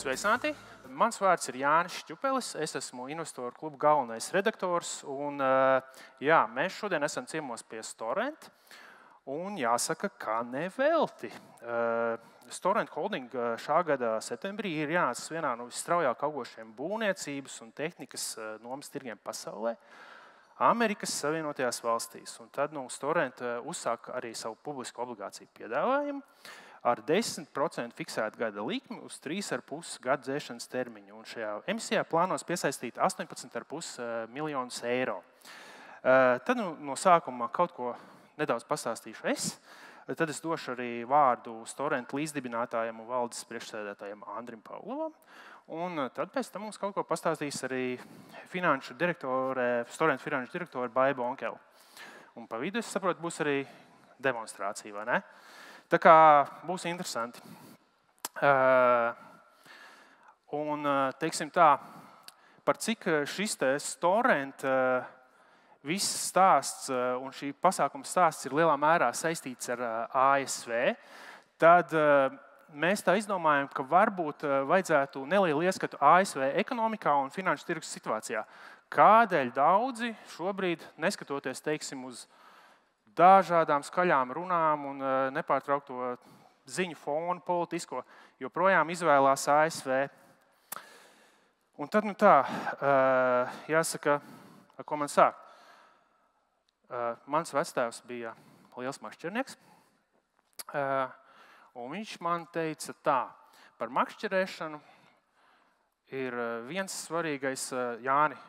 Sveicināti! Mans vārds ir Jānis Šķupelis, es esmu Investoru kluba galvenais redaktors, un mēs šodien esam ciemos pie Storent, un jāsaka, kā nevelti. Storent Holding šā gada septembrī ir jānācis vienā no visstraujāk augošiem būvniecības un tehnikas nomas tirgiem pasaulē, Amerikas Savienotajās valstīs. Un tad Storent uzsāk arī savu publisku obligāciju piedāvājumu ar 10% fiksētu gada likmi uz 3,5 gadu dzēšanas termiņu. Un šajā emisijā plānos piesaistīt 18,5 miljonus eiro. Tad no sākuma kaut ko nedaudz pastāstīšu es. Tad es došu arī vārdu Storent līdzdibinātājam un valdes priekšsēdētājam Andrim Pavlovam. Un tad pēc tam mums kaut ko pastāstīs arī Storent finanšu direktore Baiba Onkela. Un pa vidu, es saprotu, būs arī demonstrācija, vai ne? Tā kā būs interesanti. Un, teiksim tā, par cik šis Storent viss stāsts un šī pasākuma stāsts ir lielā mērā saistīts ar ASV, tad mēs tā izdomājam, ka varbūt vajadzētu nelielu ieskatu ASV ekonomikā un finanšu tirgus situācijā. Kādēļ daudzi šobrīd, neskatoties, teiksim, uz dažādām skaļām runām un nepārtraukto ziņu fonu politisko, joprojām izvēlās ASV. Un tad, jāsaka, ar ko man sāk. Mans vectēvs bija liels makšķernieks, un viņš man teica tā, par makšķerēšanu ir viens svarīgais, Jāni,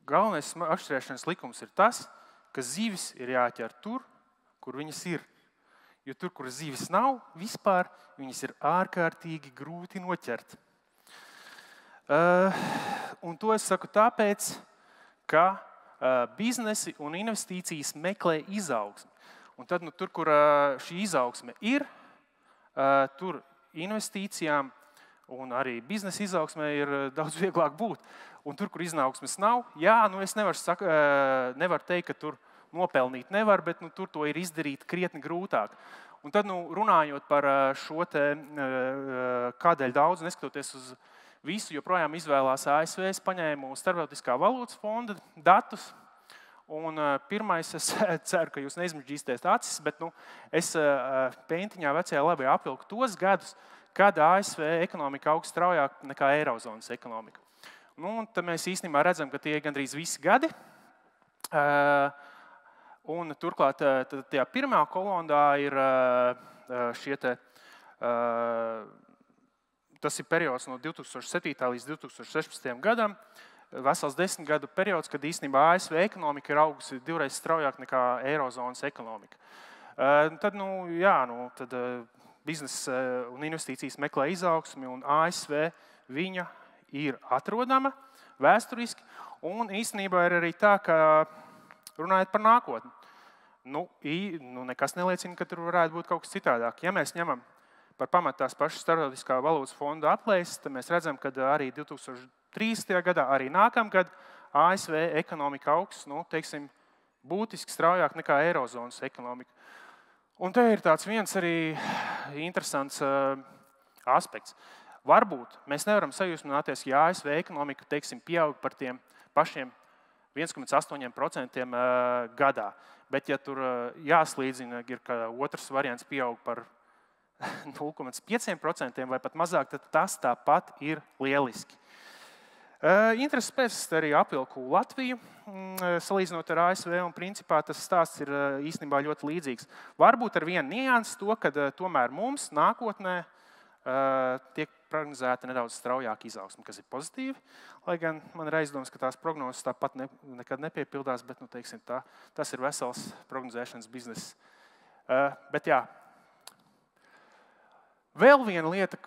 galvenais makšķerēšanas likums ir tas, ka zivis ir jāķer tur, kur viņas ir. Jo tur, kur zivis nav, vispār viņas ir ārkārtīgi grūti noķert. Un to es saku tāpēc, ka biznesi un investīcijas meklē izaugsmi. Un tad, tur, kur šī izaugsme ir, tur investīcijām un arī biznesa izaugsmē ir daudz vieglāk būt. Un tur, kur izaugsmes nav, es nevaru teikt, ka tur nopelnīt nevar, bet tur to ir izdarīt krietni grūtāk. Un tad, runājot par šo kādēļ daudz, neskatoties uz visu, joprojām izvēlās ASV, es paņēmu Starptautiskā valūtas fonda datus. Un pirmais, es ceru, ka jūs neizmaģīsties acis, bet es pēntiņā vecajā labajā apvilku tos gadus, kad ASV ekonomika aug straujāk nekā Eirozonas ekonomika. Un tad mēs īstenībā redzam, ka tie ir gandrīz visi gadi. Un turklāt tajā pirmā kolonā ir tas ir periods no 2007. līdz 2016. gadam, vesels 10 gadu periods, kad īstenībā ASV ekonomika ir augusi divreiz straujāk nekā Eirozonas ekonomika. Tad, tad biznesa un investīcijas meklē izaugsmi, un ASV viņa ir atrodama vēsturiski, un īstenībā ir arī tā, ka runājot par nākotni. Nekas neliecina, ka tur varētu būt kaut kas citādāk. Ja mēs ņemam par pamatu tās pašas Starptautiskā valūtas fonda aplēses, tad mēs redzam, ka arī 2030. gadā, arī nākamgad ASV ekonomika augs, būtiski straujāk nekā Eirozonas ekonomika. Un te ir tāds viens arī interesants aspekts. Varbūt mēs nevaram sajūsmināties, ja ASV ekonomika, pieaug par tiem pašiem 1,8% gadā. Bet, ja tur jāslīdzina, ka otrs variants pieaug par 0,5% vai pat mazāk, tad tas tāpat ir lieliski. Intereses pēc arī apvilku Latviju, salīdzinot ar ASV, un principā tas stāsts ir īstenībā ļoti līdzīgs. Varbūt ar vienu niansi to, ka tomēr mums nākotnē tiek prognozēta nedaudz straujāka izaugsme, kas ir pozitīvi, lai gan man ir aizdoms, ka tās prognozes tāpat nekad nepiepildās, bet tas ir vesels prognozēšanas bizness. Bet jā. Vēl viena lieta,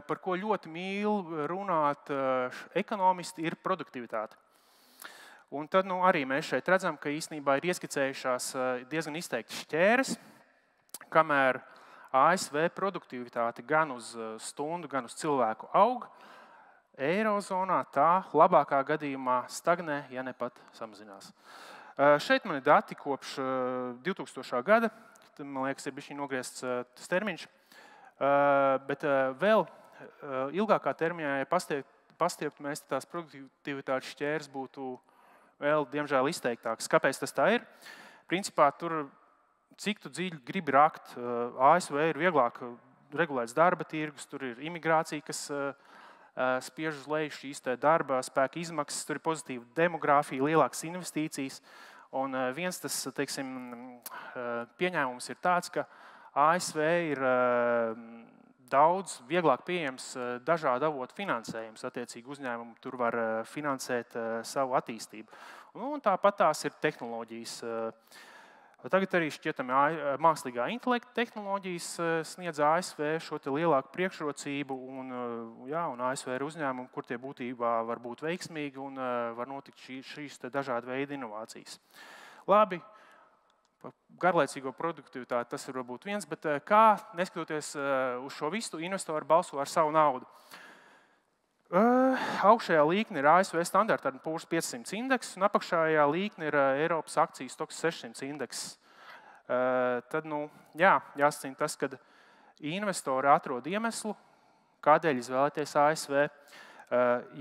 par ko ļoti mīl runāt ekonomisti, ir produktivitāte. Un tad arī mēs šeit redzam, ka īstenībā ir ieskicējušās diezgan izteikti šķēres, kamēr ASV produktivitāte gan uz stundu, gan uz cilvēku aug, Eirozonā tā labākā gadījumā stagnē, ja ne pat samazinās. Šeit man ir dati kopš 2000. gada. Man liekas, ir bišķi nogriezts tas termiņš. Bet vēl ilgākā termiņā, ja pastieptu, mēs tās produktivitātes šķērs būtu vēl, diemžēl, izteiktāks. Kāpēc tas tā ir? Principā tur, cik tu dziļi gribi rakt, ASV ir vieglāk regulēts darba tirgus, tur ir imigrācija, kas spiež uz leju šīs darba spēka izmaksas, tur ir pozitīva demogrāfija, lielākas investīcijas. Un viens tas, teiksim, pieņēmums ir tāds, ka ASV ir daudz vieglāk pieejams dažādu avotu finansējums. Attiecīgi uzņēmumi tur var finansēt savu attīstību. Un tāpat tās ir tehnoloģijas. Tagad arī šķietami mākslīgā intelekta tehnoloģijas sniedz ASV šo lielāku priekšrocību, un ASV ir uzņēmumi, kur tie būtībā var būt veiksmīgi un var notikt šīs dažāda veida inovācijas. Labi, garlaicīgo produktivitāti tas ir varbūt viens, bet kā, neskatoties uz šo visu, investori balso ar savu naudu? Augšējā līkne ir ASV Standard & Poor's 500 indeks, un apakšējā līkne ir Eiropas akciju Stoxx 600 indeks. Tad, jāsacina tas, ka investori atrod iemeslu, kādēļ izvēlēties ASV.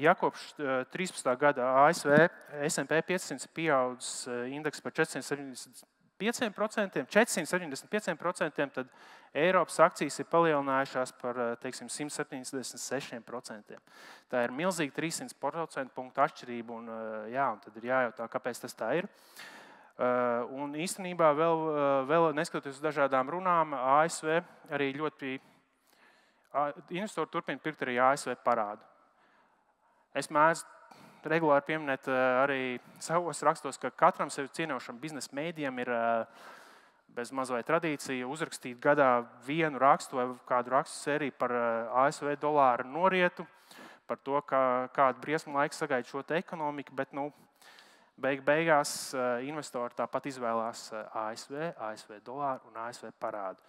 Ja kopš 13. gada ASV S&P 500 pieaudzis indeks par 475%, tad Eiropas akcijas ir palielinājušās par, teiksim, 176%. Tā ir milzīga 300% punktu atšķirība, un tad ir jājautā, kāpēc tas tā ir. Un īstenībā vēl neskatoties uz dažādām runām, ASV arī ļoti investori turpina pirkt arī ASV parādu. Es mēdzu regulāri pieminēt arī savos rakstos, ka katram sevi cienošam biznesa mēdījam ir bez mazvai tradīcija uzrakstīt gadā vienu rakstu vai kādu rakstu sēriju par ASV dolāru norietu, par to, kādu briesmu laiku sagaida šo ekonomiku, bet beigās investori tāpat izvēlās ASV dolāru un ASV parādu.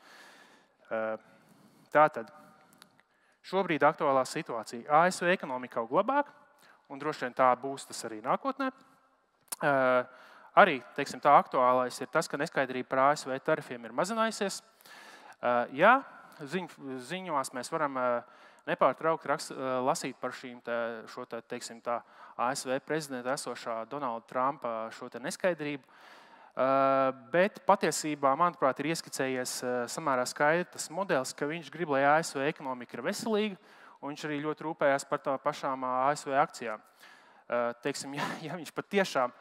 Tātad, šobrīd aktuālā situācija. ASV ekonomika aug labāk, un droši vien tā būs tas arī nākotnē. Arī, teiksim, tā aktuālais ir tas, ka neskaidrība par ASV tarifiem ir mazinājusies. Jā, ziņos mēs varam nepārtraukti lasīt par šo ASV prezidenta esošā Donalda Trumpa šo neskaidrību, bet patiesībā, manuprāt, ir ieskicējies samērā skaidri tas modelis, ka viņš grib, lai ASV ekonomika ir veselīga, un viņš arī ļoti rūpējās par tā pašām ASV akcijām. Teiksim, ja viņš patiešām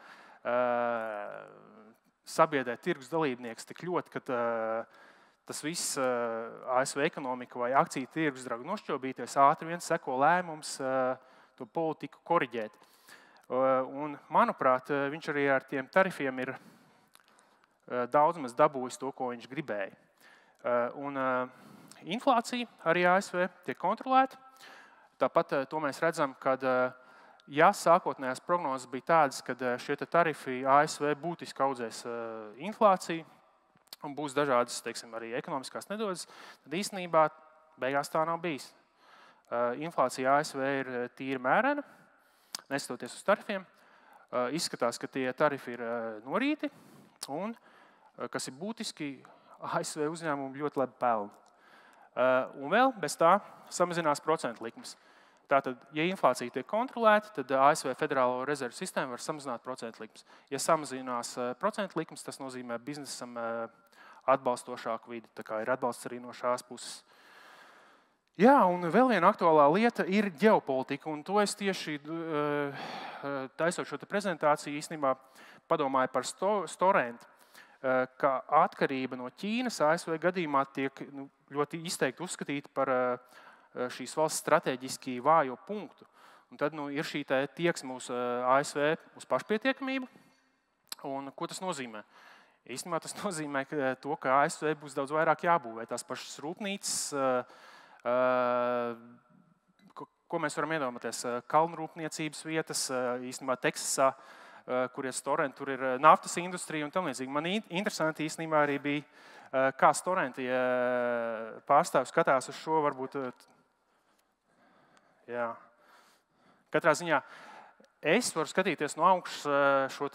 sabiedrē tirgus dalībnieks tik ļoti, ka tas viss ASV ekonomika vai akciju tirgus draud nošķobīties, ātri vien seko lēmums to politiku koriģēt. Un, manuprāt, viņš arī ar tiem tarifiem ir daudz maz dabūjis to, ko viņš gribēja. Un inflācija arī ASV tiek kontrolēta. Tāpat to mēs redzam, kad ja sākotnējās prognozes bija tādas, ka šie tarifi ASV būtiski audzēs inflāciju un būs dažādas, teiksim, arī ekonomiskās nedodas, tad īstenībā beigās tā nav bijis. Inflācija ASV ir tīri mērena, neskatoties uz tarifiem. Izskatās, ka tie tarifi ir norīti un, kas ir būtiski, ASV uzņēmumi ļoti labi pelna. Un vēl bez tā samazinās procentu likmes. Tātad, ja inflācija tiek kontrolēta, tad ASV Federālo rezervu sistēma var samazināt procentu likmes. Ja samazinās procentu likmes, tas nozīmē biznesam atbalstošāku vidi. Tā kā ir atbalsts arī no šās puses. Jā, un vēl viena aktuālā lieta ir ģeopolitika, un to es tieši taisot šo prezentāciju īstenībā padomāju par Storentu, ka atkarība no Ķīnas ASV gadījumā tiek ļoti izteikti uzskatīta par šīs valsts strateģiski vājo punktu. Un tad ir šī tieksme uz ASV uz pašpietiekamību. Un ko tas nozīmē? Īstenībā tas nozīmē to, ka ASV būs daudz vairāk jābūvē. Tās pašas rūpnīcas, ko mēs varam iedomāties, kalnrūpniecības vietas, īstenībā Teksasā, kur ir Storenti, tur ir naftas industrija un tam līdzīgi. Man interesanti īstenībā arī bija, kā Storenti pārstāvji skatās uz šo, varbūt, jā. Katrā ziņā es varu skatīties no augšas šo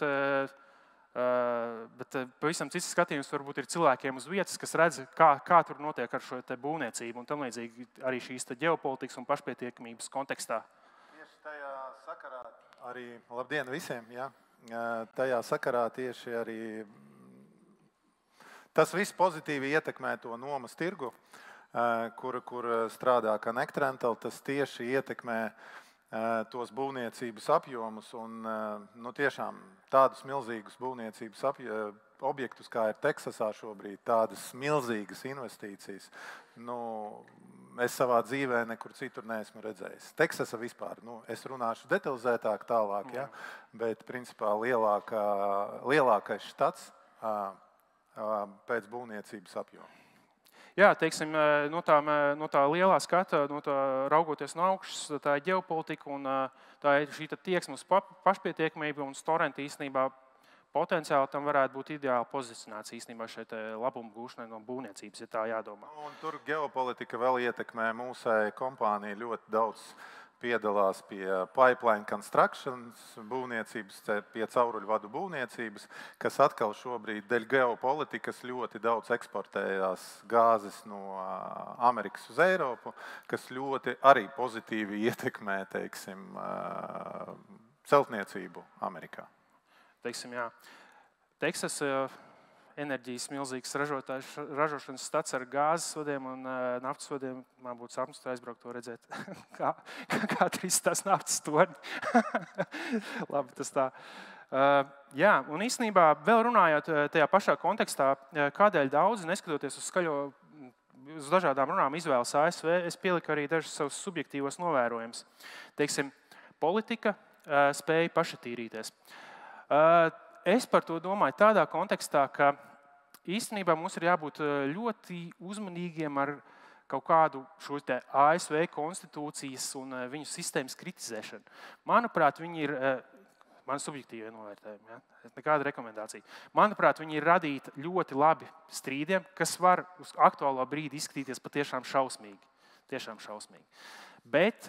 Bet pavisam cits skatījums varbūt ir cilvēkiem uz vietas, kas redz, kā tur notiek ar šo būvniecību un tam līdzīgi arī šīs ģeopolitikas un pašpietiekamības kontekstā. Tieši tajā sakarā arī, labdien visiem, ja? Tajā sakarā tieši arī tas viss pozitīvi ietekmē to nomas tirgu, kur strādā Connect Rental, tas tieši ietekmē tos būvniecības apjomus un tiešām tādus milzīgus būvniecības objektus, kā ir Teksasā šobrīd, tādas milzīgas investīcijas. Es savā dzīvē nekur citur neesmu redzējis. Teksasa vispār, es runāšu detalizētāk tālāk, ja? Bet principā lielākais štats pēc būvniecības apjoma. Jā, teiksim, no tā lielā skata, raugoties no augšas, tā ir ģeopolitika un tā ir šī tieksme uz pašpietiekamību un Storenta īstenībā potenciāli tam varētu būt ideāli pozicionēts īstenībā šeit labumu gūšanai no būvniecības, ja tā jādomā. Un tur ģeopolitika vēl ietekmē mūsēji kompāniju ļoti daudz piedalās pie pipeline construction būvniecības, pie cauruļvadu būvniecības, kas atkal šobrīd dēļ geopolitikas ļoti daudz eksportējās gāzes no Amerikas uz Eiropu, kas ļoti arī pozitīvi ietekmē, teiksim, celtniecību Amerikā. Teiksim, jā. Teksas enerģijas milzīgs ražošanas stats ar gāzes vadiem un naftas vadiem. Man būtu sapnis aizbraukt to redzēt, kā trīs tās naftas torņi. Labi, tas tā. Jā, un īstenībā vēl runājot tajā pašā kontekstā, kādēļ daudzi, neskatoties uz dažādām runām, izvēlas ASV, es pieliku arī dažus savus subjektīvos novērojumus. Teiksim, politika spēja pašatīrīties. Es par to domāju tādā kontekstā, ka īstenībā mums ir jābūt ļoti uzmanīgiem ar kaut kādu šo ASV konstitūcijas un viņu sistēmas kritizēšanu. Manuprāt, viņi ir, man subjektīvie novērtējumi, ja? Nekāda rekomendācija. Manuprāt, viņi ir radīti ļoti labi strīdiem, kas var uz aktuālo brīdi izskatīties patiešām šausmīgi. Tiešām šausmīgi. Bet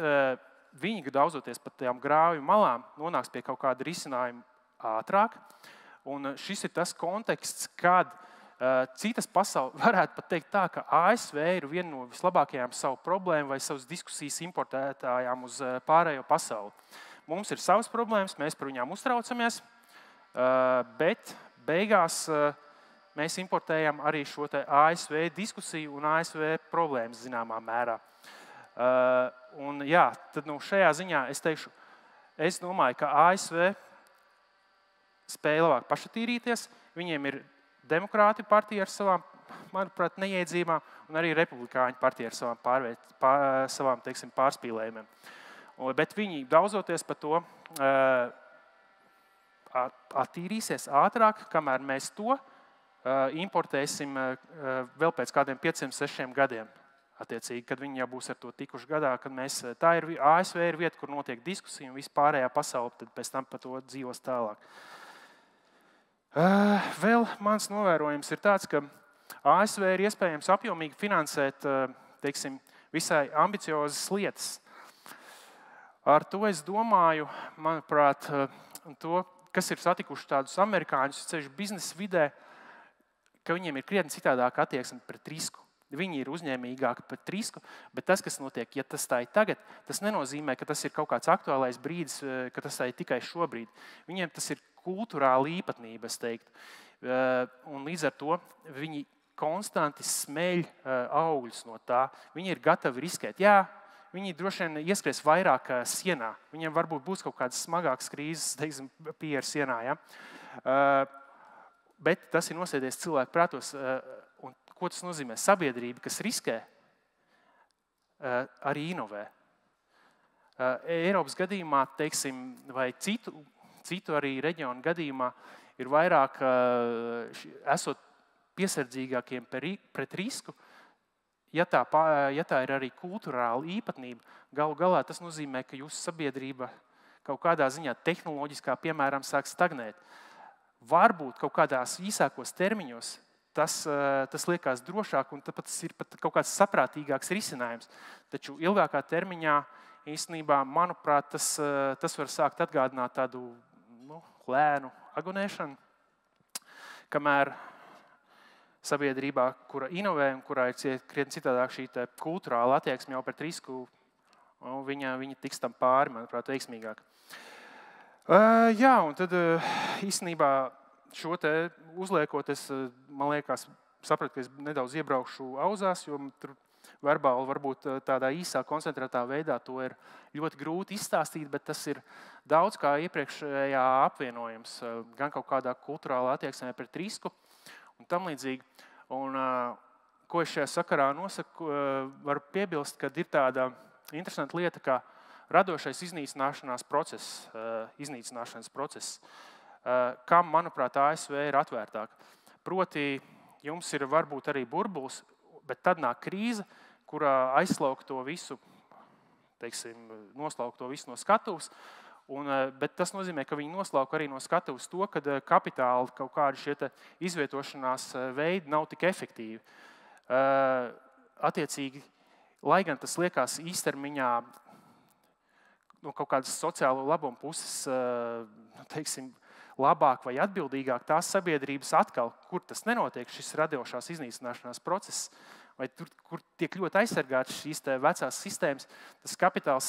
viņi, daudzoties pa tām grāvju malām, nonāks pie kaut kāda risinājuma ātrāk. Un šis ir tas konteksts, kad citas pasaules varētu pat teikt tā, ka ASV ir viena no vislabākajām savu problēmu vai savas diskusijas importētājām uz pārējo pasauli. Mums ir savas problēmas, mēs par viņām uztraucamies, bet beigās mēs importējam arī šo ASV diskusiju un ASV problēmas zināmā mērā. Un jā, tad šajā ziņā es teikšu, es domāju, ka ASV spēja labāk pašatīrīties, viņiem ir demokrāti partija ar savām, manuprāt, neiedzībām, un arī republikāņu partija ar savām teiksim, pārspīlējumiem. Bet viņi daudzoties par to attīrīsies ātrāk, kamēr mēs to importēsim vēl pēc kādiem 500-6 gadiem. Attiecīgi, kad viņi jau būs ar to tikuši gadā, kad tā ir ASV ir vieta, kur notiek diskusija un vispārējā pasaule, tad pēc tam par to dzīvos tālāk. Vēl mans novērojums ir tāds, ka ASV ir iespējams apjomīgi finansēt, teiksim, visai ambiciozas lietas. Ar to es domāju, manuprāt, to, kas ir satikuši tādus amerikāņus, ceļu biznesa vidē, ka viņiem ir krietni citādāka attieksme pret risku. Viņi ir uzņēmīgāki pret risku, bet tas, kas notiek, ja tas tā ir tagad, tas nenozīmē, ka tas ir kaut kāds aktuālais brīdis, ka tas tā ir tikai šobrīd. Viņiem tas ir kultūrāla īpatnība, es teiktu. Un līdz ar to viņi konstanti smeļ augļus no tā. Viņi ir gatavi riskēt. Jā, viņi droši vien ieskries vairāk sienā. Viņiem varbūt būs kaut kādas smagākas krīzes, teiksim, pieeja sienā. Ja? Bet tas ir nosēdies cilvēku prātos. Un ko tas nozīmē? Sabiedrība, kas riskē, arī inovē. Eiropas gadījumā, teiksim, vai citu arī reģionu gadījumā ir vairāk esot piesardzīgākiem pret risku. Ja tā ir arī kultūrāla īpatnība, galu galā tas nozīmē, ka jūsu sabiedrība kaut kādā ziņā tehnoloģiskā, piemēram, sāk stagnēt. Varbūt kaut kādās īsākos termiņos tas liekas drošāk un tas ir pat kaut kāds saprātīgāks risinājums. Taču ilgākā termiņā īstenībā, manuprāt, tas var sākt atgādināt tādu lēnu agonēšanu. kamēr sabiedrībā, kura inovē un kurā ir krietni citādāk šī kultūrāla attieksme jau pret risku, viņa tiks tam pāri, manuprāt, veiksmīgāk. Jā, un tad īstenībā šo te uzliekot, man liekas, sapratu, ka es nedaudz iebraukšu auzās, jo tur verbāli varbūt tādā īsā, koncentrētā veidā to ir ļoti grūti izstāstīt, bet tas ir daudz kā iepriekšējā apvienojums, gan kaut kādā kultūrālā attieksmē pret risku un tam līdzīgi. Un, ko es šajā sakarā nosaku, varu piebilst, ka ir tāda interesanta lieta, kā radošais iznīcināšanas process, kam, manuprāt, ASV ir atvērtāk. Proti, jums ir varbūt arī burbulis, bet tad nāk krīze, kurā aizslaukt to visu, noslaukt to visu no skatuves. Bet tas nozīmē, ka viņi noslauka arī no skatuves to, ka kapitāla kaut kādi šie izvietošanās veidi nav tik efektīvi. Attiecīgi, lai gan tas liekas īstermiņā no kaut kādas sociālo labumu puses, labāk vai atbildīgāk, tās sabiedrības atkal, kur tas nenotiek, šis radošās iznīcināšanās process, vai tur, kur tiek ļoti aizsargātas šīs vecās sistēmas, tas kapitāls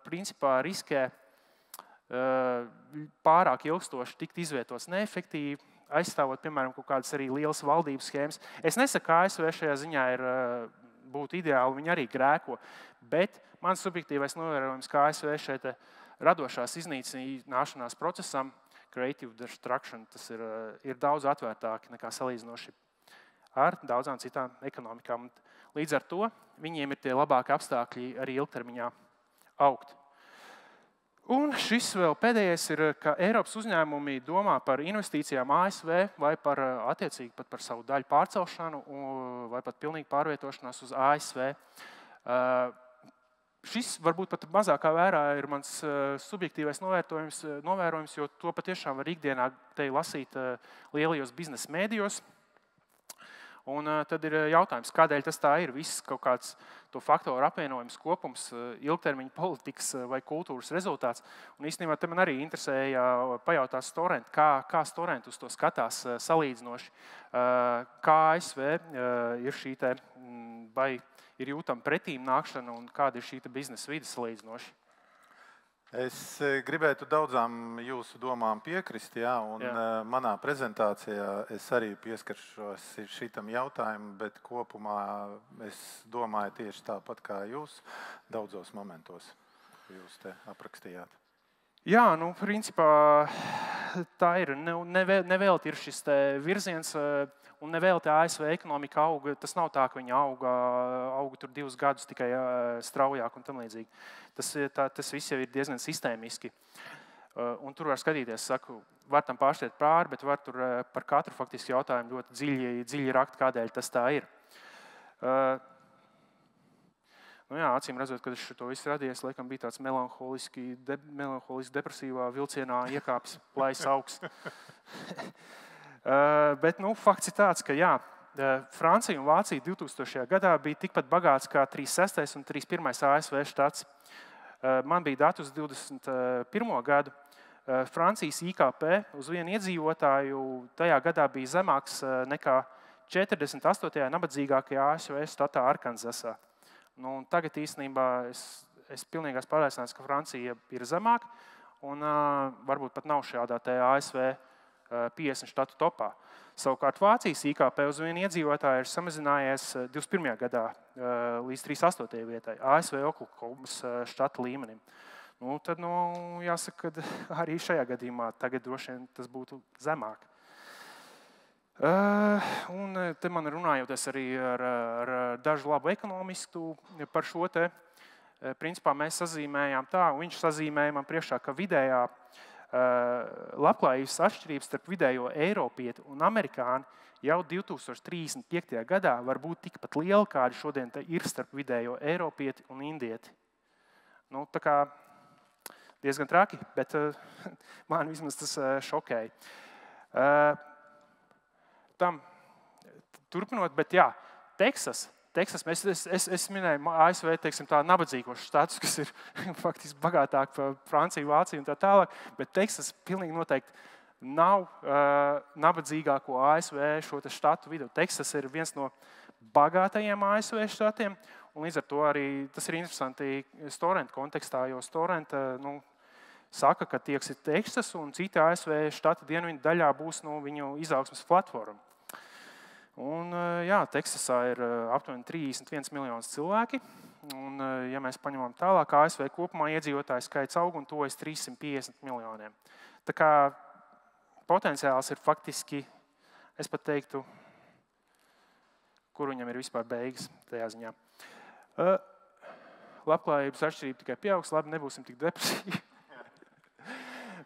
principā riskē pārāk ilgstoši tikt izvietots neefektīvi, aizstāvot, piemēram, kaut kādas arī lielas valdības schēmas. Es nesaku, ka ASV šajā ziņā būtu ideāli, viņi arī grēko, bet mans subjektīvais novērojums, ka ASV šeit radošās iznīcināšanās procesam, creative destruction, tas ir daudz atvērtāki nekā salīdzinoši ar daudzām citām ekonomikām. Līdz ar to viņiem ir tie labāki apstākļi arī ilgtermiņā augt. Un šis vēl pēdējais ir, ka Eiropas uzņēmumi domā par investīcijām ASV vai attiecīgi pat par savu daļu pārcelšanu vai pat pilnīgi pārvietošanās uz ASV. Šis varbūt pat mazākā vērā ir mans subjektīvais novērojums, jo to patiešām var ikdienā lasīt lielajos biznesa mēdījos. Un tad ir jautājums, kādēļ tas tā ir? Viss kaut kāds to faktoru apvienojums kopums, ilgtermiņa politikas vai kultūras rezultāts. Un īstenībā te man arī interesēja pajautāt Storent, kā Storent uz to skatās salīdzinoši, kā ASV ir šī vai ir jūtama pretīm nākšana un kāda ir šī biznesa vide salīdzinoši. Es gribētu daudzām jūsu domām piekrist, un manā prezentācijā es arī pieskaršos šitam jautājumam, bet kopumā es domāju tieši tāpat kā jūs daudzos momentos, ko jūs te aprakstījāt. Jā, principā tā ir. Nevēlti ir šis virziens, un nevēlti ASV ekonomika auga. Tas nav tā, ka viņa auga tur 2 gadus tikai straujāk un tam līdzīgi. Tas viss jau ir diezgan sistēmiski. Un tur var skatīties, var tam pāršķiet pāri, bet var tur par katru faktiski jautājumu ļoti dziļi rakt, kādēļ tas tā ir. Acīm redzot, kad es to visu radīju, laikam bija tāds melanholiski depresīvā vilcienā iekāpis plājas augsts. Bet fakts ir tāds, ka Francija un Vācija 2000. Gadā bija tikpat bagāts kā 36. un 31. ASV štats. Man bija dati uz 21. gadu. Francijas IKP uz vienu iedzīvotāju tajā gadā bija zemāks nekā 48. nabadzīgākajā ASV štatā Arkansasā. Tagad īstenībā es pilnīgi esmu pārliecināts, ka Francija ir zemāka un varbūt pat nav šādā ASV 50 štatu topā. Savukārt Vācijas IKP uz vienu iedzīvotāju ir samazinājies 21. gadā līdz 38. vietai, ASV Oklahomas štata līmenim. Tad jāsaka, ka arī šajā gadījumā tagad droši vien tas būtu zemāk. Un te man runājoties arī ar dažu labu ekonomistu par šo te, principā mēs sazīmējām tā, un viņš sazīmēja man priekšā, ka vidējā labklājības atšķirības starp vidējo Eiropieti un amerikāni jau 2035. gadā var būt tikpat liela, kāda šodien ir starp vidējo Eiropieti un indieti. Tā kā diezgan traki, bet man vismaz tas šokēja. Turpinot, bet Teksas, es minēju ASV, tā nabadzīgos štatus, kas ir faktiski bagātāk par Franciju, Vāciju un tā tālāk, bet Teksas pilnīgi noteikti nav nabadzīgāko ASV šo štatu vidū. Teksas ir viens no bagātajiem ASV štatiem, un līdz ar to arī tas ir interesanti Storenta kontekstā, jo Storenta saka, ka tieks ir Teksas un citi ASV štati dienvidu daļā būs viņu izaugsmes platforma. Un, jā, Teksasā ir aptuveni 31 miljonus cilvēki. Un, ja mēs paņemam tālāk, ASV kopumā iedzīvotāju skaits aug un tuvojas 350 miljoniem. Tā kā potenciāls ir faktiski, es pat teiktu, kur viņam ir vispār beigas tajā ziņā. Labklājības atšķirība tikai pieaugs, labi, nebūsim tik depresīvi.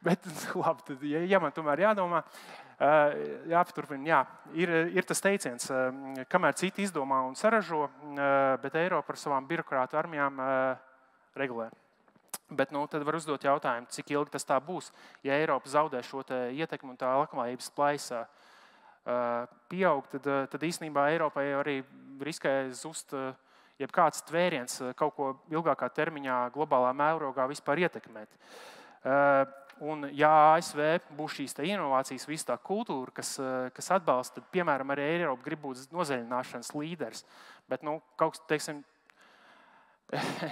Bet, labi, tad, ja man tomēr jādomā, jāpaturpina, jā, ir tas teiciens, kamēr citi izdomā un saražo, bet Eiropa ar savām birokrātu armijām regulē. Bet tad var uzdot jautājumu, cik ilgi tas tā būs, ja Eiropa zaudē šo ietekmi un tā labklājības plaisa pieaug, tad īstenībā Eiropai arī riskē zust jebkāds tvēriens kaut ko ilgākā termiņā globālā mērogā vispār ietekmēt. Un, ja ASV būs šīs inovācijas, visa tā kultūra, kas atbalsta, tad, piemēram, arī Eiropa grib būt nozaļināšanas līderis. Bet, kaut kas, teiksim,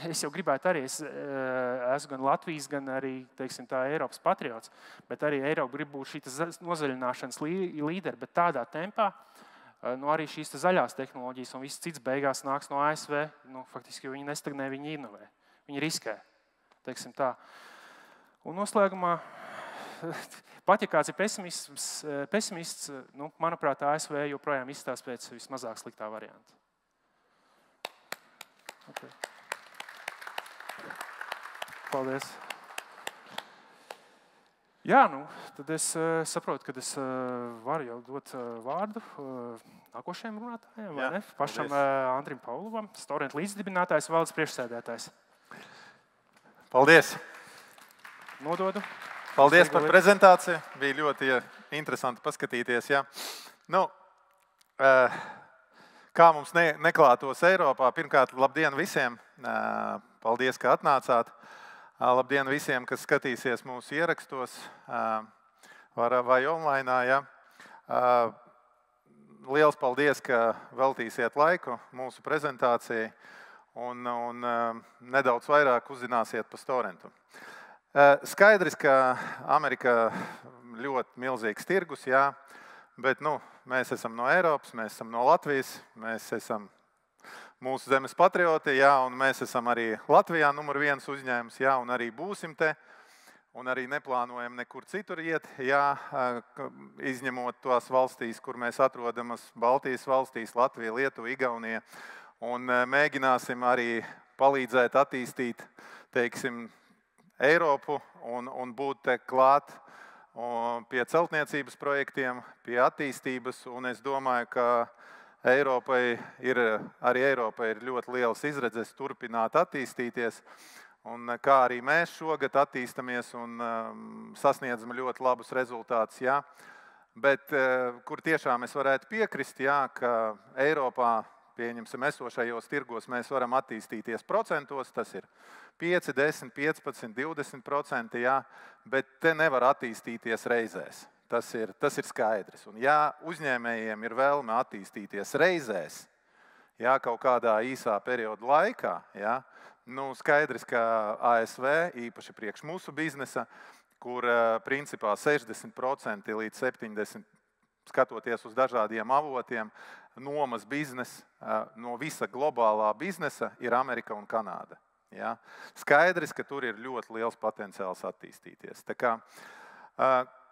es jau gribētu arī, es esmu gan Latvijas, gan arī, teiksim, tā Eiropas patriots, bet arī Eiropa grib būt šī nozaļināšanas līderi, bet tādā tempā, arī šīs zaļās tehnoloģijas un viss cits beigās nāks no ASV, faktiski, jo viņi nestagnē, viņi inovē, viņi riskē, teiksim tā. Un noslēgumā, pat ja kāds ir pesimists, manuprāt, ASV joprojām izstāsta pēc vismazāk sliktā varianta. Okay. Paldies. Jā, tad es saprotu, ka es varu jau dot vārdu nākošajam runātājiem, vai ne? Pašam Andrim Paulovam, Storenta līdzdibinātājs, valdes priekšsēdētājs. Paldies. Nododu. Paldies par prezentāciju. Bija ļoti interesanti paskatīties. Ja. Kā mums neklātos Eiropā? Pirmkārt, labdien visiem. Paldies, ka atnācāt. Labdien visiem, kas skatīsies mūsu ierakstos vai online. Ja. Liels paldies, ka veltīsiet laiku mūsu prezentācijai un nedaudz vairāk uzzināsiet par Storentu. Skaidrs, ka Amerika ļoti milzīgs tirgus, jā, bet mēs esam no Eiropas, mēs esam no Latvijas, mēs esam mūsu zemes patrioti, jā, un mēs esam arī Latvijā numur 1 uzņēmums, jā, un arī būsim te, un arī neplānojam nekur citur iet, jā, izņemot tās valstīs, kur mēs atrodamies, Baltijas valstīs, Latvija, Lietuva, Igaunija, un mēģināsim arī palīdzēt attīstīt, teiksim, Eiropu un būt te klāt pie celtniecības projektiem, pie attīstības, un es domāju, ka Eiropai ir ļoti liels izredzes turpināt attīstīties, un kā arī mēs šogad attīstamies un sasniedzam ļoti labus rezultātus, jā. Bet kur tiešām es varētu piekrist, jā, ka Eiropā, pieņemsim, esošajos tirgos mēs varam attīstīties procentos, tas ir 5, 10, 15, 20%, jā, bet te nevar attīstīties reizēs. Tas ir skaidrs. Un ja uzņēmējiem ir vēlme attīstīties reizēs, jā, kaut kādā īsā perioda laikā, jā, skaidrs, ka ASV, īpaši priekš mūsu biznesa, kur principā 60% līdz 70%, skatoties uz dažādiem avotiem, nomas biznes no visa globālā biznesa ir Amerika un Kanāda. Ja? Skaidrs, ka tur ir ļoti liels potenciāls attīstīties. Tā kā,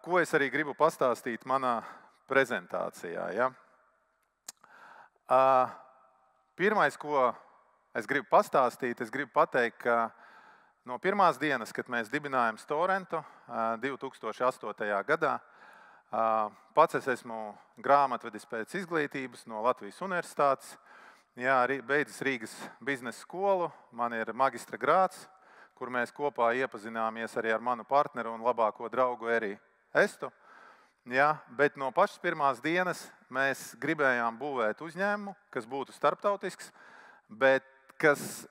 ko es arī gribu pastāstīt manā prezentācijā. Ja? Pirmais, ko es gribu pastāstīt, es gribu pateikt, ka no pirmās dienas, kad mēs dibinājām Storentu 2008. gadā, pats es esmu grāmatvedis pēc izglītības no Latvijas universitātes. Jā, beidzis Rīgas biznesa skolu, man ir magistra grāds, kur mēs kopā iepazināmies arī ar manu partneru un labāko draugu Eriju Estu. Jā, bet no pašas pirmās dienas mēs gribējām būvēt uzņēmumu, kas būtu starptautisks, bet kas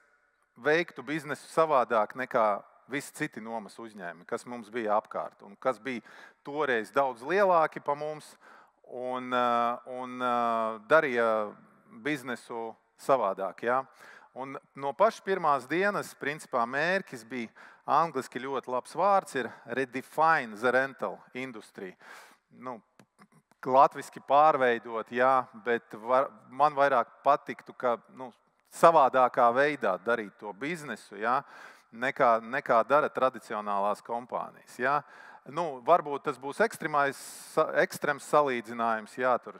veiktu biznesu savādāk nekā visi citi nomas uzņēmumi, kas mums bija apkārt un kas bija toreiz daudz lielāki pa mums un darīja biznesu savādāk. Ja? Un no pašas pirmās dienas, principā, mērķis bija angliski ļoti labs vārds, ir redefine the rental industry. Latviski pārveidot, jā, bet man vairāk patiktu, ka savādākā veidā darīt to biznesu, jā, nekā dara tradicionālās kompānijas. Jā. Varbūt tas būs ekstrems salīdzinājums, jā, tur.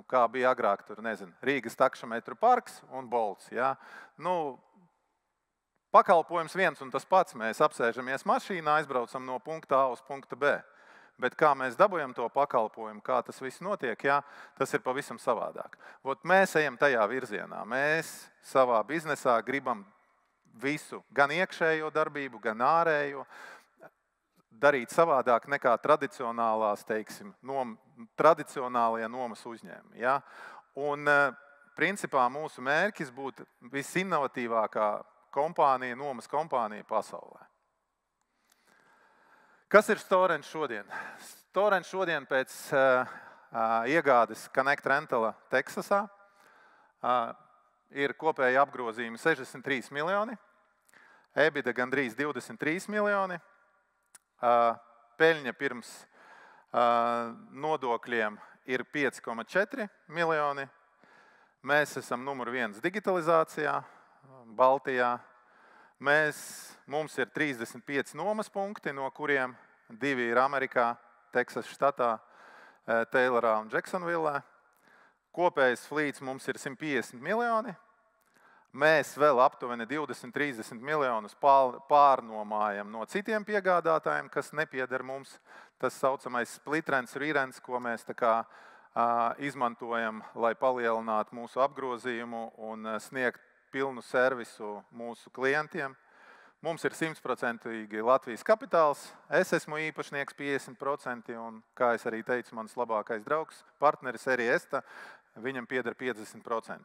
Kā bija agrāk, tur, nezinu, Rīgas taksometru parks un Bolts. Ja? Pakalpojums viens un tas pats. Mēs apsēžamies mašīnā, aizbraucam no punkta A uz punktu B. Bet kā mēs dabujam to pakalpojumu, kā tas viss notiek, ja? Tas ir pavisam savādāk. Mēs ejam tajā virzienā. Mēs savā biznesā gribam visu, gan iekšējo darbību, gan ārējo, darīt savādāk nekā tradicionālās, teiksim, tradicionālajie nomas uzņēmumi. Ja? Un, principā, mūsu mērķis būtu visinnovatīvākā kompānija, nomas kompānija pasaulē. Kas ir StoreRent šodien? StoreRent šodien pēc iegādes Connect Rentala Teksasā ir kopēji apgrozījumi 63 miljoni, EBITDA gandrīz 23 miljoni, peļņa pirms nodokļiem ir 5,4 miljoni. Mēs esam numur 1 digitalizācijā, Baltijā. Mums ir 35 nomas punkti, no kuriem 2 ir Amerikā, Teksas štatā, Taylorā un Jacksonvillē. Kopējais flīts mums ir 150 miljoni. Mēs vēl aptuveni 20-30 miljonus pārnomājam no citiem piegādātājiem, kas nepieder mums. Tas saucamais split rents, re-rents, ko mēs tā kā izmantojam, lai palielinātu mūsu apgrozījumu un sniegt pilnu servisu mūsu klientiem. Mums ir 100% Latvijas kapitāls. Es esmu īpašnieks 50% un, kā es arī teicu, mans labākais draugs, partneris arī Esta, viņam pieder 50%.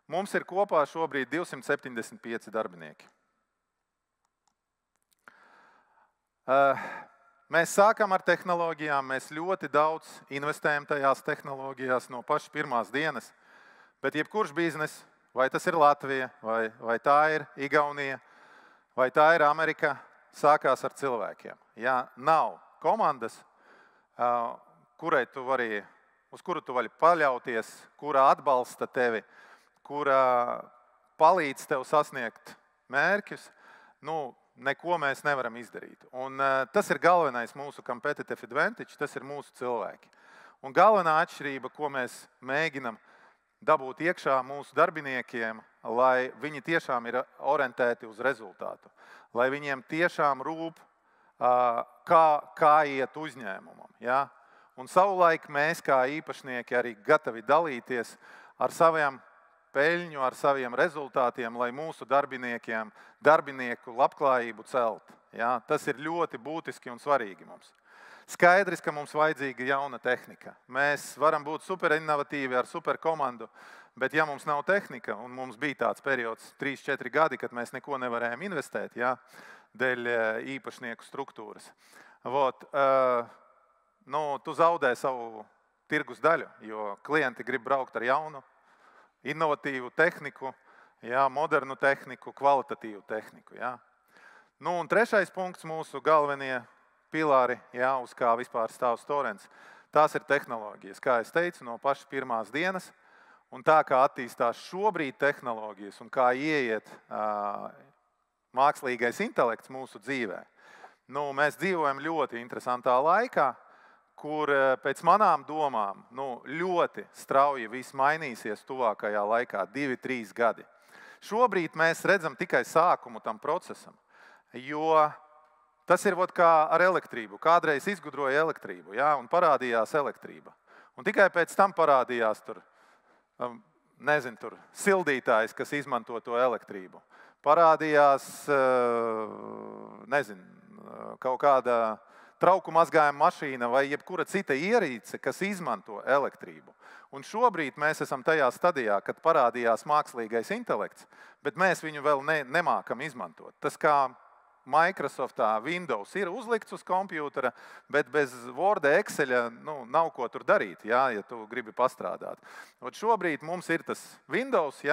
Mums ir kopā šobrīd 275 darbinieki. Mēs sākam ar tehnoloģijām, mēs ļoti daudz investējam tajās tehnoloģijās no pašas pirmās dienas, bet jebkurš biznes, vai tas ir Latvija, vai tā ir Igaunija, vai tā ir Amerika, sākās ar cilvēkiem. Ja nav komandas, uz kuru tu vari paļauties, kura atbalsta tevi, kura palīdz tev sasniegt mērķus, neko mēs nevaram izdarīt. Un tas ir galvenais mūsu competitive advantage, tas ir mūsu cilvēki. Un galvenā atšķirība, ko mēs mēģinam dabūt iekšā mūsu darbiniekiem, lai viņi tiešām ir orientēti uz rezultātu, lai viņiem tiešām rūp, kā iet uzņēmumam. Ja? Un savulaik mēs kā īpašnieki arī gatavi dalīties ar saviem peļņu, ar saviem rezultātiem, lai mūsu darbinieku labklājību celt. Ja? Tas ir ļoti būtiski un svarīgi mums. Skaidrs, ka mums vajadzīga jauna tehnika. Mēs varam būt superinnovatīvi ar superkomandu, bet ja mums nav tehnika, un mums bija tāds periods 3-4 gadi, kad mēs neko nevarējām investēt, ja? Dēļ īpašnieku struktūras. Tu zaudē savu tirgus daļu, jo klienti grib braukt ar jaunu, inovatīvu tehniku, ja, modernu tehniku, kvalitatīvu tehniku. Ja. Un trešais punkts mūsu galvenie pilāri, ja, uz kā vispār stāv StoreRents, tās ir tehnoloģijas. Kā es teicu, no pašas pirmās dienas, un tā kā attīstās šobrīd tehnoloģijas un kā ieiet mākslīgais intelekts mūsu dzīvē. Mēs dzīvojam ļoti interesantā laikā, kur pēc manām domām ļoti strauji viss mainīsies tuvākajā laikā, 2-3 gadi. Šobrīd mēs redzam tikai sākumu tam procesam, jo tas ir kā ar elektrību. Kādreiz izgudroja elektrību, ja, un parādījās elektrība. Un tikai pēc tam parādījās sildītājs, kas izmanto to elektrību. Parādījās, kaut kāda trauku mazgājuma mašīna vai jebkura cita ierīce, kas izmanto elektrību. Un šobrīd mēs esam tajā stadijā, kad parādījās mākslīgais intelekts, bet mēs viņu vēl nemākam izmantot. Tas kā Microsoftā Windows ir uzlikts uz kompjūtera, bet bez Word, Exceļa nav ko tur darīt, ja tu gribi pastrādāt. Šobrīd mums ir tas Windows,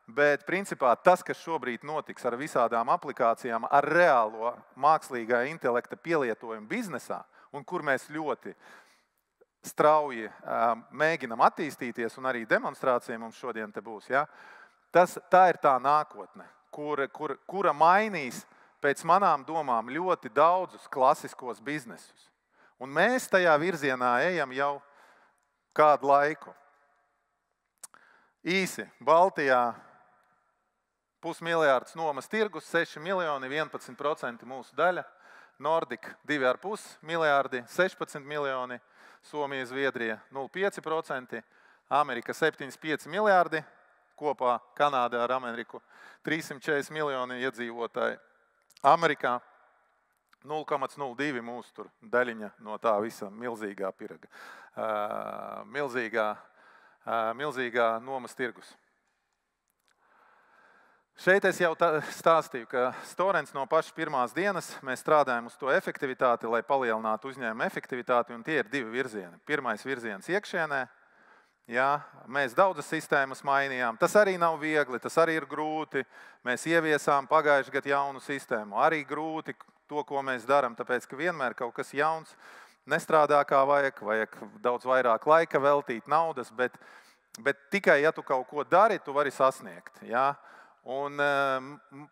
bet principā tas, kas šobrīd notiks ar visādām aplikācijām, ar reālo mākslīgā intelekta pielietojumu biznesā, un kur mēs ļoti strauji mēģinam attīstīties, un arī demonstrācija mums šodien te būs, tā ir tā nākotne, kura mainīs pēc manām domām ļoti daudzus klasiskos biznesus. Un mēs tajā virzienā ejam jau kādu laiku. Īsi, Baltijā 500 miljārds nomas tirgus, 6 miljoni, 11% mūsu daļa. Nordic 2,5 miljārdi, 16 miljoni. Somija, Zviedrija 0,5%. Amerika 7,5 miljārdi. Kopā Kanādā ar Ameriku 340 miljoni iedzīvotāji. Amerikā 0,02 mūsu tur daļiņa no tā visa milzīgā piraga. Milzīgā nomas tirgus. Šeit es jau stāstīju, ka Storents no pašas pirmās dienas mēs strādājam uz to efektivitāti, lai palielinātu uzņēmumu efektivitāti, un tie ir divi virzieni. Pirmais virziens iekšienē. Mēs daudzas sistēmas mainījām. Tas arī nav viegli, tas arī ir grūti. Mēs ieviesām pagājušajā gadā jaunu sistēmu. Arī grūti to, ko mēs darām, tāpēc, ka vienmēr kaut kas jauns nestrādā kā vajag daudz vairāk laika veltīt, naudas, bet tikai, ja tu kaut ko dari, tu vari sasniegt. Un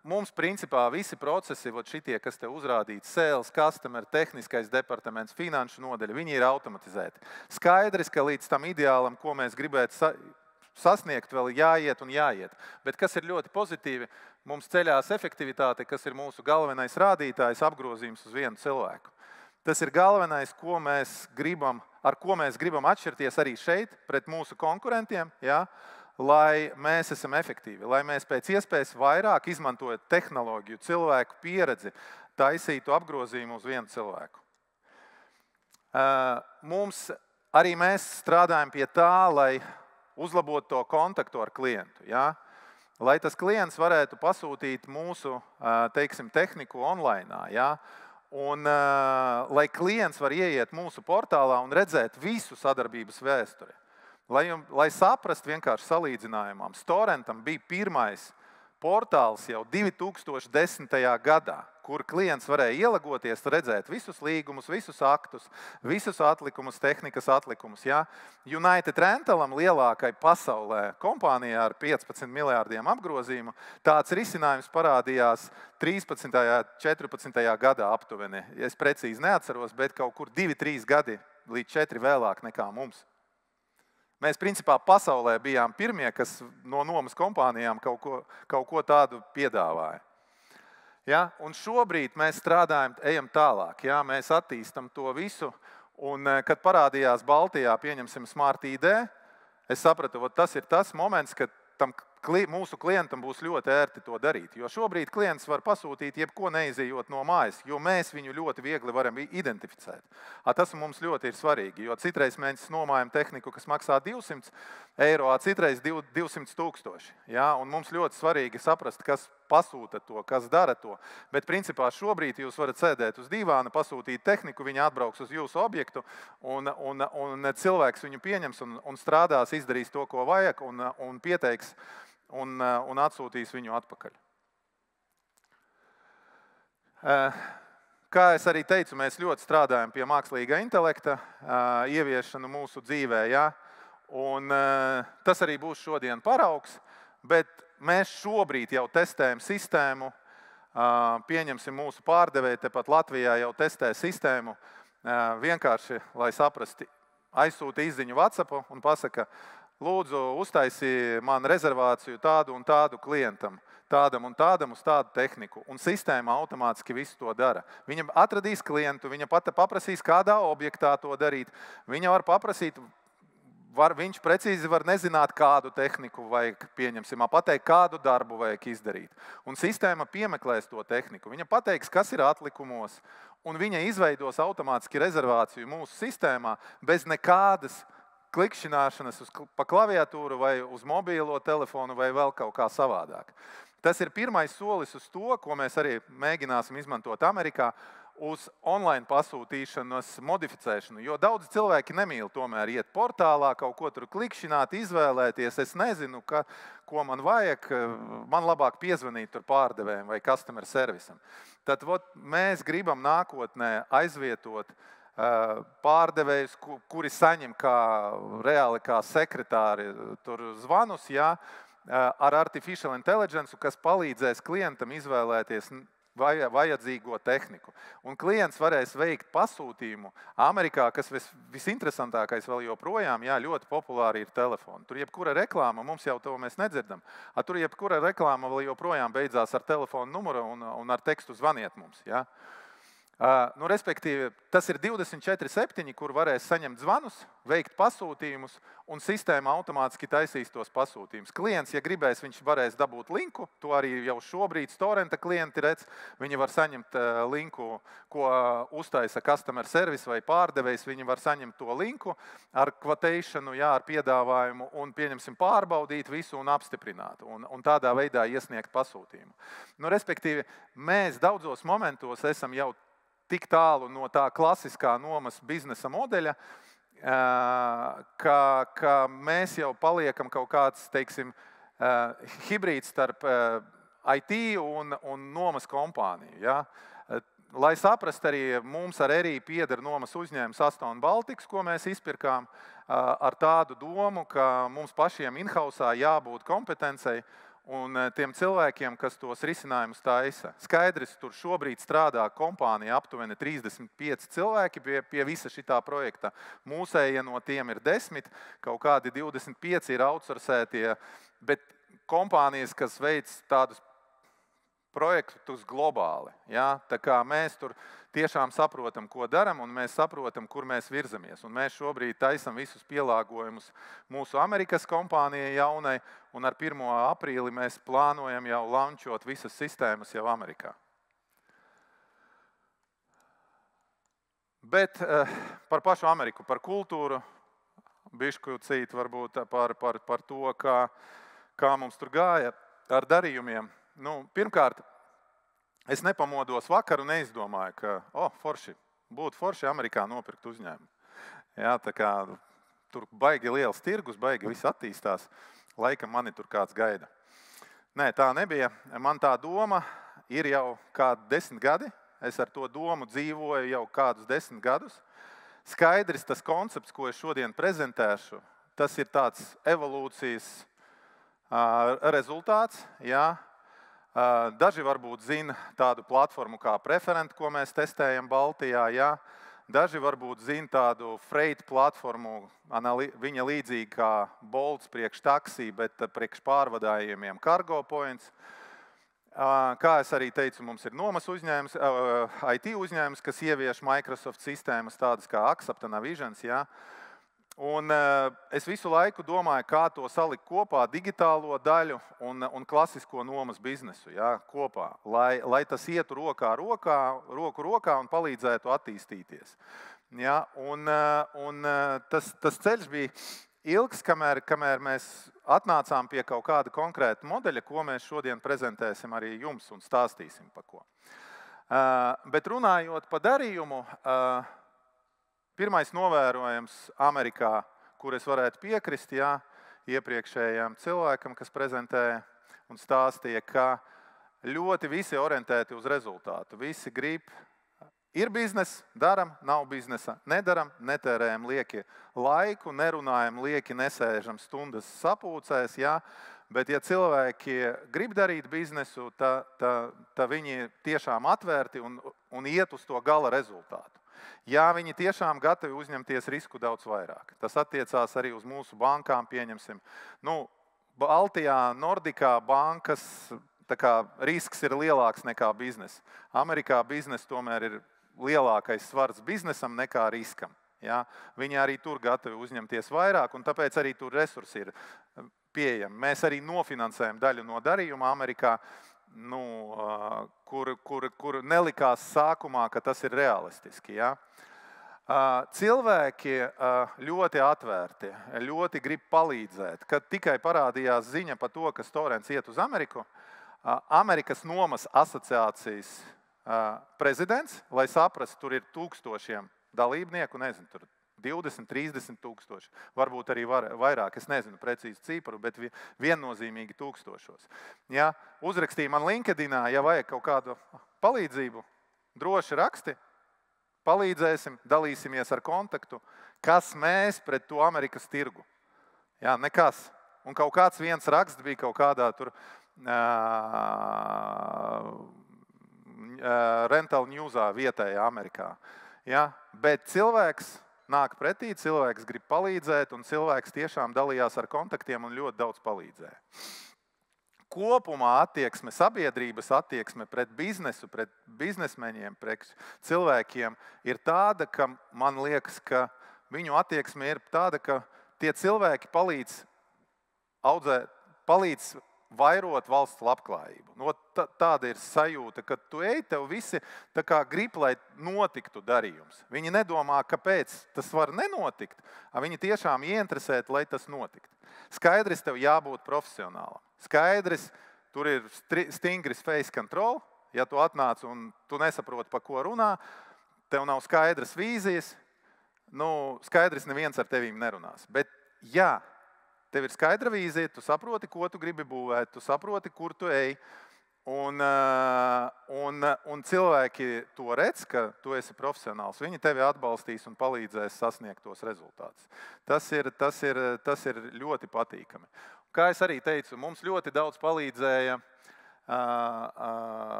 mums, principā, visi procesi, šitie, kas te uzrādīti, sales, customer, tehniskais departaments, finanšu nodeļa, viņi ir automatizēti. Skaidrs, ka līdz tam ideālam, ko mēs gribētu sasniegt, vēl jāiet un jāiet. Bet kas ir ļoti pozitīvi, mums ceļās efektivitāte, kas ir mūsu galvenais rādītājs, apgrozījums uz vienu cilvēku. Tas ir galvenais, ar ko mēs gribam atšķirties arī šeit pret mūsu konkurentiem, lai mēs esam efektīvi, lai mēs pēc iespējas vairāk izmantojot tehnoloģiju, cilvēku pieredzi, taisītu apgrozījumu uz vienu cilvēku. Arī mēs strādājam pie tā, lai uzlabotu to kontaktu ar klientu. Lai tas klients varētu pasūtīt mūsu, tehniku online. Un lai klients var ieiet mūsu portālā un redzēt visu sadarbības vēsturi. Lai saprastu vienkārši salīdzinājumam, Storentam bija pirmais portāls jau 2010. gadā, kur klients varēja ielagoties, redzēt visus līgumus, visus aktus, visus atlikumus, tehnikas atlikumus. United Rentalam, lielākai pasaulē kompānijā ar 15 miljārdiem apgrozījumu, tāds risinājums parādījās 13. 14. gadā aptuveni. Es precīzi neatceros, bet kaut kur 2-3 gadi līdz 4 vēlāk nekā mums. Mēs, principā, pasaulē bijām pirmie, kas no nomas kompānijām kaut ko tādu piedāvāja. Un šobrīd mēs strādājam, ejam tālāk. Mēs attīstam to visu. Un, kad parādījās Baltijā, pieņemsim Smart ID, es sapratu, tas ir tas moments, kad mūsu klientam būs ļoti ērti to darīt. Jo šobrīd klients var pasūtīt jebko neizejot no mājas, jo mēs viņu ļoti viegli varam identificēt. Tas mums ļoti ir svarīgi, jo citreiz mēs nomājam tehniku, kas maksā 200 eiro, citreiz 200 000. Un mums ļoti svarīgi saprast, kas pasūta to, kas dara to. Bet principā šobrīd jūs varat sēdēt uz dīvāna, pasūtīt tehniku, viņa atbrauks uz jūsu objektu, un cilvēks viņu pieņems un strādās, izdarīs to, ko vajag, un pieteiks un atsūtīs viņu atpakaļ. Kā es arī teicu, mēs ļoti strādājam pie mākslīgā intelekta ieviešanu mūsu dzīvē. Un tas arī būs šodien paraugs, bet mēs šobrīd jau testējam sistēmu, pieņemsim mūsu pārdevēju, tepat Latvijā jau testē sistēmu, vienkārši, lai saprasti, aizsūta izziņu WhatsApp un pasaka, lūdzu, uztaisi man rezervāciju tādu un tādu klientam, tādam un tādam uz tādu tehniku. Un sistēma automātiski visu to dara. Viņa atradīs klientu, viņa pati paprasīs, kādā objektā to darīt. Viņa var paprasīt, viņš precīzi var nezināt, kādu tehniku vajag, pieņemsim, pateikt, kādu darbu vajag izdarīt. Un sistēma piemeklēs to tehniku. Viņa pateiks, kas ir atlikumos, un viņa izveidos automātiski rezervāciju mūsu sistēmā bez nekādas klikšķināšanas pa klaviatūru vai uz mobīlo telefonu vai vēl kaut kā savādāk. Tas ir pirmais solis uz to, ko mēs arī mēģināsim izmantot Amerikā, uz online pasūtīšanas modificēšanu, jo daudz cilvēki nemīl tomēr iet portālā, kaut ko tur klikšķināt, izvēlēties, es nezinu, ko man vajag, man labāk piezvanīt tur pārdevējiem vai customer servisam. Tad mēs gribam nākotnē aizvietot pārdevējus, kuri saņem reāli kā sekretāri tur zvanus, jā, ar artificial intelligence, kas palīdzēs klientam izvēlēties vajadzīgo tehniku. Un klients varēs veikt pasūtījumu Amerikā, kas visinteresantākais vēl joprojām, jā, ļoti populāri ir telefoni. Tur jebkura reklāma, mums jau to mēs nedzirdam, tur jebkura reklāma vēl joprojām beidzās ar telefonu numuru un ar tekstu zvaniet mums, jā. Respektīvi, tas ir 24/7, kur varēs saņemt zvanus, veikt pasūtījumus, un sistēma automātiski taisīs tos pasūtījumus. Klients, ja gribēs, viņš varēs dabūt linku, to arī jau šobrīd Storenta klienti redz, viņi var saņemt linku, ko uztaisa customer service vai pārdevējs, viņi var saņemt to linku ar quotation, jā, ar piedāvājumu, un pieņemsim pārbaudīt visu un apstiprināt, un tādā veidā iesniegt pasūtījumu. Respektīvi, mēs daudzos momentos esam jau tik tālu no tā klasiskā nomas biznesa modeļa, ka mēs jau paliekam kaut kāds, teiksim, hibrīds starp IT un nomas kompāniju. Ja? Lai saprast arī, mums ar ERI pieder nomas uzņēmums Aston Baltics, ko mēs izpirkām ar tādu domu, ka mums pašiem in-housā jābūt kompetencei, un tiem cilvēkiem, kas tos risinājumus taisa. Skaidrs, tur šobrīd strādā kompānija aptuveni 35 cilvēki pie visa šitā projekta. Mūsējie no tiem ir 10, kaut kādi 25 ir outsourcētie, bet kompānijas, kas veic tādus projektus globāli. Ja? Tā kā mēs tur tiešām saprotam, ko daram, un mēs saprotam, kur mēs virzamies. Un mēs šobrīd taisam visus pielāgojumus mūsu Amerikas kompānijai jaunai, un ar 1. aprīli mēs plānojam jau launčot visas sistēmas jau Amerikā. Bet par pašu Ameriku, par kultūru, bišku cīt varbūt par to, kā mums tur gāja ar darījumiem. Pirmkārt, es nepamodos vakar un neizdomāju, ka būtu forši Amerikā nopirkt uzņēmumu. Jā, tā kā tur baigi liels tirgus, baigi viss attīstās, laikam mani tur kāds gaida. Nē, tā nebija. Man tā doma ir jau kādi 10 gadi. Es ar to domu dzīvoju jau kādus 10 gadus. Skaidrs, tas koncepts, ko es šodien prezentēšu, tas ir tāds evolūcijas rezultāts, jā. Daži varbūt zina tādu platformu kā Preferent, ko mēs testējam Baltijā. Ja? Daži varbūt zina tādu freight platformu, viņa līdzīgi kā Bolts priekš taksī, bet priekš pārvadājumiem Cargo Points. Kā es arī teicu, mums ir nomas uzņēmums, IT uzņēmums, kas ievieš Microsoft sistēmas tādas kā Accept un Navisions. Ja? Un es visu laiku domāju, kā to salikt kopā, digitālo daļu un klasisko nomas biznesu, ja, kopā, lai tas ietu roku rokā un palīdzētu attīstīties. Ja, un tas ceļš bija ilgs, kamēr mēs atnācām pie kaut kāda konkrēta modeļa, ko mēs šodien prezentēsim arī jums un stāstīsim par ko. Bet runājot par darījumu, pirmais novērojums Amerikā, kur es varētu piekrist, jā, iepriekšējām cilvēkam, kas prezentēja un stāstīja, ka ļoti visi orientēti uz rezultātu. Visi grib, ir biznes, daram, nav biznesa, nedaram, netērējam lieki laiku, nerunājam lieki, nesēžam stundas sapūcēs, jā, bet ja cilvēki grib darīt biznesu, tad viņi tiešām atvērti un iet uz to gala rezultātu. Jā, viņi tiešām gatavi uzņemties risku daudz vairāk. Tas attiecās arī uz mūsu bankām, pieņemsim. Baltijā, Nordikā bankas risks ir lielāks nekā biznesa. Amerikā biznesa tomēr ir lielākais svars biznesam nekā riskam. Ja? Viņi arī tur gatavi uzņemties vairāk, un tāpēc arī tur resursi ir pieejami. Mēs arī nofinansējam daļu no darījuma Amerikā, kur nelikās sākumā, ka tas ir realistiski. Ja? Cilvēki ļoti atvērti, ļoti grib palīdzēt. Kad tikai parādījās ziņa par to, ka Storents iet uz Ameriku, Amerikas nomas asociācijas prezidents, lai saprastu, tur ir tūkstošiem dalībnieku, nezinu, tur 20, 30 tūkstoši, varbūt arī vairāk, es nezinu precīzi cipru, bet viennozīmīgi tūkstošos. Ja, uzrakstīja man LinkedInā, ja vajag kaut kādu palīdzību, droši raksti, palīdzēsim, dalīsimies ar kontaktu, kas mēs pret to Amerikas tirgu. Ja, nekas. Un kaut kāds viens raksts bija kaut kādā tur rental newsā vietējā Amerikā. Ja, bet cilvēks nāk pretī, cilvēks grib palīdzēt, un cilvēks tiešām dalījās ar kontaktiem un ļoti daudz palīdzēja. Kopumā attieksme, sabiedrības attieksme pret biznesu, pret biznesmeņiem, pret cilvēkiem ir tāda, ka man liekas, ka viņu attieksme ir tāda, ka tie cilvēki palīdz vairot valsts labklājību. No, tāda ir sajūta, ka tu ej, tev visi grib, lai notiktu darījums. Viņi nedomā, kāpēc tas var nenotikt, viņi tiešām ieinteresēti, lai tas notiktu. Skaidrs, tev jābūt profesionālam. Skaidrs, tur ir stingris face control, ja tu atnāc un tu nesaproti, pa ko runā, tev nav skaidras vīzijas, skaidrs, neviens ar tevīm nerunās. Bet jā, tev ir skaidra vīzija, tu saproti, ko tu gribi būvēt, tu saproti, kur tu ej, un cilvēki to redz, ka tu esi profesionāls. Viņi tevi atbalstīs un palīdzēs sasniegt tos rezultātus. Tas ir ļoti patīkami. Kā es arī teicu, mums ļoti daudz palīdzēja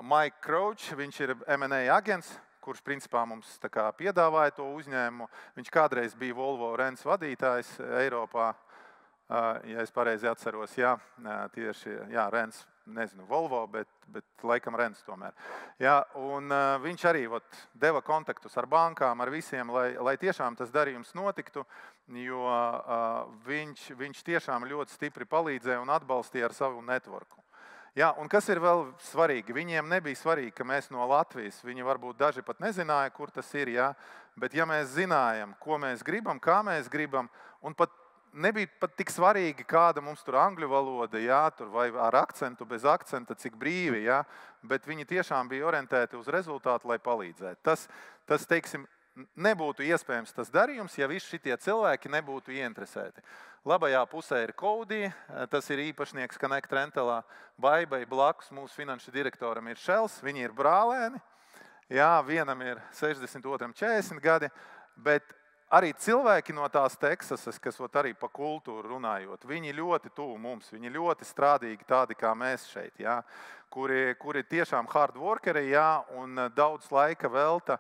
Mike Crouch, viņš ir M&A agents, kurš principā mums piedāvāja to uzņēmumu. Viņš kādreiz bija Volvo Rents vadītājs Eiropā. Ja es pareizi atceros, Rents, nezinu, Volvo, bet laikam Rents tomēr. Ja, un viņš arī deva kontaktus ar bankām, ar visiem, lai tiešām tas darījums notiktu, jo viņš tiešām ļoti stipri palīdzēja un atbalstīja ar savu networku. Ja, un kas ir vēl svarīgi? Viņiem nebija svarīgi, ka mēs no Latvijas, viņi varbūt daži pat nezināja, kur tas ir, ja, bet ja mēs zinājam, ko mēs gribam, kā mēs gribam, un pat nebija pat tik svarīgi, kāda mums tur angļu valoda, jā, tur vai ar akcentu, bez akcenta, cik brīvi, jā, bet viņi tiešām bija orientēti uz rezultātu, lai palīdzētu. Tas teiksim, nebūtu iespējams tas darījums, ja visi šitie cilvēki nebūtu ieinteresēti. Labajā pusē ir Cody, tas ir īpašnieks Connect Rentalā, Baibai blakus mūsu finanšu direktoram ir Šels, viņi ir brālēni, jā, vienam ir 60, otram 40 gadi, bet arī cilvēki no tās Teksasas, kas arī pa kultūru runājot, viņi ļoti tuvu mums, viņi ļoti strādīgi tādi kā mēs šeit, jā, kuri tiešām hard workeri, jā, un daudz laika velta,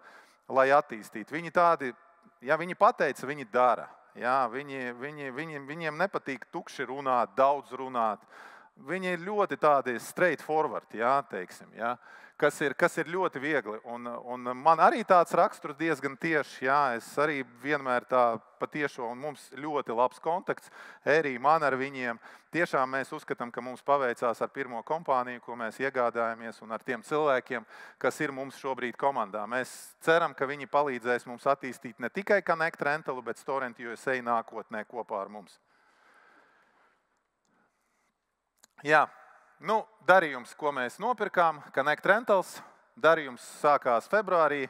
lai attīstītu. Viņi tādi, ja viņi pateica, viņi dara, jā, viņiem nepatīk tukši runāt, daudz runāt. Viņi ir ļoti tādi straight forward, jā, teiksim, jā. Kas ir ļoti viegli. Un man arī tāds raksturs diezgan tieši, jā, es arī vienmēr tā patiešo, un mums ļoti labs kontakts, arī man ar viņiem. Tiešām mēs uzskatām, ka mums paveicās ar pirmo kompāniju, ko mēs iegādājamies, un ar tiem cilvēkiem, kas ir mums šobrīd komandā. Mēs ceram, ka viņi palīdzēs mums attīstīt ne tikai Connect Rentalu, bet Storent USA nākotnē kopā ar mums. Jā. Darījums, ko mēs nopirkām, Connect Rentals, darījums sākās februārī,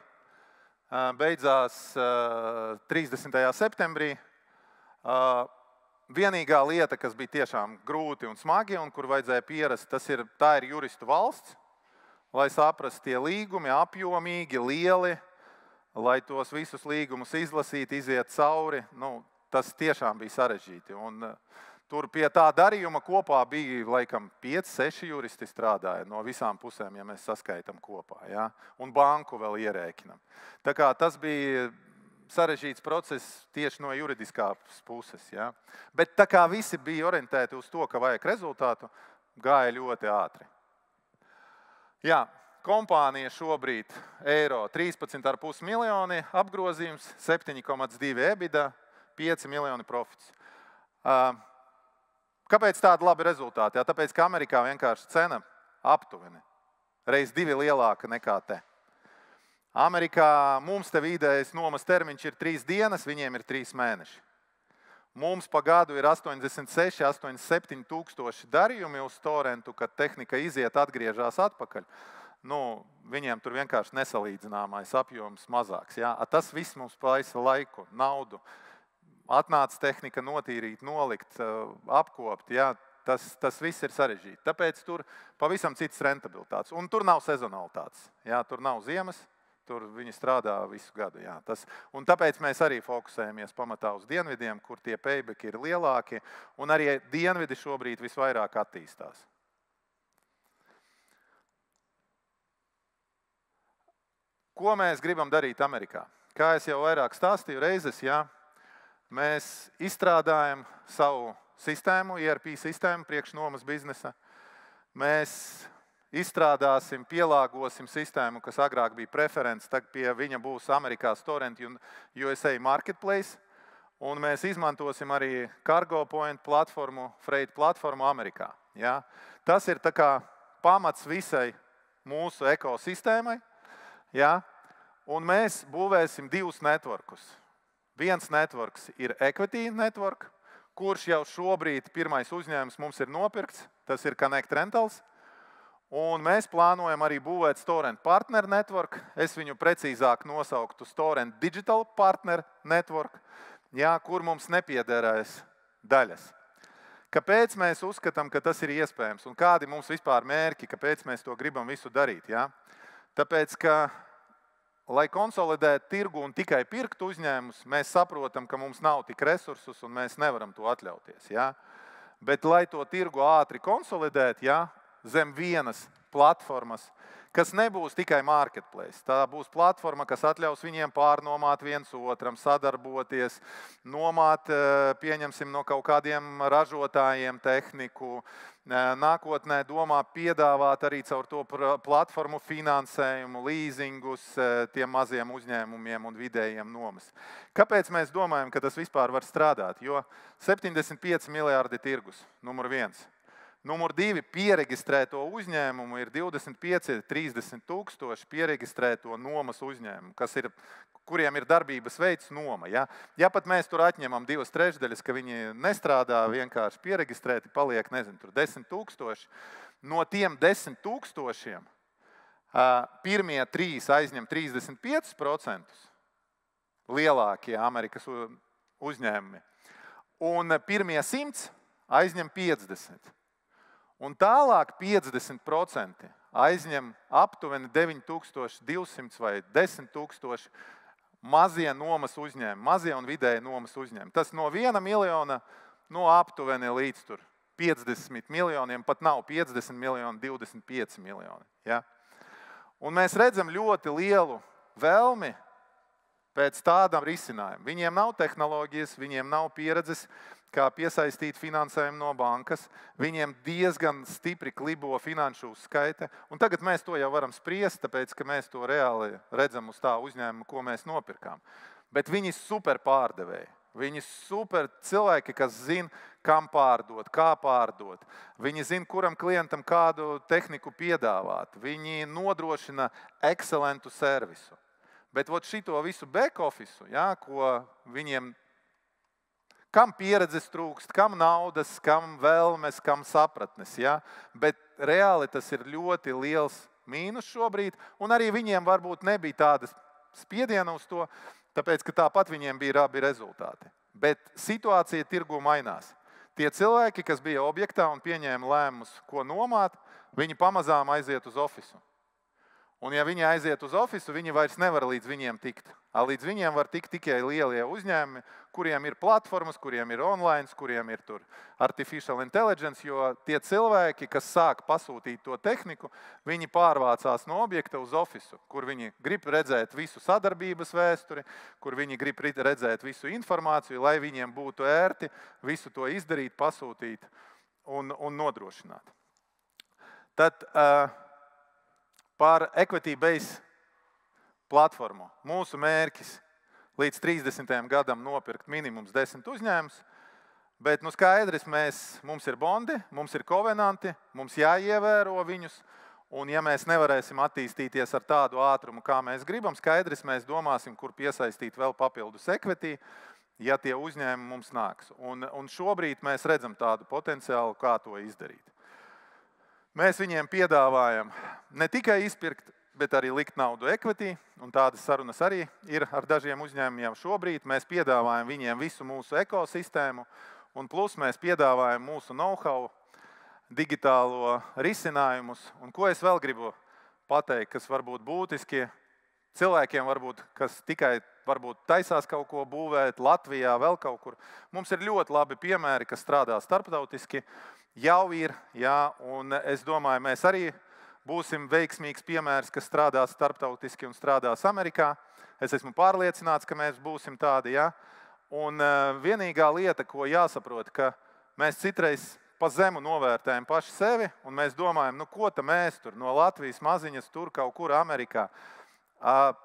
beidzās 30. septembrī. Vienīgā lieta, kas bija tiešām grūti un smagi un kur vajadzēja pierast, tā ir juristu valsts, lai saprastu tie līgumi apjomīgi, lieli, lai tos visus līgumus izlasītu, iziet cauri. Tas tiešām bija sarežģīti. Un tur pie tā darījuma kopā bija, laikam, 5-6 juristi strādāja no visām pusēm, ja mēs saskaitam kopā, ja? Un banku vēl ierēķinam. Tā kā tas bija sarežģīts process tieši no juridiskās puses, ja? Bet tā kā visi bija orientēti uz to, ka vajag rezultātu, gāja ļoti ātri. Jā, kompānija šobrīd eiro 13,5 miljoni apgrozījums, 7,2 EBITDA, 5 miljoni profits. Kāpēc tādi labi rezultāti? Jā, tāpēc, ka Amerikā vienkārši cena aptuveni reiz 2 lielāka nekā te. Amerikā mums te vidējais nomas termiņš ir 3 dienas, viņiem ir 3 mēneši. Mums pa gadu ir 86, 87 tūkstoši darījumi uz torentu, kad tehnika iziet, atgriežās atpakaļ. Viņiem tur vienkārši nesalīdzināmais apjoms mazāks. Ja? Tas viss mums prasa laiku, naudu. Atnāca tehnika notīrīt, nolikt, apkopt. Ja? Tas viss ir sarežģīti. Tāpēc tur pavisam cits rentabilitātes. Un tur nav sezonalitātes. Ja? Tur nav ziemas. Tur viņi strādā visu gadu. Jā. Un tāpēc mēs arī fokusējamies pamatā uz dienvidiem, kur tie paybacki ir lielāki, un arī dienvidi šobrīd visvairāk attīstās. Ko mēs gribam darīt Amerikā? Kā es jau vairāk stāstīju reizes, jā, mēs izstrādājam savu sistēmu, ERP sistēmu priekšnomas biznesa. Mēs izstrādāsim, pielāgosim sistēmu, kas agrāk bija preference, tagad pie viņa būs Amerikās Torrent un USA Marketplace, un mēs izmantosim arī Cargo Point platformu, Freight platformu Amerikā. Ja? Tas ir tā kā pamats visai mūsu ekosistēmai, ja? Un mēs būvēsim divus networkus. Viens networks ir Equity network, kurš jau šobrīd pirmais uzņēmums mums ir nopirkts, tas ir Connect Rentals. Un mēs plānojam arī būvēt Storent Partner Network. Es viņu precīzāk nosauktu Storent Digital Partner Network, jā, kur mums nepiederēs daļas. Kāpēc mēs uzskatām, ka tas ir iespējams? Un kādi mums vispār mērķi, kāpēc mēs to gribam visu darīt? Jā? Tāpēc, ka, lai konsolidētu tirgu un tikai pirkt uzņēmumus, mēs saprotam, ka mums nav tik resursus un mēs nevaram to atļauties. Jā? Bet, lai to tirgu ātri konsolidētu, jā, zem vienas platformas, kas nebūs tikai marketplace. Tā būs platforma, kas atļaus viņiem pārnomāt viens otram, sadarboties, nomāt, pieņemsim no kaut kādiem ražotājiem tehniku. Nākotnē domā piedāvāt arī caur to platformu finansējumu, līzingus tiem maziem uzņēmumiem un vidējiem nomas. Kāpēc mēs domājam, ka tas vispār var strādāt? Jo 75 miljārdi tirgus, numur 1. Numur 2, pieregistrēto uzņēmumu ir 25–30 tūkstoši pieregistrēto nomas uzņēmumu, kuriem ir darbības veids noma. Ja? Ja pat mēs tur atņemam 2/3, ka viņi nestrādā vienkārši pieregistrēti, paliek, tur 10 tūkstoši. No tiem 10 tūkstošiem pirmie 3 aizņem 35% lielākie Amerikas uzņēmumi, un pirmie 100 aizņem 50%. Un tālāk 50% aizņem aptuveni 9200 vai 10 000 mazie nomas uzņēmumi, mazie un vidēji nomas uzņēmumi. Tas no 1 miljona aptuveni līdz 50 miljoniem, pat nav 50 miljoni, 25 miljoni. Ja? Un mēs redzam ļoti lielu vēlmi pēc tādam risinājumam. Viņiem nav tehnoloģijas, viņiem nav pieredzes, kā piesaistīt finansējumu no bankas. Viņiem diezgan stipri klibo finanšu uzskaite. Un tagad mēs to jau varam spriest, tāpēc, ka mēs to reāli redzam uz tā uzņēmuma, ko mēs nopirkām. Bet viņi super pārdevēji. Viņi super cilvēki, kas zina, kam pārdot, kā pārdot. Viņi zina, kuram klientam kādu tehniku piedāvāt. Viņi nodrošina excelentu servisu. Bet šito visu back office, ja, ko viņiem kam pieredzes trūkst, kam naudas, kam vēlmes, kam sapratnes. Ja? Bet reāli tas ir ļoti liels mīnus šobrīd, un arī viņiem varbūt nebija tādas spiediena uz to, tāpēc, ka tāpat viņiem bija labi rezultāti. Bet situācija tirgu mainās. Tie cilvēki, kas bija objektā un pieņēma lēmumus, ko nomāt, viņi pamazām aiziet uz ofisu. Un ja viņi aiziet uz ofisu, viņi vairs nevar līdz viņiem tikt. Līdz viņiem var tikt tikai lielie uzņēmumi, kuriem ir platformas, kuriem ir online, kuriem ir tur artificial intelligence, jo tie cilvēki, kas sāk pasūtīt to tehniku, viņi pārvācās no objekta uz ofisu, kur viņi grib redzēt visu sadarbības vēsturi, kur viņi grib redzēt visu informāciju, lai viņiem būtu ērti visu to izdarīt, pasūtīt un nodrošināt. Tad par Equity Base platformu. Mūsu mērķis līdz 30. gadam nopirkt minimums 10 uzņēmumus, bet skaidrs, mums ir bondi, mums ir kovenanti, mums jāievēro viņus, un ja mēs nevarēsim attīstīties ar tādu ātrumu, kā mēs gribam, skaidrs, mēs domāsim, kur piesaistīt vēl papildus equity, ja tie uzņēmumi mums nāks. Un šobrīd mēs redzam tādu potenciālu, kā to izdarīt. Mēs viņiem piedāvājam ne tikai izpirkt, bet arī likt naudu equity, un tādas sarunas arī ir ar dažiem uzņēmumiem šobrīd. Mēs piedāvājam viņiem visu mūsu ekosistēmu, un plus mēs piedāvājam mūsu know-how, digitālo risinājumus. Un ko es vēl gribu pateikt, kas varbūt būtiski cilvēkiem, varbūt, kas tikai varbūt taisās kaut ko būvēt Latvijā, vēl kaut kur. Mums ir ļoti labi piemēri, kas strādā starptautiski, jau ir, jā, un es domāju, mēs arī būsim veiksmīgs piemērs, kas strādās starptautiski un strādās Amerikā. Es esmu pārliecināts, ka mēs būsim tādi, jā. Un vienīgā lieta, ko jāsaprot, ka mēs citreiz pa zemu novērtējam paši sevi, un mēs domājam, ko ta mēs tur no Latvijas maziņas tur kaut kur Amerikā.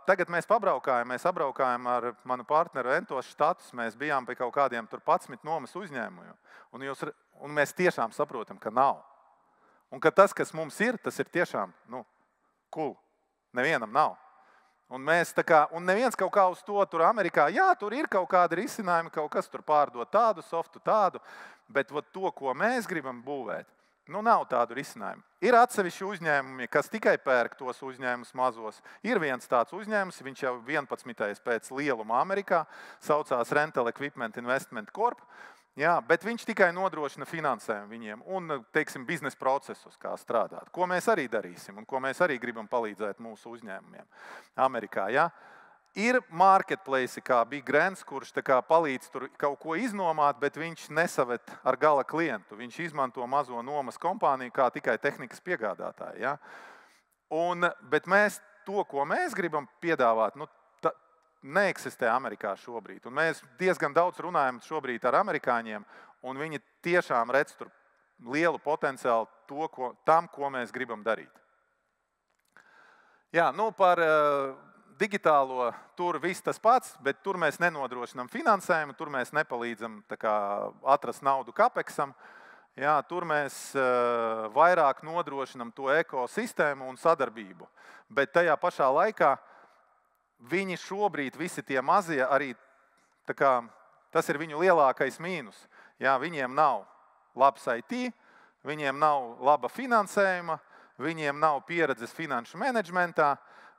Tagad mēs apbraukājām ar manu partneru Entos štatus, mēs bijām pie kaut kādiem tur 11 nomas uzņēmumiem, un mēs tiešām saprotam, ka nav. Un ka tas, kas mums ir, tas ir tiešām, cool. Nevienam nav. Un neviens kaut kā uz to tur Amerikā, jā, tur ir kaut kādi risinājumi, kaut kas tur pārdot tādu softu, tādu, bet to, ko mēs gribam būvēt, nav tādu risinājumu. Ir atsevišķi uzņēmumi, kas tikai pērk tos uzņēmumus mazos. Ir viens tāds uzņēmums, viņš jau 11. pēc lieluma Amerikā, saucās Rental Equipment Investment Corp. Jā, bet viņš tikai nodrošina finansējumu viņiem un, teiksim, biznesa procesus, kā strādāt. Ko mēs arī darīsim un ko mēs arī gribam palīdzēt mūsu uzņēmumiem Amerikā. Jā. Ir marketplace, kā Big Grants, kurš palīdz tur kaut ko iznomāt, bet viņš nesaved ar gala klientu. Viņš izmanto mazo nomas kompāniju kā tikai tehnikas piegādātāju. Ja? Bet mēs to, ko mēs gribam piedāvāt, neeksistē Amerikā šobrīd. Un mēs diezgan daudz runājam šobrīd ar amerikāņiem, un viņi tiešām redz tur lielu potenciālu tam, ko mēs gribam darīt. Jā, par digitālo tur viss tas pats, bet tur mēs nenodrošinām finansējumu, tur mēs nepalīdzam atrast naudu kapexam. Jā, tur mēs vairāk nodrošinām to ekosistēmu un sadarbību. Bet tajā pašā laikā viņi šobrīd visi tie mazie arī, tas ir viņu lielākais mīnus. Jā, viņiem nav labs IT, viņiem nav laba finansējuma, viņiem nav pieredzes finanšu menedžmentā,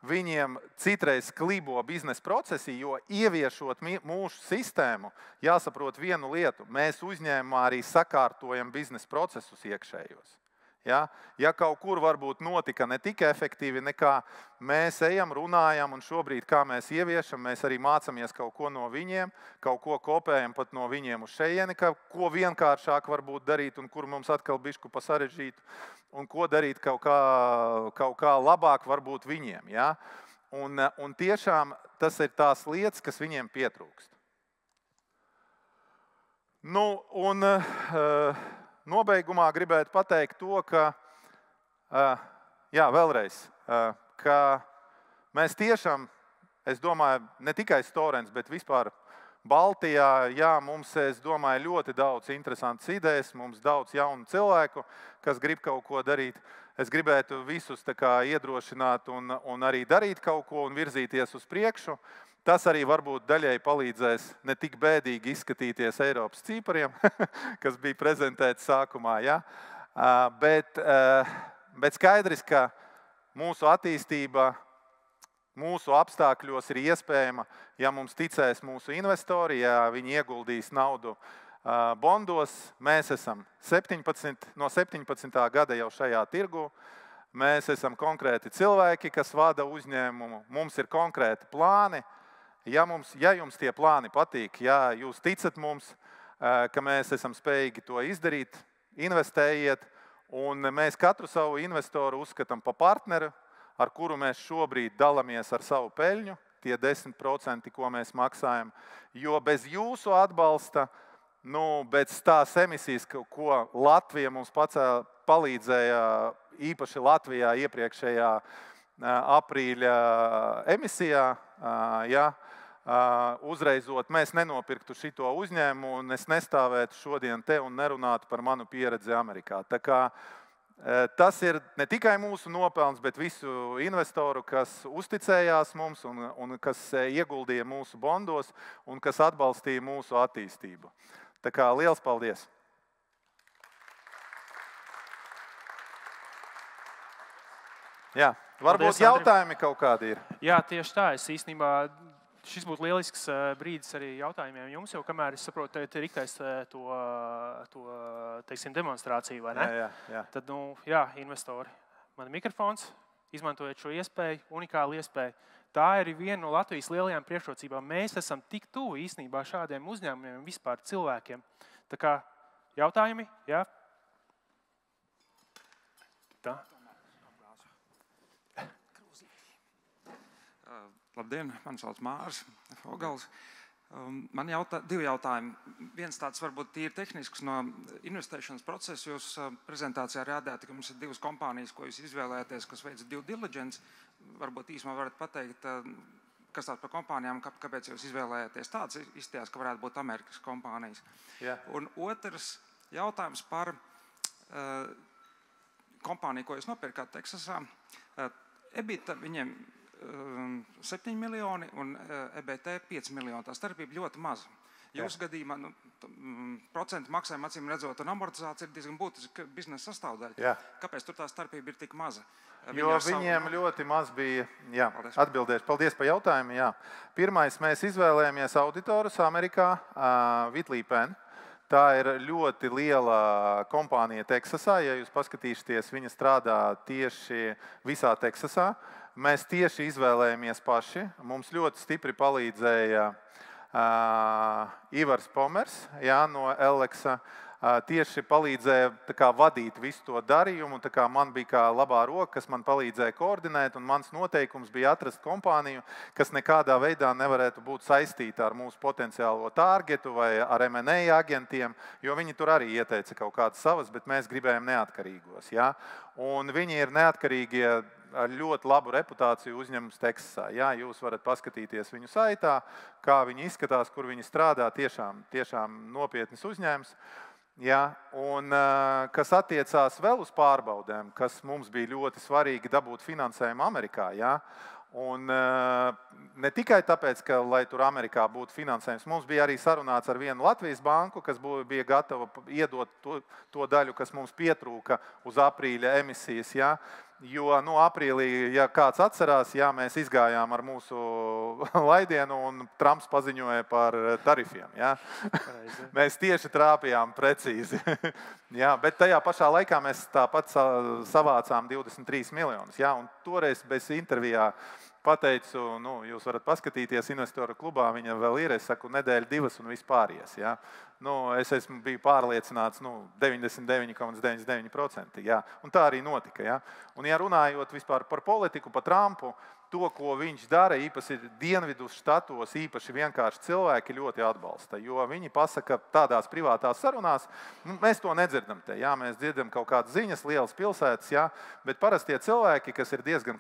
viņiem citreiz klibo biznesa procesi, jo ieviešot mūsu sistēmu, jāsaprot vienu lietu, mēs uzņēmumā arī sakārtojam biznesa procesus iekšējos. Ja kaut kur varbūt notika ne tik efektīvi, nekā mēs ejam, runājam, un šobrīd, kā mēs ieviešam, mēs arī mācāmies kaut ko no viņiem, kaut ko kopējam pat no viņiem uz šejieni, ko vienkāršāk varbūt darīt, un kur mums atkal bišķi pa sarežģītu, un ko darīt kaut kā labāk varbūt viņiem. Ja? Un tiešām tas ir tās lietas, kas viņiem pietrūkst. Nobeigumā gribētu pateikt to, ka, vēlreiz, ka mēs tiešām, es domāju, ne tikai Storens, bet vispār Baltijā, mums, es domāju, ļoti daudz interesantas idejas, mums daudz jaunu cilvēku, kas grib kaut ko darīt. Es gribētu visus iedrošināt un arī darīt kaut ko un virzīties uz priekšu. Tas arī varbūt daļai palīdzēs ne tik bēdīgi izskatīties Eiropas cipariem, kas bija prezentēts sākumā. Ja? Bet skaidrs, ka mūsu attīstība mūsu apstākļos ir iespējama, ja mums ticēs mūsu investori, ja viņi ieguldīs naudu bondos. Mēs esam no 17. gada jau šajā tirgu. Mēs esam konkrēti cilvēki, kas vada uzņēmumu. Mums ir konkrēti plāni. Ja jums tie plāni patīk, ja jūs ticat mums, ka mēs esam spējīgi to izdarīt, investējiet, un mēs katru savu investoru uzskatām par partneri, ar kuru mēs šobrīd dalāmies ar savu peļņu, tie 10%, ko mēs maksājam, jo bez jūsu atbalsta, bez tās emisijas, ko Latvija mums palīdzēja, īpaši Latvijā iepriekšējā aprīļa emisijā, uzreizot, mēs nenopirktu šito uzņēmumu, un es nestāvētu šodien te un nerunātu par manu pieredzi Amerikā. Tā kā Tas ir ne tikai mūsu nopelns, bet visu investoru, kas uzticējās mums un kas ieguldīja mūsu bondos un kas atbalstīja mūsu attīstību. Tā kā liels paldies! Jā, varbūt jautājumi kaut kādi ir. Jā, tieši tā. Es īstenībā šis būtu lielisks brīdis arī jautājumiem jums, jo kamēr es saprotu, te ir iktais to teiksim, demonstrāciju, vai ne? Jā. Tad, investori, man ir mikrofons, izmantojiet šo iespēju, unikālu iespēju. Tā ir viena no Latvijas lielajām priekšrocībām. Mēs esam tik tuvu īstenībā šādiem uzņēmumiem, vispār cilvēkiem. Tā kā jautājumi, jā? Tā. Labdien, man sauc Māris Fogals. Man divi jautājumi. Viens tāds varbūt tīri tehnisks no investēšanas procesa. Jūs prezentācijā rādījāt, ka mums ir divas kompānijas, ko jūs izvēlējaties, kas veic due diligence. Varbūt īsumā varat pateikt, kas tās par kompānijām, kāpēc jūs izvēlējāties tāds. Izstījās, ka varētu būt Amerikas kompānijas. Jā. Un otrs jautājums par kompāniju, ko jūs nopirkāt Teksasā. EBITDA viņiem 7 miljoni un EBT 5 miljoni. Tā starpība ļoti maza. Jūsu gadījumā procentu maksājuma acīm redzot un amortizācija ir diezgan būtiska biznesa sastāvdaļa. Jā. Kāpēc tur tā starpība ir tik maza? Jo viņiem ļoti maz bija, atbildēšu. Paldies par jautājumu. Jā. Pirmais, mēs izvēlējāmies auditorus Amerikā, Whitley Penn. Tā ir ļoti liela kompānija Teksasā. Ja jūs paskatīsieties, viņa strādā tieši visā Teksasā. Mēs tieši izvēlējāmies paši. Mums ļoti stipri palīdzēja Ivars Pomers no Alexa. Tieši palīdzēja vadīt visu to darījumu. Man bija kā labā roka, kas man palīdzēja koordinēt. Un mans noteikums bija atrast kompāniju, kas nekādā veidā nevarētu būt saistīta ar mūsu potenciālo targetu vai ar M&A agentiem, jo viņi tur arī ieteica kaut kādas savas, bet mēs gribējām neatkarīgos. Ja? Un viņi ir neatkarīgie ar ļoti labu reputāciju uzņēmums Teksasā. Jā, jūs varat paskatīties viņu saitā, kā viņi izskatās, kur viņi strādā. Tiešām nopietnis uzņēmums. Jā, un kas attiecās vēl uz pārbaudēm, kas mums bija ļoti svarīgi dabūt finansējumu Amerikā. Jā. Un ne tikai tāpēc, ka, lai tur Amerikā būtu finansējums, mums bija arī sarunāts ar vienu Latvijas banku, kas bija gatava iedot to daļu, kas mums pietrūka uz aprīļa emisijas. Jā. Jo aprīlī, ja kāds atcerās, mēs izgājām ar mūsu laidienu un Trumps paziņoja par tarifiem. Ja? Mēs tieši trāpījām precīzi. Ja? Bet tajā pašā laikā mēs tāpat savācām 23 miljonus. Ja? Un toreiz bez intervijā pateicu, jūs varat paskatīties investoru klubā, viņa vēl ir, es saku, nedēļa, divas un viss pāries. Ja? Es biju pārliecināts 99,99%. Ja? Un tā arī notika. Ja? Un ja runājot vispār par politiku, par Trumpu, to, ko viņš dara, īpaši dienvidus štatos, īpaši vienkārši cilvēki ļoti atbalsta. Jo viņi pasaka tādās privātās sarunās, mēs to nedzirdam te. Ja? Mēs dzirdam kaut kādas ziņas, lielas pilsētas, ja? Bet parastie cilvēki, kas ir diezgan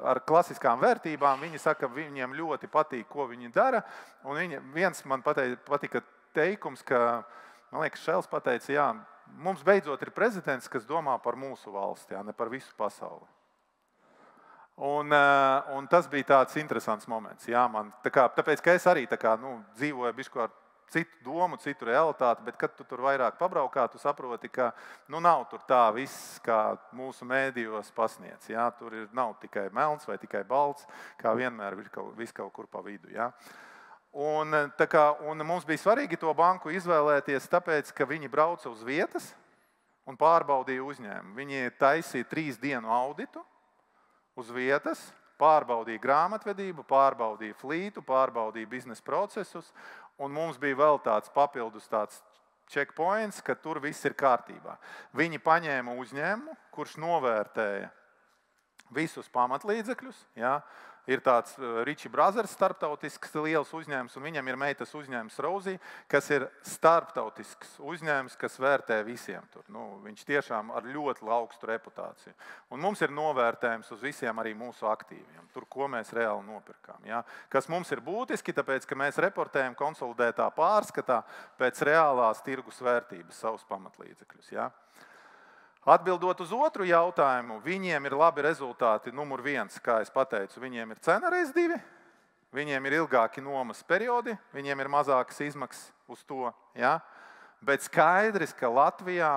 ar klasiskām vērtībām, viņi saka, viņiem ļoti patīk, ko viņi dara. Un viens man patika teikums, ka, man liekas, Šels pateica, jā, mums beidzot ir prezidents, kas domā par mūsu valsti, jā, ne par visu pasauli. Un tas bija tāds interesants moments. Jā, tāpēc, ka es arī dzīvoju bišķi ar citu domu, citu realitāti, bet kad tu tur vairāk pabraukā, tu saproti, ka nav tur tā viss, kā mūsu mēdījos pasniedz. Jā, tur nav tikai melns vai tikai balts, kā vienmēr viss kaut kur pa vidu. Jā. Un mums bija svarīgi to banku izvēlēties, tāpēc, ka viņi brauca uz vietas un pārbaudīja uzņēmumu. Viņi taisīja 3 dienu auditu uz vietas, pārbaudīja grāmatvedību, pārbaudīja flītu, pārbaudīja biznesa procesus, un mums bija vēl tāds papildus checkpoints, ka tur viss ir kārtībā. Viņi paņēma uzņēmumu, kurš novērtēja visus pamatlīdzekļus. Ja? Ir tāds Ritchie Brothers starptautisks liels uzņēmums, un viņam ir meitas uzņēmums Rosie, kas ir starptautisks uzņēmums, kas vērtē visiem tur. Viņš tiešām ar ļoti augstu reputāciju. Un mums ir novērtējums uz visiem arī mūsu aktīviem, tur, ko mēs reāli nopirkām. Ja? Kas mums ir būtiski, tāpēc, ka mēs reportējam konsolidētā pārskatā pēc reālās tirgus vērtības savus pamatlīdzekļus. Ja? Atbildot uz otru jautājumu, viņiem ir labi rezultāti. Numur 1, kā es pateicu, viņiem ir cena reiz 2, viņiem ir ilgāki nomas periodi, viņiem ir mazākas izmaksas uz to. Ja? Bet skaidrs, ka Latvijā,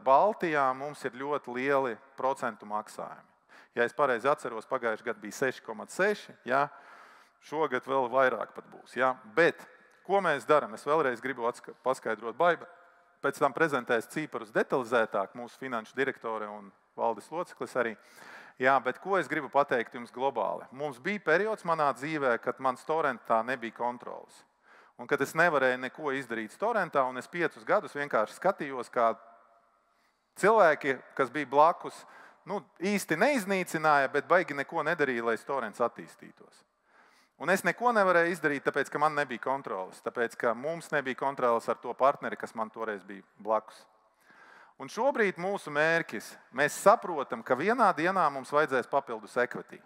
Baltijā mums ir ļoti lieli procentu maksājumi. Ja es pareizi atceros, pagājušajā gadā bija 6,6, ja? Šogad vēl vairāk pat būs. Ja? Bet ko mēs darām? Es vēlreiz gribu paskaidrot Baiba. Pēc tam prezentēs ciparus detalizētāk mūsu finanšu direktore un valdes loceklis arī. Jā, bet ko es gribu pateikt jums globāli? Mums bija periods manā dzīvē, kad man Storentā nebija kontrolas. Un kad es nevarēju neko izdarīt Storentā, un es 5 gadus vienkārši skatījos, kā cilvēki, kas bija blakus, īsti neiznīcināja, bet baigi neko nedarīja, lai Storents attīstītos. Un es neko nevarēju izdarīt, tāpēc, ka man nebija kontrolas. Tāpēc, ka mums nebija kontrolas ar to partneri, kas man toreiz bija blakus. Un šobrīd mūsu mērķis, mēs saprotam, ka vienā dienā mums vajadzēs papildus equity.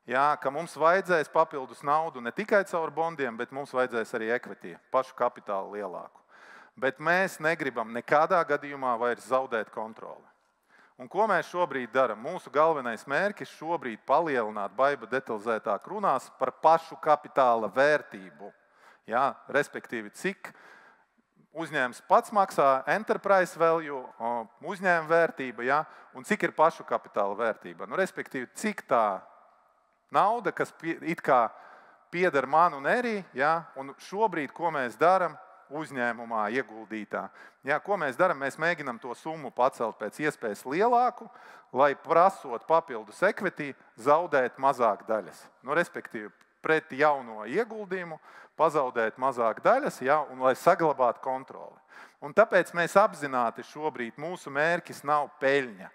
Jā, ka mums vajadzēs papildus naudu ne tikai caur bondiem, bet mums vajadzēs arī equity, pašu kapitālu lielāku. Bet mēs negribam nekādā gadījumā vairs zaudēt kontroli. Un ko mēs šobrīd darām? Mūsu galvenais mērķis šobrīd palielināt, Baiba detalizētāk runās par pašu kapitāla vērtību. Ja? Respektīvi, cik uzņēmums pats maksā enterprise value, uzņēmuma vērtība, ja? Un cik ir pašu kapitāla vērtība. Respektīvi, cik tā nauda, kas it kā pieder man un Erī, ja? Un šobrīd, ko mēs darām, uzņēmumā ieguldītā. Jā, ko mēs darām? Mēs mēģinām to summu pacelt pēc iespējas lielāku, lai prasot papildus equity, zaudēt mazāk daļas. Respektīvi, pret jauno ieguldījumu pazaudēt mazāk daļas, jā, un lai saglabātu kontroli. Un tāpēc mēs apzināti šobrīd mūsu mērķis nav peļņa.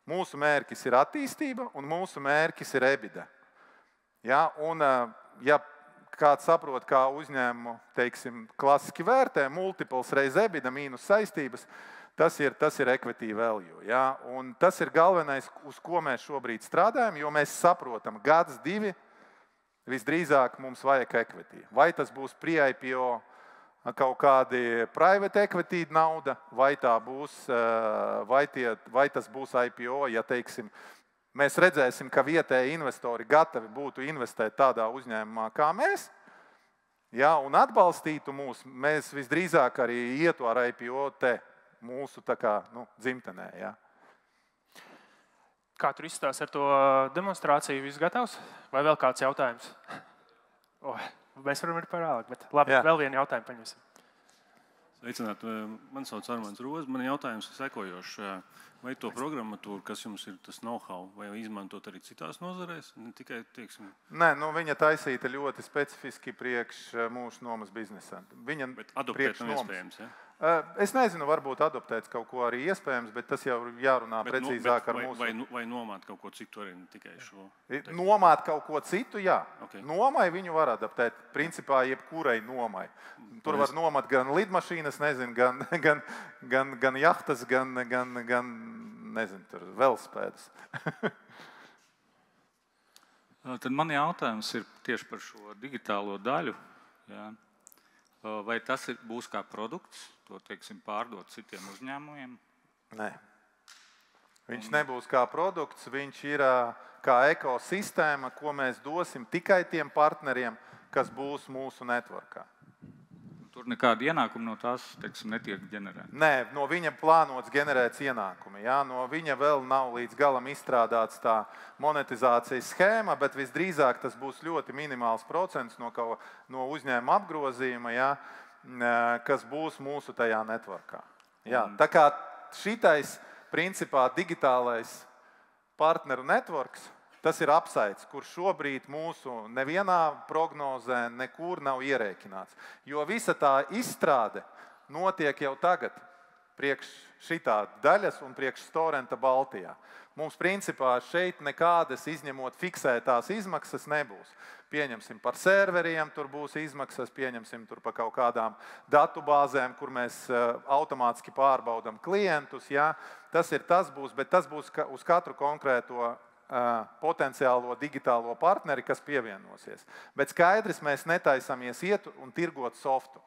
Mūsu mērķis ir attīstība un mūsu mērķis ir EBITDA. Jā, un ja kāds saprot, kā uzņēmumu, teiksim, klasiski vērtē, multiples reiz EBITDA mīnus saistības, tas ir equity value. Ja? Un tas ir galvenais, uz ko mēs šobrīd strādājam, jo mēs saprotam, 1-2 visdrīzāk mums vajag equity. Vai tas būs pre-IPO kaut kādi private equity nauda, vai tas būs IPO, ja teiksim, mēs redzēsim, ka vietēji investori gatavi būtu investēt tādā uzņēmumā kā mēs, ja, un atbalstītu mūs, mēs visdrīzāk arī ietu ar IPO te mūsu dzimtenē. Ja. Kā tur izstās ar to demonstrāciju? Viss gatavs? Vai vēl kāds jautājums? Mēs varam ir par vēlāk, bet labi, vēl vienu jautājumu paņemsim. Sveicināti, mani sauc Armāns Rozs. Man jautājums ir sekojošs. Vai to programmatūru, kas jums ir tas know-how, vai izmantot arī citās nozarēs? Ne tikai, teiksim... Nē, viņa taisīta ļoti specifiski priekš mūsu nomas biznesa. Bet adoptēt nav iespējams, ja? Es nezinu, varbūt adoptēt kaut ko arī iespējams, bet tas jau jārunā precīzāk ar mūsu... Vai nomāt kaut ko citu arī, ne tikai šo? Nomāt kaut ko citu, jā. Okay. Nomai viņu var adaptēt, principā jebkurai nomai. Tur var nomāt gan lidmašīnas, nezinu, gan jahtas, gan nezinu, tur velospēdas. Tad man jautājums ir tieši par šo digitālo daļu. Jā. Vai tas būs kā produkts, to, teiksim, pārdot citiem uzņēmumiem? Nē. Viņš nebūs kā produkts, viņš ir kā ekosistēma, ko mēs dosim tikai tiem partneriem, kas būs mūsu networkā. Tur nekāda ienākuma no tās, teiksim, netiek ģenerēta? Nē, no viņa plānots ģenerēts ienākumi. Jā, no viņa vēl nav līdz galam izstrādāts tā monetizācijas schēma, bet visdrīzāk tas būs ļoti minimāls procents no uzņēmuma apgrozījuma, jā, kas būs mūsu tajā networkā. Jā, tā kā šitais, principā, digitālais partneru networks, tas ir upsides, kur šobrīd mūsu nevienā prognozē nekur nav ierēķināts. Jo visa tā izstrāde notiek jau tagad priekš šitā daļas un priekš Storenta Baltijā. Mums principā šeit nekādas izņemot fiksētās izmaksas nebūs. Pieņemsim par serveriem, tur būs izmaksas, pieņemsim tur par kaut kādām datubāzēm, kur mēs automātiski pārbaudam klientus. Jā. Tas būs, bet tas būs uz katru konkrēto potenciālo digitālo partneri, kas pievienosies. Bet skaidrs, mēs netaisamies iet un tirgot softu.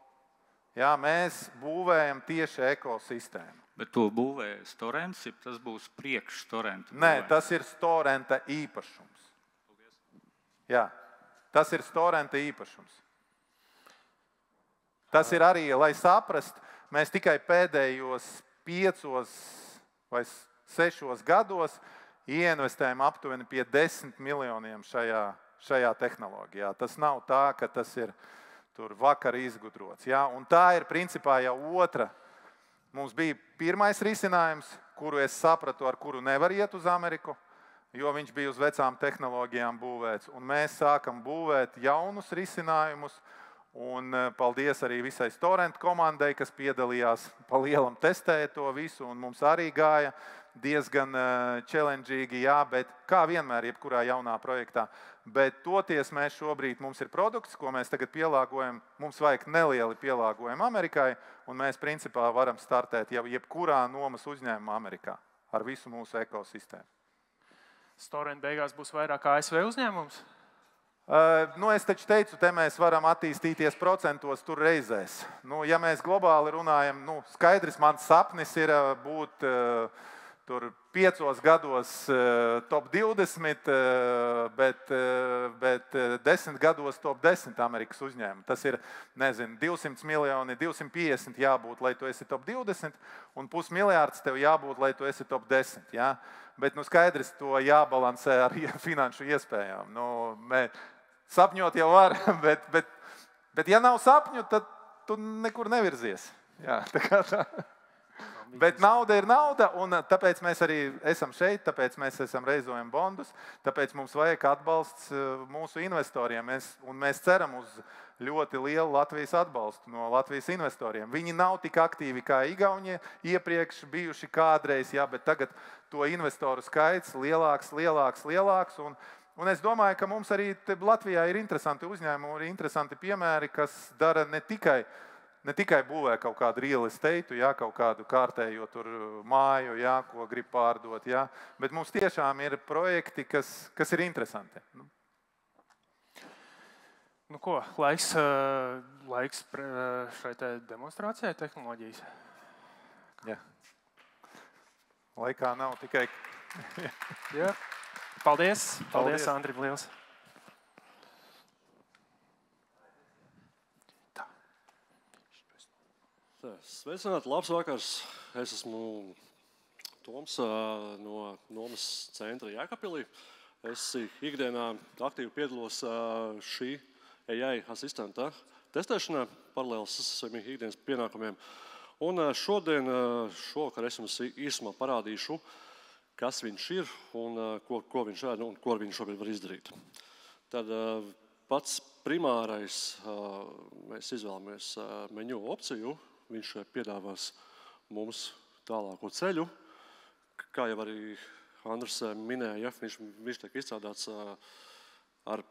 Jā, mēs būvējam tieši ekosistēmu. Bet to būvē Storents, ja tas būs priekš Storenta? Nē, tas ir Storenta īpašums. Jā, tas ir Storenta īpašums. Tas ir arī, lai saprast, mēs tikai pēdējos 5 vai 6 gados ieinvestējam aptuveni pie 10 miljoniem šajā tehnoloģijā. Tas nav tā, ka tas ir tur vakar izgudrots. Ja? Un tā ir principā jau otra. Mums bija pirmais risinājums, kuru es sapratu, ar kuru nevar iet uz Ameriku, jo viņš bija uz vecām tehnoloģijām būvēts. Un mēs sākam būvēt jaunus risinājumus. Un paldies arī visai Storent komandai, kas piedalījās pa lielam testēt to visu. Un mums arī gāja diezgan challengīgi, jā, bet kā vienmēr jebkurā jaunā projektā. Bet toties mēs šobrīd, mums ir produkts, ko mēs tagad pielāgojam. Mums vajag nelieli pielāgojumi Amerikai, un mēs principā varam startēt jau jebkurā nomas uzņēmumā Amerikā ar visu mūsu ekosistēmu. Storent beigās būs vairāk ASV uzņēmums? Es taču teicu, te mēs varam attīstīties procentos tur reizēs. Ja mēs globāli runājam, skaidrs, mans sapnis ir būt tur 5 gados top 20, bet 10 gados top 10 Amerikas uzņēmumu. Tas ir, 200 miljoni, 250 jābūt, lai tu esi top 20, un $500 miljārds tev jābūt, lai tu esi top 10. Ja? Bet skaidrs, to jābalansē ar finanšu iespējām. Sapņot jau var, bet ja nav sapņu, tad tu nekur nevirzies. Jā, tā. Bet nauda ir nauda, un tāpēc mēs arī esam šeit, tāpēc mēs esam reizojam bondus, tāpēc mums vajag atbalsts mūsu investoriem, un mēs ceram uz ļoti lielu Latvijas atbalstu no Latvijas investoriem. Viņi nav tik aktīvi kā Igauņi iepriekš bijuši kādreiz, jā, bet tagad to investoru skaits lielāks. Un es domāju, ka mums arī Latvijā ir interesanti uzņēmumi, ir interesanti piemēri, kas dara ne tikai būvē kaut kādu real estate, ja, kaut kādu kārtējo tur māju, ja, ko grib pārdot, ja, bet mums tiešām ir projekti, kas ir interesanti. Ko, laiks šai demonstrācijai tehnoloģijas? Jā. Laikā nav tikai... Jā. Paldies, Andri, liels. Sveicināti, labs vakars. Es esmu Toms no nomas centra Jēkabpilī. Es ikdienā aktīvi piedalos šī AI asistenta testēšanā, paralēli saviem ikdienas pienākumiem. Un šovakar es jums īsumā parādīšu, kas viņš ir un ko viņš rāda un ko viņš šobrīd var izdarīt. Tad pats primārais, mēs izvēlamies menu opciju, viņš piedāvās mums tālāko ceļu. Kā jau arī Andris minēja, viņš tiek izstrādāts ar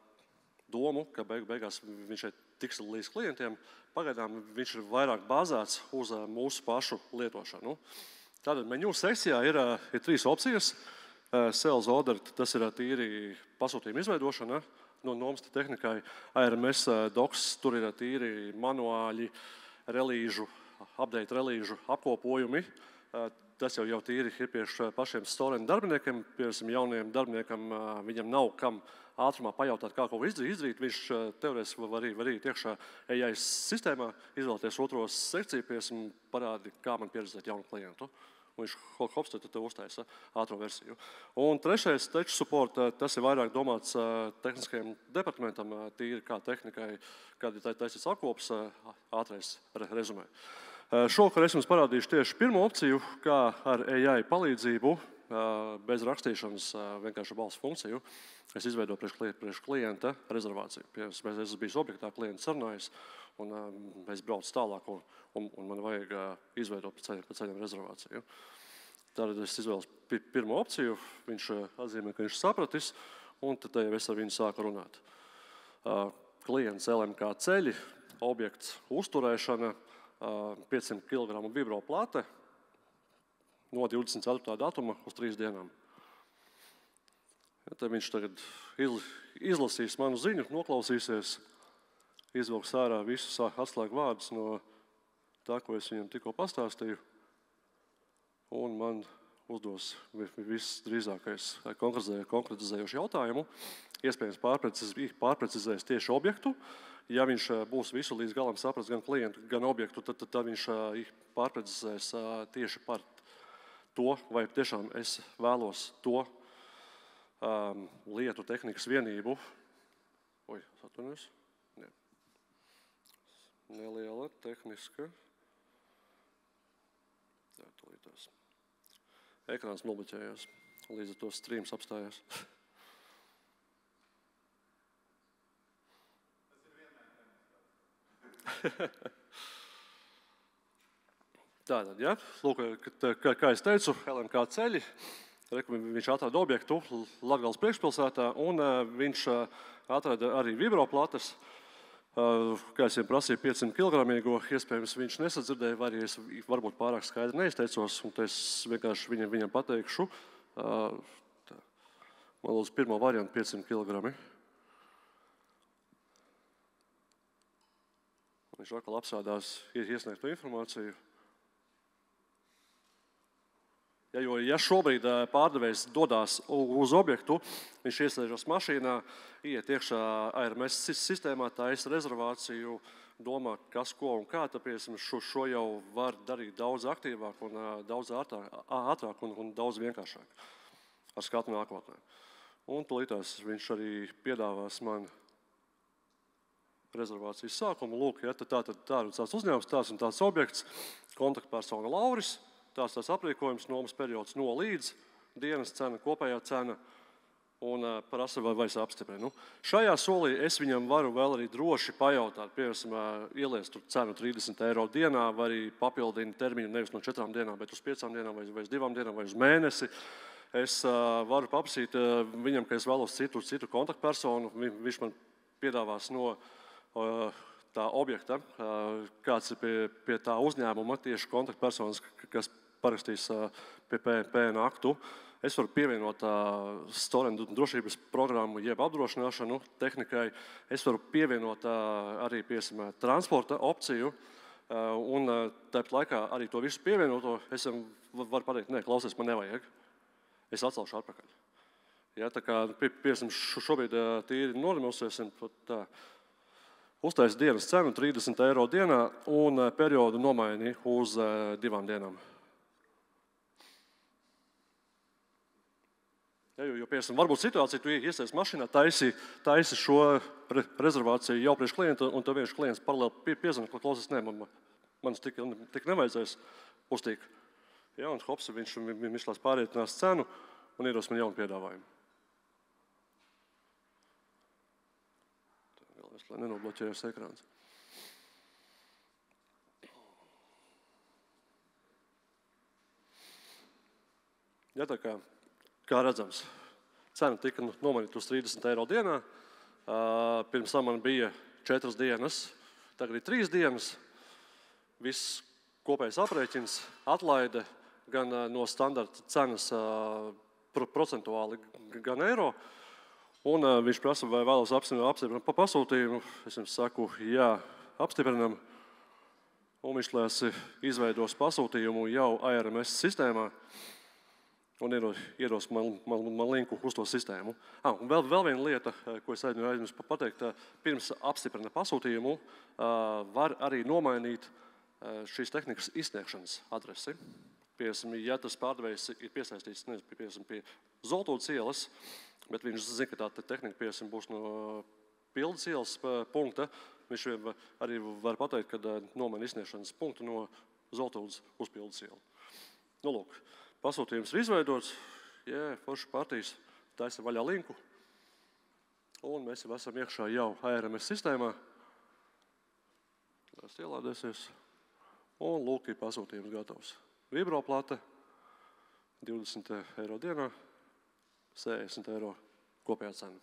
domu, ka beigās viņš šeit tiks līdz klientiem. Pagaidām viņš ir vairāk bāzēts uz mūsu pašu lietošanu. Tātad menu sekcijā ir 3 opcijas. Sales order, tas ir tīri pasūtījuma izveidošana no nomas tehnikai. ARMS docs, tur ir tīri manuāļi, update relīžu apkopojumi. Tas jau tīri ir priekš pašiem Storent darbiniekiem. Piemēram, jauniem darbiniekam viņam nav kam ātrumā pajautāt, kā ko izdarīt. Viņš teorētiski var arī tiekšā AI sistēmā izvēlēties otro sekciju, piemēram, parādi, kā man pieredzēt jaunu klientu. Viņš hops, tad uztaisa ātro versiju. Un trešais, tech support, tas ir vairāk domāts tehniskajam departamentam, tīri kā tehnikai, kādi taisīs apkops, ātrais rezumē. Šovakar es jums parādīšu tieši pirmo opciju, kā ar AI palīdzību, bez rakstīšanas, vienkārši balss funkciju. Es izveidoju priekš klienta rezervāciju. Es biju objektā, klients sarunājas, un es braucu tālāk, un man vajag izveidot pa ceļam rezervāciju. Tātad es izvēlos pirmo opciju, viņš atzīmē, ka viņš sapratis, un tad jau es ar viņu sāku runāt. Klients LMK ceļi, objekts uzturēšana, 500 kg vibro plate no 24. datuma uz 3 dienām. Tad viņš tagad izlasīs manu ziņu, noklausīsies, izvilks ārā visus atslēgu vārdus no tā, ko es viņam tikko pastāstīju. un man uzdos visdrīzākais konkretizējošu jautājumu. Iespējams pārprecizēs tieši objektu. Ja viņš būs visu līdz galam saprast gan klientu, gan objektu, tad viņš pārprecizēs tieši par to, vai tiešām es vēlos to lietu tehnikas vienību. Atvainojos. Neliela tehniska. Tā, tūlītās. Ekrāns nobloķējās, līdz ar to streams apstājās. Tātad, ja, lūk, kā es teicu, LMK ceļi, viņš atrada objektu Latgales priekšpilsētā, un viņš atrada arī vibroplates, kā es viņam prasīju, 500 kg, iespējams viņš nesadzirdēja, vai arī es varbūt pārāk skaidri neizteicos, un es vienkārši viņam pateikšu, man lūdzu pirmo variantu 500 kg. Viņš atkal apsādās iesniegto informāciju. Ja šobrīd pārdevējs dodās uz objektu, viņš ieslēžas mašīnā, iet iekšā ARMS sistēmā, taisa rezervāciju, domā, kas, ko un kā, tāpēc šo jau var darīt daudz aktīvāk un daudz ātrāk un daudz vienkāršāk ar skatu nākotnē. Un tūlītās viņš arī piedāvās man rezervācijas sākumu. Lūk, ja, tāds uzņēmums, tāds un tāds objekts, kontaktpersona Lauris, tāds aprīkojums, nomas periods no līdz, dienas cena, kopējā cena un prasa vai es apstiprinu. Šajā solī es viņam varu vēl arī droši pajautāt, piemēram, ieliest tur cenu 30 eiro dienā, vai arī papildina termiņu nevis no 4 dienām, bet uz 5 dienām, vai uz 2 dienām, vai uz mēnesi. Es varu paprasīt viņam, ka es vēlos citu kontaktpersonu, viņš man piedāvās no tā objekta, kāds ir pie tā uzņēmuma, tieši kontaktpersonas, kas parakstīs pie PN aktu. Es varu pievienot storenu drošības programmu, jeb apdrošināšanu tehnikai. Es varu pievienot arī transporta opciju, un tāpat laikā arī to visu pievienoto, es varu pateikt, nē, klausies, man nevajag. Es atcelšu atpakaļ. Ja, tā kā, šobrīd tīri norimosies, uztais dienas cenu 30 eiro dienā un periodu nomaini uz 2 dienām. Ja, jo varbūt situācija, tu iesies mašīnā, taisi šo rezervāciju jau priekš klienta, un tev vienš klients paralēli piezina, ka klausies, nē, man tik nevajadzēs uztīk. Ja, un hops, viņš tās pārietinās cenu un iedos man jaunu piedāvājumu. Lai nenobloķējas ekrāns. Ja, tā kā redzams, cena tika nomainīta uz 30 eiro dienā. Pirms tam man bija 4 dienas, tagad ir 3 dienas. Viss kopējais aprēķins atlaide gan no standarta cenas procentuāli, gan eiro. Un viņš prasa, vai vēlos apstiprināt pasūtījumu. Es jums saku, jā, apstiprinam. Un viņš izveidos pasūtījumu jau ARMS sistēmā un iedos man linku uz to sistēmu. Un vēl viena lieta, ko es aizmirsu pateikt, pirms apstiprina pasūtījumu, var arī nomainīt šīs tehnikas izsniegšanas adresi. Ja tas pārdevējs ir piesaistīts pie Zoltūdas ielas, bet viņš zina, ka tā tehnika būs no Pildas ielas punkta, viņš arī var pateikt, ka nomaina izsniegšanas punktu no Zoltūdas uz Pildas ielu. Nu, lūk, pasūtījums ir izveidots, forši partijas taisa vaļā linku, un mēs jau esam iekšā jau ARMS sistēmā. Tas ielādēsies, un lūk, ir pasūtījums gatavs. Vibroplate, 20 eiro dienā, 60 eiro kopējā cena.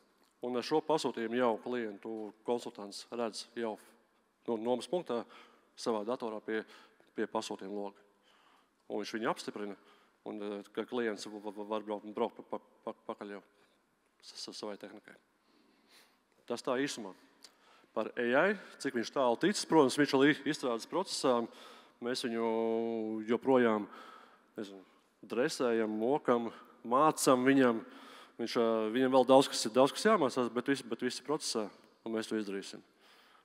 Un šo pasūtījumu jau klientu konsultants redz jau no nomas punktā savā datorā pie pasūtījuma loga. Un viņš viņu apstiprina, un ka klients var braukt pakaļ jau savai tehnikai. Tas tā īsumā. Par AI, cik viņš tālu ticis, protams, viņš vēl izstrādes procesā, mēs viņu joprojām dresējam, mokam, mācam viņam. Viņam vēl daudz kas jāmācās, bet viss ir procesā, un mēs to izdarīsim.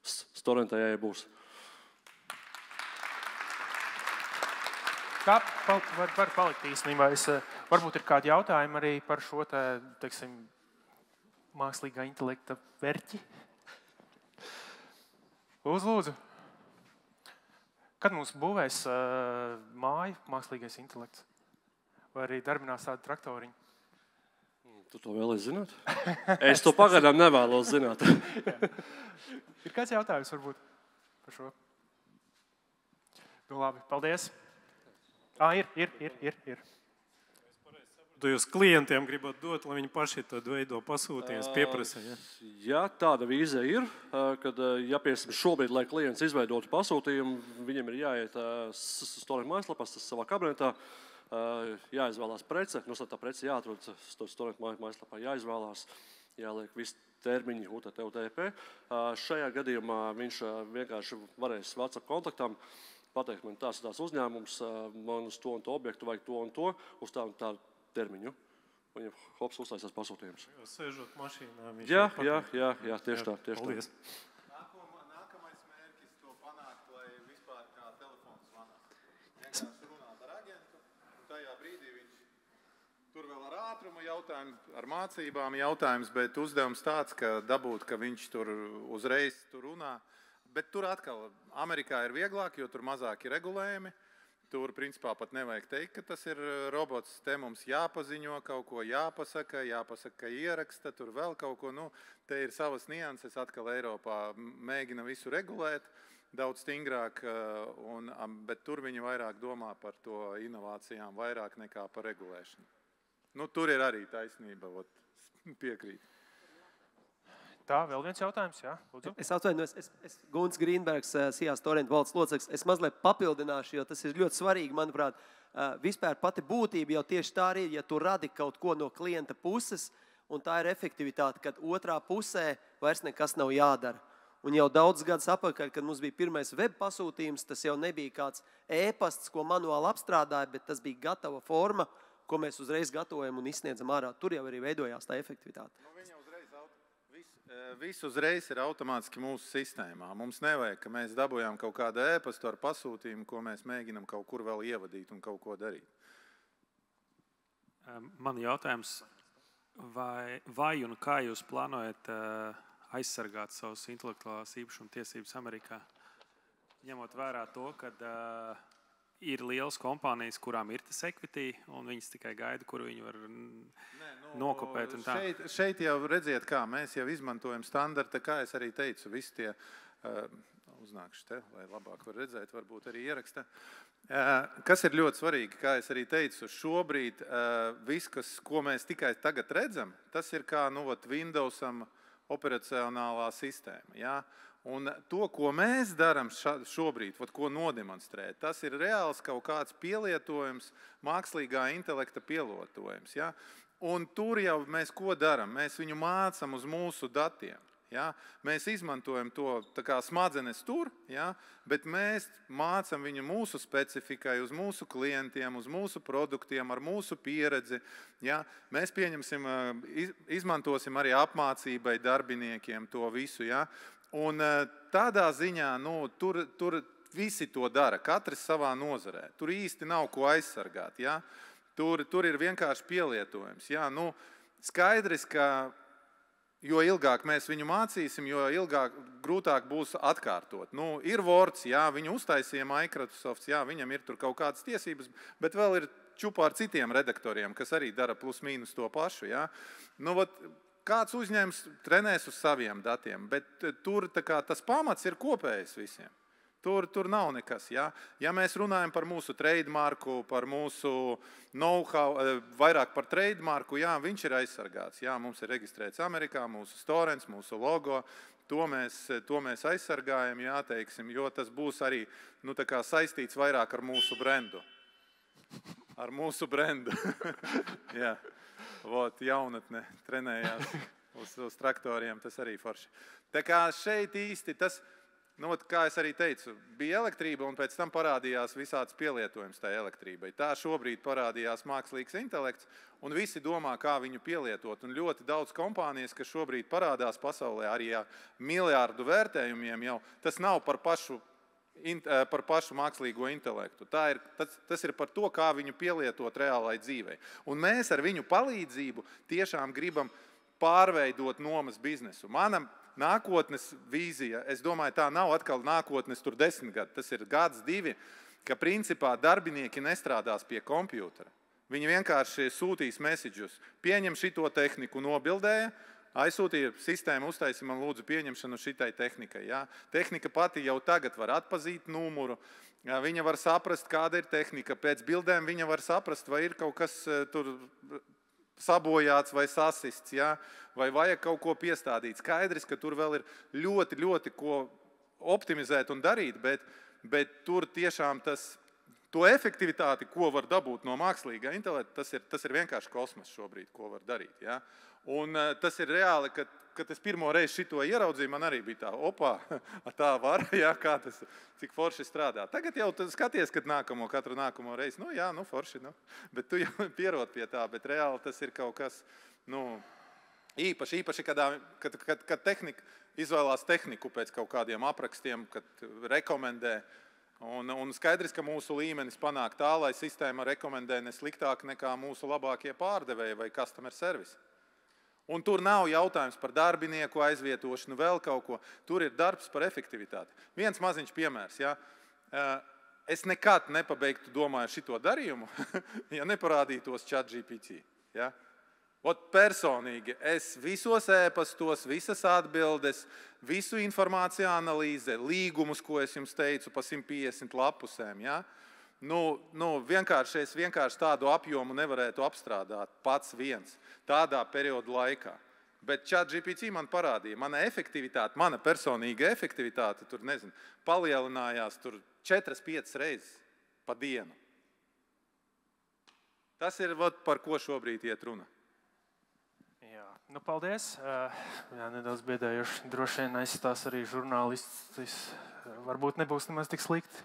Storentējai būs. Kā var palikt īstenībā? Varbūt ir kādi jautājumi arī par šo teiksim, mākslīgā intelekta verķi? Uzlūdzu. Kad mums būvēs māju mākslīgais intelekts? Vai arī darbinās tādu traktoriņu? Tu to vēlies zināt? Es to pagaidām nevēlos zināt. Ir kāds jautājums varbūt par šo? Nu labi, paldies. Ir. Jūs klientiem gribat dot, lai viņi paši to veido pasūtījumus, pieprasa. Ja tāda vīzija ir, kad, ja piemēram šobrīd, lai klients izveidotu pasūtījumu, viņam ir jāiet Storent mājaslapā, savā kabinetā, jāizvēlās prece, tā prece jāatrod Storent mājaslapā, jāizvēlās, jāliek visi termiņi UTT, UTP. Šajā gadījumā viņš vienkārši varēs WhatsApp kontaktam pateikt, man tās uzņēmums, man uz to un to objektu vajag to un to, uz tā un tā termiņu. Viņam hops uztaisās pasūtījums. Sēžot mašīnā. Jā, tieši tā. Paldies. Nākamais mērķis to panākt, lai vispār kā telefons zvanās. Vienkārši runāt ar agentu, un tajā brīdī viņš tur vēl ar ātrumu jautājumu, ar mācībām jautājums, bet uzdevums tāds, ka dabūt, ka viņš tur uzreiz tur runā. Bet tur atkal Amerikā ir vieglāk, jo tur mazāk ir regulējumi. Tur, principā, pat nevajag teikt, ka tas ir robots. Te mums jāpaziņo kaut ko, jāpasaka, ka ieraksta, tur vēl kaut ko. Te ir savas nianses, atkal Eiropā mēģina visu regulēt, daudz stingrāk, bet tur viņi vairāk domā par to inovācijām, vairāk nekā par regulēšanu. Tur ir arī taisnība, piekrīt. Tā, vēl viens jautājums, jā, lūdzu. Es atvainojos, es Gunts Grīnbergs, SIA Storent valdes loceklis. Es mazliet papildināšu, jo tas ir ļoti svarīgi, manuprāt. Vispār pati būtība jau tieši tā arī, ja tu radi kaut ko no klienta puses, un tā ir efektivitāte, kad otrā pusē vairs nekas nav jādara. Un jau daudz gadus atpakaļ, kad mums bija pirmais web pasūtījums, tas jau nebija kāds e-pasts, ko manuāli apstrādāja, bet tas bija gatava forma, ko mēs uzreiz gatavojam un izsniedzam ārā. Tur jau arī veidojās tā efektivitāte. Viss uzreiz ir automātiski mūsu sistēmā. Mums nevajag, ka mēs dabūjām kaut kādu e-pastu ar pasūtījumu, ko mēs mēģinam kaut kur vēl ievadīt un kaut ko darīt. Man jautājums, vai un kā jūs plānojat aizsargāt savus intelektuālās īpašuma tiesības Amerikā, ņemot vērā to, ka ir lielas kompānijas, kurām ir tas equity, un viņas tikai gaida, kur viņi var nokopēt. Un tā. Šeit jau redziet, kā mēs jau izmantojam standarta, kā es arī teicu, visi tie, uznākšu te, lai labāk var redzēt, varbūt arī ieraksta. Kas ir ļoti svarīgi, kā es arī teicu, šobrīd viss, ko mēs tikai tagad redzam, tas ir kā Windowsam operacionālā sistēma. Ja? Un to, ko mēs darām šobrīd, ko nodemonstrēt, tas ir reāls kaut kāds pielietojums, mākslīgā intelekta pielietojums. Ja? Un tur jau mēs ko darām? Mēs viņu mācām uz mūsu datiem. Ja? Mēs izmantojam to tā kā smadzenes tur, ja? Bet mēs mācām viņu mūsu specifikai, uz mūsu klientiem, uz mūsu produktiem, ar mūsu pieredzi. Ja? Mēs izmantosim arī apmācībai darbiniekiem to visu. Ja? Un tādā ziņā tur visi to dara, katrs savā nozarē. Tur īsti nav ko aizsargāt. Ja? Tur ir vienkārši pielietojums. Ja? Skaidrs, ka jo ilgāk mēs viņu mācīsim, jo grūtāk būs atkārtot. Ir Words, jā, viņu uztaisīja Microsoft, jā, viņam ir tur kaut kādas tiesības, bet vēl ir čupā ar citiem redaktoriem, kas arī dara plus mīnus to pašu. Jā. Kāds uzņēmums trenēs uz saviem datiem, bet tur tas pamats ir kopējs visiem. Tur nav nekas. Ja? Ja mēs runājam par mūsu trademarku, par mūsu know-how, vairāk par trademarku, jā, viņš ir aizsargāts. Jā, mums ir reģistrēts Amerikā, mūsu storents, mūsu logo. To mēs aizsargājam, jā, teiksim, jo tas būs arī saistīts vairāk ar mūsu brendu. Ar mūsu brendu. Jā. Jaunatne trenējās uz traktoriem, tas arī forši. Tā kā šeit īsti tas... Nu, kā es arī teicu, bija elektrība un pēc tam parādījās visāds pielietojums tai elektrībai. Tā šobrīd parādījās mākslīgs intelekts un visi domā, kā viņu pielietot. Un ļoti daudz kompānijas, kas šobrīd parādās pasaulē arī miljārdu vērtējumiem jau, tas nav par pašu mākslīgo intelektu. Tas ir par to, kā viņu pielietot reālai dzīvei. Un mēs ar viņu palīdzību tiešām gribam pārveidot nomas biznesu. Mana nākotnes vīzija, es domāju, tā nav atkal nākotnes tur 10 gadi, tas ir gads, 2, ka principā darbinieki nestrādās pie kompjūtera. Viņi vienkārši sūtīs messages, pieņem šito tehniku, nobildēja, aizsūtīja sistēmu, uztaisi man lūdzu pieņemšanu šitai tehnikai. Ja? Tehnika pati jau tagad var atpazīt numuru, viņa var saprast, kāda ir tehnika, pēc bildēm viņa var saprast, vai ir kaut kas tur sabojāts vai sasists, ja? Vai vajag kaut ko piestādīt. Skaidrs, ka tur vēl ir ļoti, ļoti ko optimizēt un darīt, bet tur tiešām to efektivitāti, ko var dabūt no mākslīgā intelekta, tas ir vienkārši kosmos šobrīd, ko var darīt. Ja? Un tas ir reāli, kad es pirmo reizi šito ieraudzīju, man arī bija tā var, ja, kā tas, cik forši strādā. Tagad jau skaties, kad katru nākamo reizi, forši, bet tu jau pierod pie tā, bet reāli tas ir kaut kas, īpaši, kad tehnika izvēlās tehniku pēc kaut kādiem aprakstiem, kad rekomendē. Un skaidrs, ka mūsu līmenis panāk tā, lai sistēma rekomendē ne sliktāk nekā mūsu labākie pārdevēji vai customer service. Un tur nav jautājums par darbinieku aizvietošanu, vēl kaut ko. Tur ir darbs par efektivitāti. Viens maziņš piemērs. Ja? Es nekad nepabeigtu domāju šito darījumu, ja neparādītos ChatGPT. Ja? Personīgi es visos ēpastos, visas atbildes, visu informāciju analīze, līgumus, ko es jums teicu, pa 150 lapusēm. Ja? Es vienkārši tādu apjomu nevarētu apstrādāt pats viens tādā periodu laikā. Bet ChatGPT man parādīja, mana efektivitāte, mana personīga efektivitāte tur, palielinājās tur 4-5 reizes pa dienu. Tas ir par ko šobrīd iet runa. Paldies. Nedaudz biedējoši. Droši vien aizstās arī žurnālists. Varbūt nebūs nemaz tik slikti.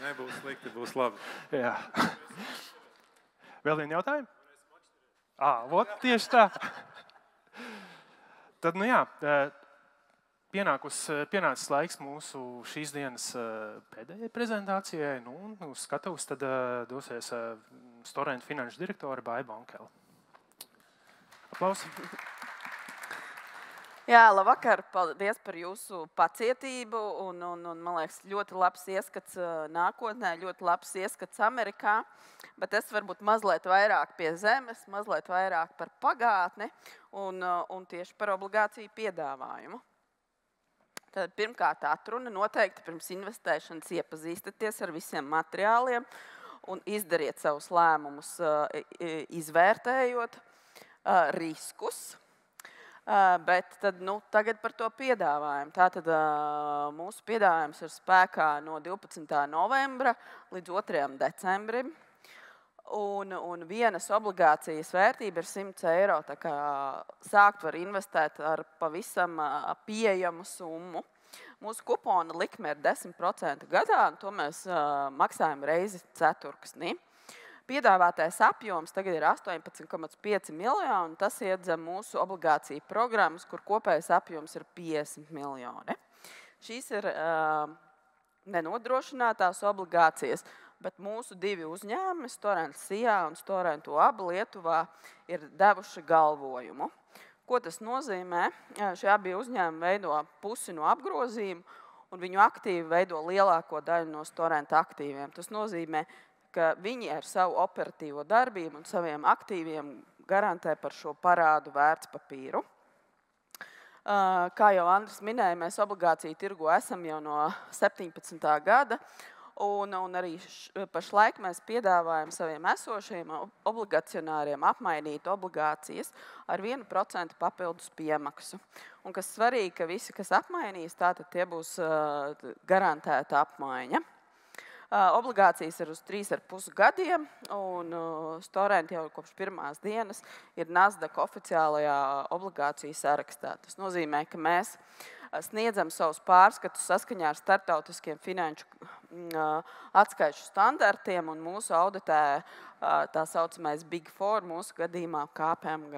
Nebūs slikti, būs labi. Jā. Vēl vienu jautājumu? Tieši tā. Tad, pienācis laiks mūsu šīs dienas pēdējai prezentācijai. Uz skatuves tad dosies Storenta finanšu direktore Baija Bankele. Aplausi. Jā, labvakar. Paldies par jūsu pacietību. Man liekas, ļoti labs ieskats nākotnē, ļoti labs ieskats Amerikā. Bet es varbūt mazliet vairāk pie zemes, mazliet vairāk par pagātni un tieši par obligāciju piedāvājumu. Tad pirmkārt atruna noteikti pirms investēšanas iepazīstaties ar visiem materiāliem un izdariet savus lēmumus, izvērtējot riskus. Bet tad, tagad par to piedāvājumu. Tātad mūsu piedāvājums ir spēkā no 12. novembra līdz 2. decembrim. Un vienas obligācijas vērtība ir 100 eiro. Tā kā sākt var investēt ar pavisam pieejamu summu. Mūsu kupona likme ir 10% gadā, un to mēs maksājam reizi ceturksnī. Piedāvātais apjoms tagad ir 18,5 miljoni. Tas iedzem mūsu obligāciju programmas, kur kopējais apjoms ir 50 miljoni. Šīs ir nenodrošinātās obligācijas, bet mūsu divi uzņēmumi, Storenta SIA un Storenta OAB Lietuvā, ir devuši galvojumu. Ko tas nozīmē? Šie abi uzņēmumi veido pusi no apgrozījuma, un viņu aktīvi veido lielāko daļu no Storenta aktīviem. Tas nozīmē, ka viņi ar savu operatīvo darbību un saviem aktīviem garantē par šo parādu vērtspapīru. Kā jau Andris minēja, mēs obligāciju tirgu esam jau no 17. gada, un arī pašlaik mēs piedāvājam saviem esošajiem obligacionāriem apmainīt obligācijas ar 1% papildus piemaksu. Un kas svarīgi, ka visi, kas apmainīs, tātad tie būs garantēta apmaiņa. Obligācijas ir uz 3,5 gadiem, un Storenta jau kopš pirmās dienas ir Nasdaq oficiālajā obligāciju sarakstā. Tas nozīmē, ka mēs sniedzam savus pārskatus saskaņā ar starptautiskiem finanšu atskaišu standartiem un mūsu auditē tā saucamais Big Four, mūsu gadījumā KPMG.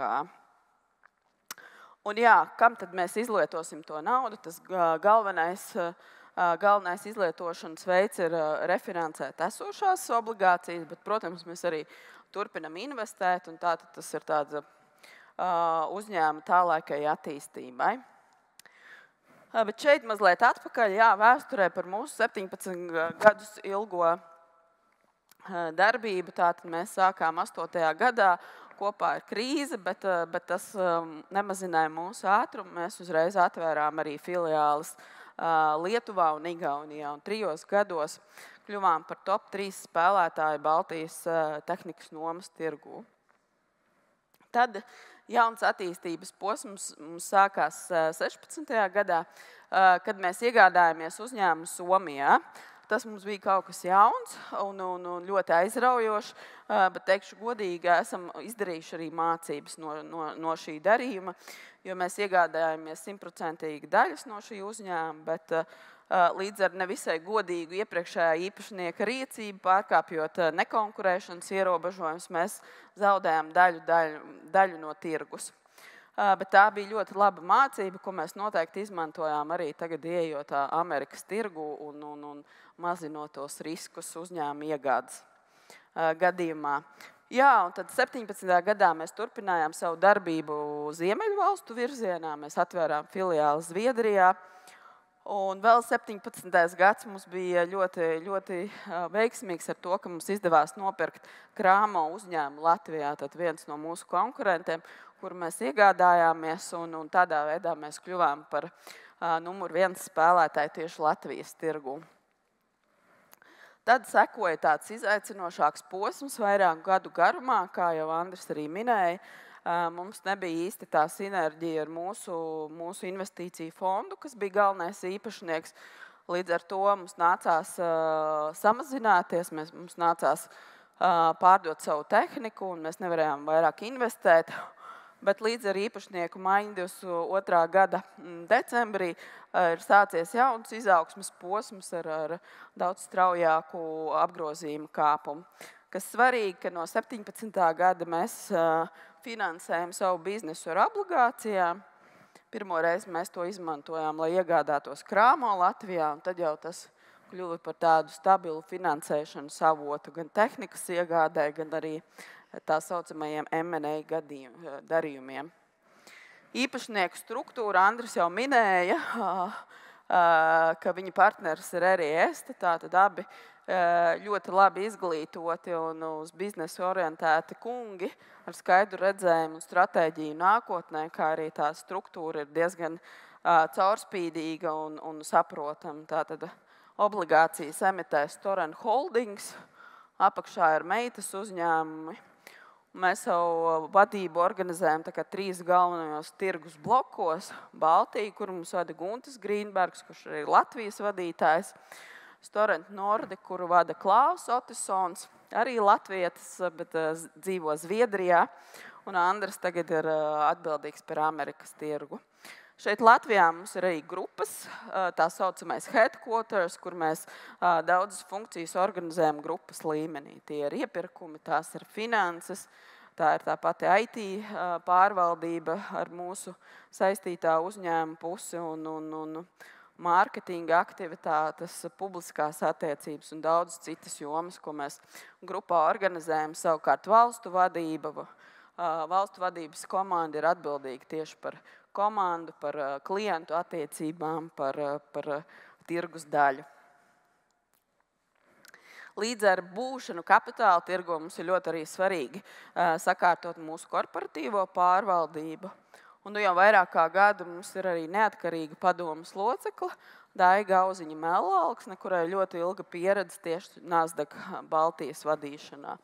Un jā, kam tad mēs izlietosim to naudu? Tas galvenais izlietošanas veids ir refinansēt esošās obligācijas, bet, protams, mēs arī turpinam investēt, un tātad tas ir tāds uzņēmuma tālākai attīstībai. Bet šeit mazliet atpakaļ, jā, vēsturē par mūsu 17 gadus ilgo darbību. Tātad mēs sākām 8. gadā, kopā ir krīze, bet tas nemazināja mūsu ātrumu. Mēs uzreiz atvērām arī filiāles Lietuvā un Igaunijā. Un 3 gados kļuvām par top 3 spēlētāju Baltijas tehnikas nomas tirgū. Tad jauns attīstības posms mums sākās 16. gadā, kad mēs iegādājāmies uzņēmumu Somijā. Tas mums bija kaut kas jauns un ļoti aizraujošs, bet, teikšu godīgi, esam izdarījuši arī mācības no šī darījuma, jo mēs iegādājāmies 100% daļas no šī uzņēmuma, bet līdz ar nevisai godīgu iepriekšējā īpašnieka rīcību, pārkāpjot nekonkurēšanas ierobežojumus, mēs zaudējām daļu no tirgus. Bet tā bija ļoti laba mācība, ko mēs noteikti izmantojām arī tagad ieejot Amerikas tirgu un mazinot tos riskus uzņēmuma iegādes gadījumā. Jā, un tad 17. gadā mēs turpinājām savu darbību Ziemeļu valstu virzienā. Mēs atvērām filiāli Zviedrijā. Un vēl 17. gads mums bija ļoti veiksmīgs ar to, ka mums izdevās nopirkt Krāmo uzņēmumu Latvijā, tad viens no mūsu konkurentiem, kuru mēs iegādājāmies, un tādā veidā mēs kļuvām par numur 1 spēlētāju tieši Latvijas tirgū. Tad sekoja tāds izaicinošāks posms vairāku gadu garumā, kā jau Andris arī minēja. Mums nebija īsti tā sinerģija ar mūsu investīciju fondu, kas bija galvenais īpašnieks. Līdz ar to mums nācās samazināties, mums nācās pārdot savu tehniku, un mēs nevarējām vairāk investēt. Bet līdz ar īpašnieku maiņu 22. gada decembrī ir sācies jauns izaugsmes posms ar daudz straujāku apgrozījumu kāpumu. Kas svarīgi, ka no 17. gada mēs finansējam savu biznesu ar obligācijām. Pirmo reizi mēs to izmantojām, lai iegādātos Krāmo Latvijā, un tad jau tas kļuva par tādu stabilu finansēšanu avotu gan tehnikas iegādē, gan arī tā saucamajiem M&A darījumiem. Īpašnieku struktūra Andris jau minēja, ka viņa partneris ir arī Esta, tātad abi ļoti labi izglītoti un uz biznesu orientēti kungi ar skaidru redzējumu un stratēģiju nākotnē, kā arī tā struktūra ir diezgan caurspīdīga un saprotama. Tātad obligācijas emitē Storen Holdings, apakšā ir meitas uzņēmumi. Mēs savu vadību organizējam 3 galvenajos tirgus blokos. Baltija, kur mums vada Guntis Grīnbergs, kurš ir Latvijas vadītājs. Storent Nordic, kuru vada Klaus Otisons, arī latvietis, bet dzīvo Zviedrijā. Un Andris tagad ir atbildīgs par Amerikas tirgu. Šeit Latvijā mums ir arī grupas, tā saucamais headquarters, kur mēs daudzas funkcijas organizējam grupas līmenī. Tie ir iepirkumi, tās ir finanses, tā ir tā pati IT pārvaldība ar mūsu saistītā uzņēmuma pusi un mārketinga aktivitātes, publiskās attiecības un daudz citas jomas, ko mēs grupā organizējam. Savukārt valstu vadības komanda ir atbildīga tieši par komandu, par klientu attiecībām, par tirgus daļu. Līdz ar būšanu kapitāla tirgu mums ir ļoti arī svarīgi sakārtot mūsu korporatīvo pārvaldību. Un jau vairāk kā gadu mums ir arī neatkarīga padomes locekla, Daiga Auziņa-Mellalksne, kurai ļoti ilga pieredze tieši Nasdaq Baltijas vadīšanā.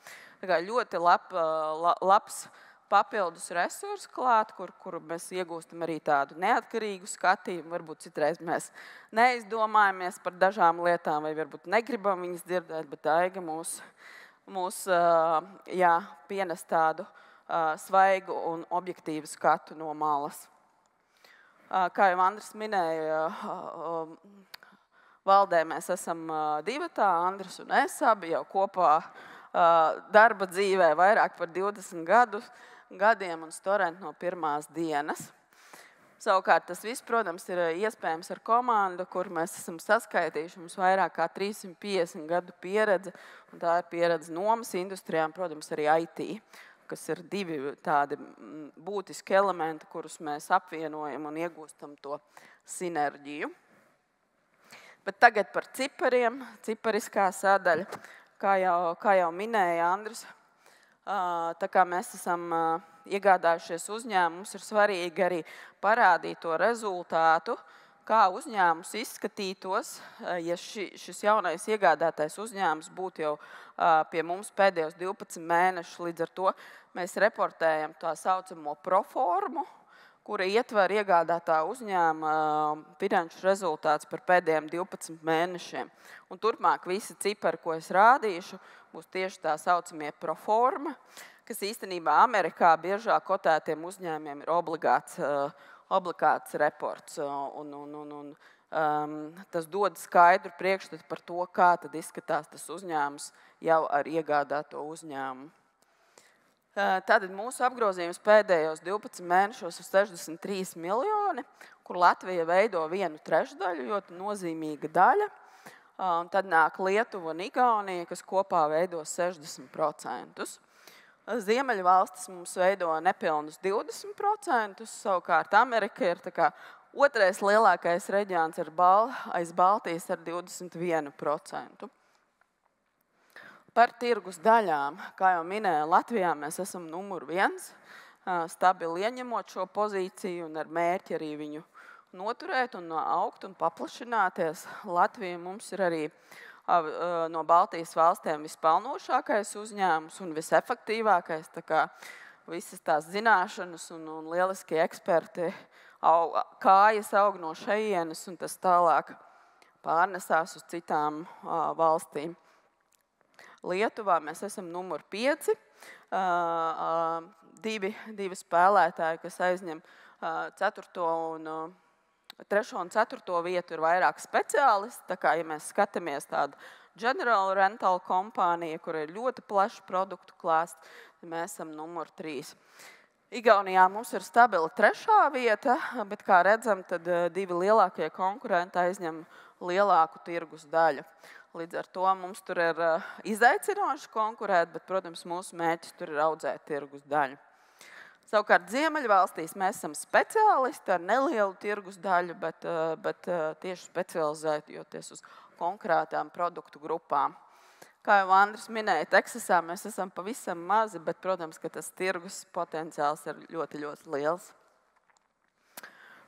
Tā kā ļoti labs papildus resursu klāt, kur mēs iegūstam arī tādu neatkarīgu skatījumu. Varbūt citreiz mēs neizdomājamies par dažām lietām, vai varbūt negribam viņas dzirdēt, bet Daiga mūs pienes tādu svaigu un objektīvu skatu no malas. Kā jau Andris minēja, valdē mēs esam divatā, Andris un es abi jau kopā darba dzīvē vairāk par 20 gadiem un Storent no pirmās dienas. Savukārt tas viss, protams, ir iespējams ar komandu, kur mēs esam saskaitījuši. Mums vairāk kā 350 gadu pieredze, un tā ir pieredze nomas industrijām, protams, arī IT, kas ir divi tādi būtiski elementi, kurus mēs apvienojam un iegūstam to sinerģiju. Bet tagad par cipariem, cipariskā sadaļa, kā jau minēja Andris. Tā kā mēs esam iegādājušies uzņēmumu, mums ir svarīgi arī parādīt to rezultātu, kā uzņēmums izskatītos, ja šis jaunais iegādātais uzņēmums būtu jau pie mums pēdējos 12 mēnešus. Līdz ar to mēs reportējam tā saucamo proformu, kura ietver iegādātā uzņēmuma finanšu rezultāts par pēdējiem 12 mēnešiem. Un turpmāk visi cipari, ko es rādīšu, būs tieši tā saucamie proforma, kas īstenībā Amerikā biežāk kotētiem uzņēmumiem ir obligāts reports. Tas dod skaidru priekšstatu par to, kā tad izskatās tas uzņēmums jau ar iegādāto uzņēmumu. Tātad mūsu apgrozījums pēdējos 12 mēnešos ir 63 miljoni, kur Latvija veido 1/3, ļoti nozīmīga daļa. Un tad nāk Lietuva un Igaunija, kas kopā veido 60%. Ziemeļvalstis mums veido nepilnus 20%, savukārt Amerika ir tā kā otrais lielākais reģions aiz Baltijas ar 21%. Par tirgus daļām, kā jau minēja, Latvijā mēs esam numur 1, stabili ieņemot šo pozīciju un ar mērķi arī viņu noturēt un augt un paplašināties. Latvija mums ir arī no Baltijas valstiem vispelnošākais uzņēmums un visefektīvākais. Tā kā visas tās zināšanas un lieliskie eksperti kājas aug no šejienes un tas tālāk pārnesās uz citām valstīm. Lietuvā mēs esam numur 5, divi spēlētāji, kas aizņem 3. un 4. vietu, ir vairāk speciālisti. Tā kā, ja mēs skatāmies tādu General Rental kompāniju, kur ir ļoti plašs produktu klāsts, tad mēs esam numur 3. Igaunijā mums ir stabila 3. vieta, bet, kā redzam, tad divi lielākie konkurenti aizņem lielāku tirgus daļu. Līdz ar to mums tur ir izaicinoši konkurēt, bet, protams, mūsu mērķis tur ir audzēt tirgus daļu. Savukārt Ziemeļvalstīs mēs esam speciālisti ar nelielu tirgus daļu, bet tieši specializējoties uz konkrētām produktu grupām. Kā jau Andris minēja, Teksasā mēs esam pavisam mazi, bet, protams, ka tas tirgus potenciāls ir ļoti, ļoti liels.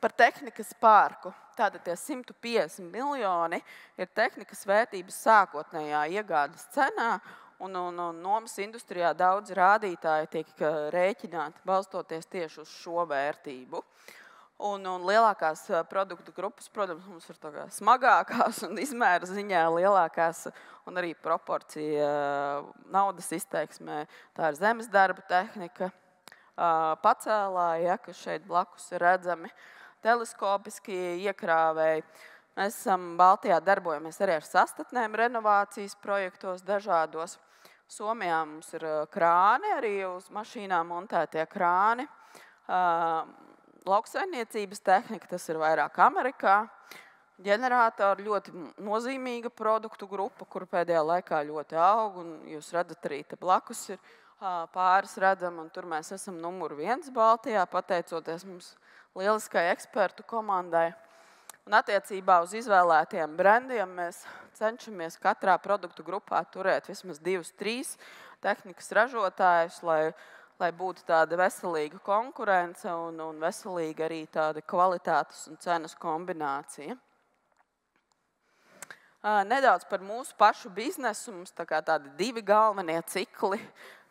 Par tehnikas parku. Tātad tie 150 miljoni ir tehnikas vērtības sākotnējā iegādes cenā, un nomas industrijā daudz rādītāji tiek rēķināti balstoties tieši uz šo vērtību. Un lielākās produktu grupas, protams, mums ir smagākās un izmēra ziņā lielākās un arī proporcija naudas izteiksmē. Tā ir zemes darba tehnika, pacēlāji, kas šeit blakus ir redzami, teleskopiskie iekrāvēji. Mēs esam Baltijā darbojamies arī ar sastatnēm renovācijas projektos dažādos. Somijā mums ir krāni, arī uz mašīnām montētie krāni. Lauksaimniecības tehnika, tas ir vairāk Amerikā. Ģenerātori ļoti nozīmīga produktu grupa, kur pēdējā laikā ļoti aug, un jūs redzat arī te blakus ir pāris redzam, un tur mēs esam numur 1 Baltijā, pateicoties mums lieliskai ekspertu komandai. Un attiecībā uz izvēlētiem brandiem mēs cenšamies katrā produktu grupā turēt vismaz 2-3 tehnikas ražotājus, lai būtu tāda veselīga konkurence un veselīga arī tāda kvalitātes un cenas kombinācija. Nedaudz par mūsu pašu biznesu. Mums tādi 2 galvenie cikli,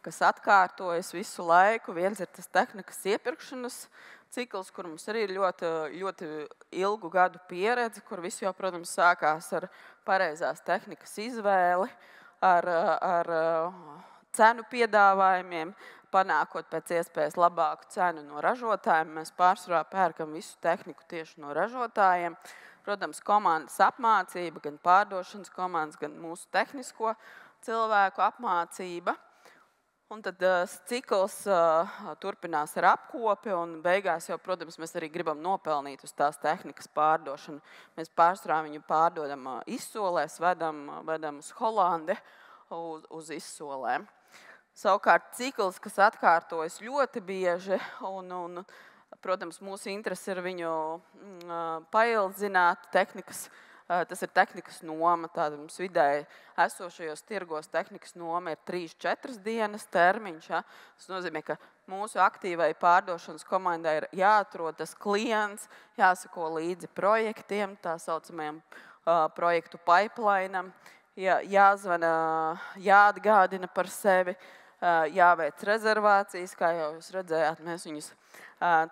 kas atkārtojas visu laiku. Viens ir tas tehnikas iepirkšanas cikls, kur mums arī ir ļoti ilgu gadu pieredze, kur viss jau, protams, sākās ar pareizās tehnikas izvēli, ar cenu piedāvājumiem, panākot pēc iespējas labāku cenu no ražotājiem. Mēs pārsvarā pērkam visu tehniku tieši no ražotājiem. Protams, komandas apmācība, gan pārdošanas komandas, gan mūsu tehnisko cilvēku apmācība. Un tad cikls turpinās ar apkopi, un beigās jau, protams, mēs arī gribam nopelnīt uz tās tehnikas pārdošanu. Mēs pārsvarā viņu pārdodam izsolēs, vedam uz Holandi uz izsolēm. Savukārt cikls, kas atkārtojas ļoti bieži, un protams, mūsu interese ir viņu paildzināt tehnikas. Tas ir tehnikas noma. Tāda mums vidēji esošajos tirgos tehnikas noma ir 3-4 dienas termiņš. Ja? Tas nozīmē, ka mūsu aktīvai pārdošanas komandai ir jāatrod tas klients, jāsako līdzi projektiem, tā saucamajam projektu pipelineam, jāzvana, jāatgādina par sevi, jāveic rezervācijas, kā jau jūs redzējāt, mēs viņus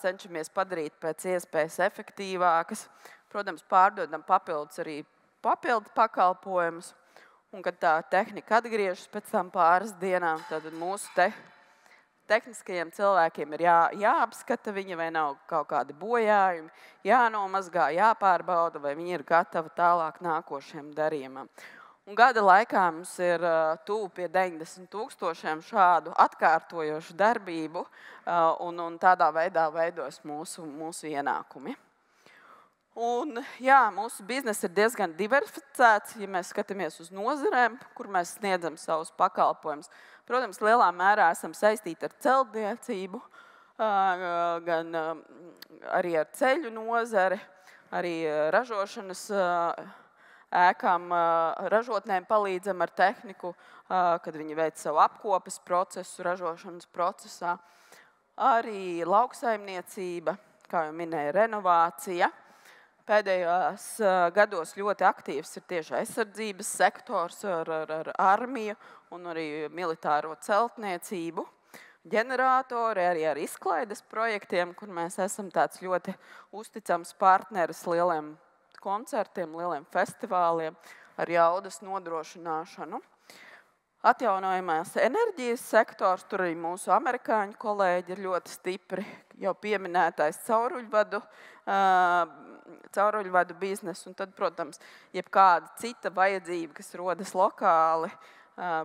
cenšamies padarīt pēc iespējas efektīvākas. Protams, pārdodam papildus arī papildu pakalpojumus, un kad tā tehnika atgriežas pēc tam pāris dienām, tad mūsu tehniskajiem cilvēkiem ir jāapskata viņa, vai nav kaut kādi bojājumi, jānomazgā, jāpārbauda, vai viņi ir gatavi tālāk nākošiem darījumam. Un gada laikā mums ir tuvu pie 90,000 šādu atkārtojošu darbību, un tādā veidā veidos mūsu ienākumi. Un, jā, mūsu bizness ir diezgan diversificēts, ja mēs skatāmies uz nozarēm, kur mēs sniedzam savus pakalpojumus. Protams, lielā mērā esam saistīti ar celtniecību, gan arī ar ceļu nozari, arī ražošanas ēkām, ražotnēm palīdzam ar tehniku, kad viņi veic savu apkopes procesu, ražošanas procesā. Arī lauksaimniecība, kā jau minēja, renovācija. Pēdējos gados ļoti aktīvs ir tieši aizsardzības sektors ar armiju un arī militāro celtniecību. Ģeneratori arī ar izklaides projektiem, kur mēs esam tāds ļoti uzticams partneris lieliem koncertiem, lieliem festivāliem ar jaudas nodrošināšanu. Atjaunojamās enerģijas sektors, tur arī mūsu amerikāņu kolēģi ir ļoti stipri, jau pieminētais cauruļvadu biznesu, un tad, protams, jebkāda cita vajadzība, kas rodas lokāli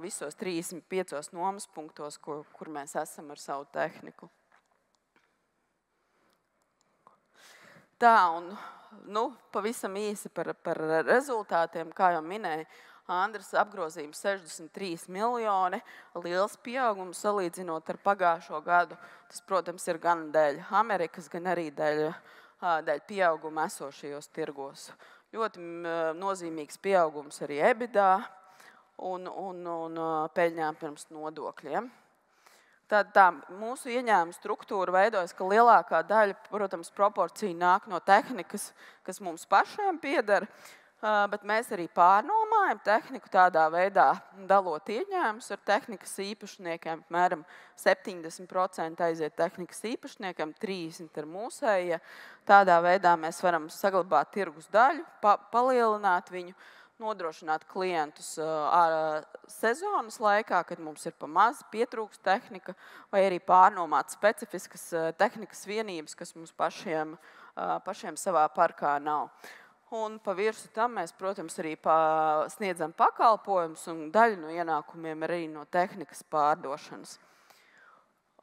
visos 35 nomas punktos, kur mēs esam ar savu tehniku. Tā, un pavisam īsi par rezultātiem, kā jau minēja, Andris apgrozījums 63 miljoni, liels pieaugums salīdzinot ar pagājušo gadu. Tas, protams, ir gan dēļ Amerikas, gan arī dēļ pieauguma esošajos tirgos. Ļoti nozīmīgs pieaugums arī EBITDA un peļņām pirms nodokļiem. Tad tā mūsu ieņēmuma struktūra veidojas, ka lielākā daļa, protams, proporcija nāk no tehnikas, kas mums pašiem pieder, bet mēs arī pārnomājam tehniku tādā veidā, dalot ieņēmumus ar tehnikas īpašniekiem. Apmēram 70% aiziet tehnikas īpašniekam, 30% ir mūsējie. Tādā veidā mēs varam saglabāt tirgus daļu, palielināt viņu, nodrošināt klientus sezonas laikā, kad mums ir pa maz, pietrūkst tehnika, vai arī pārnomāt specifiskas tehnikas vienības, kas mums pašiem savā parkā nav. Un pa virsu tam mēs, protams, arī sniedzam pakalpojumus, un daļa no ienākumiem arī no tehnikas pārdošanas.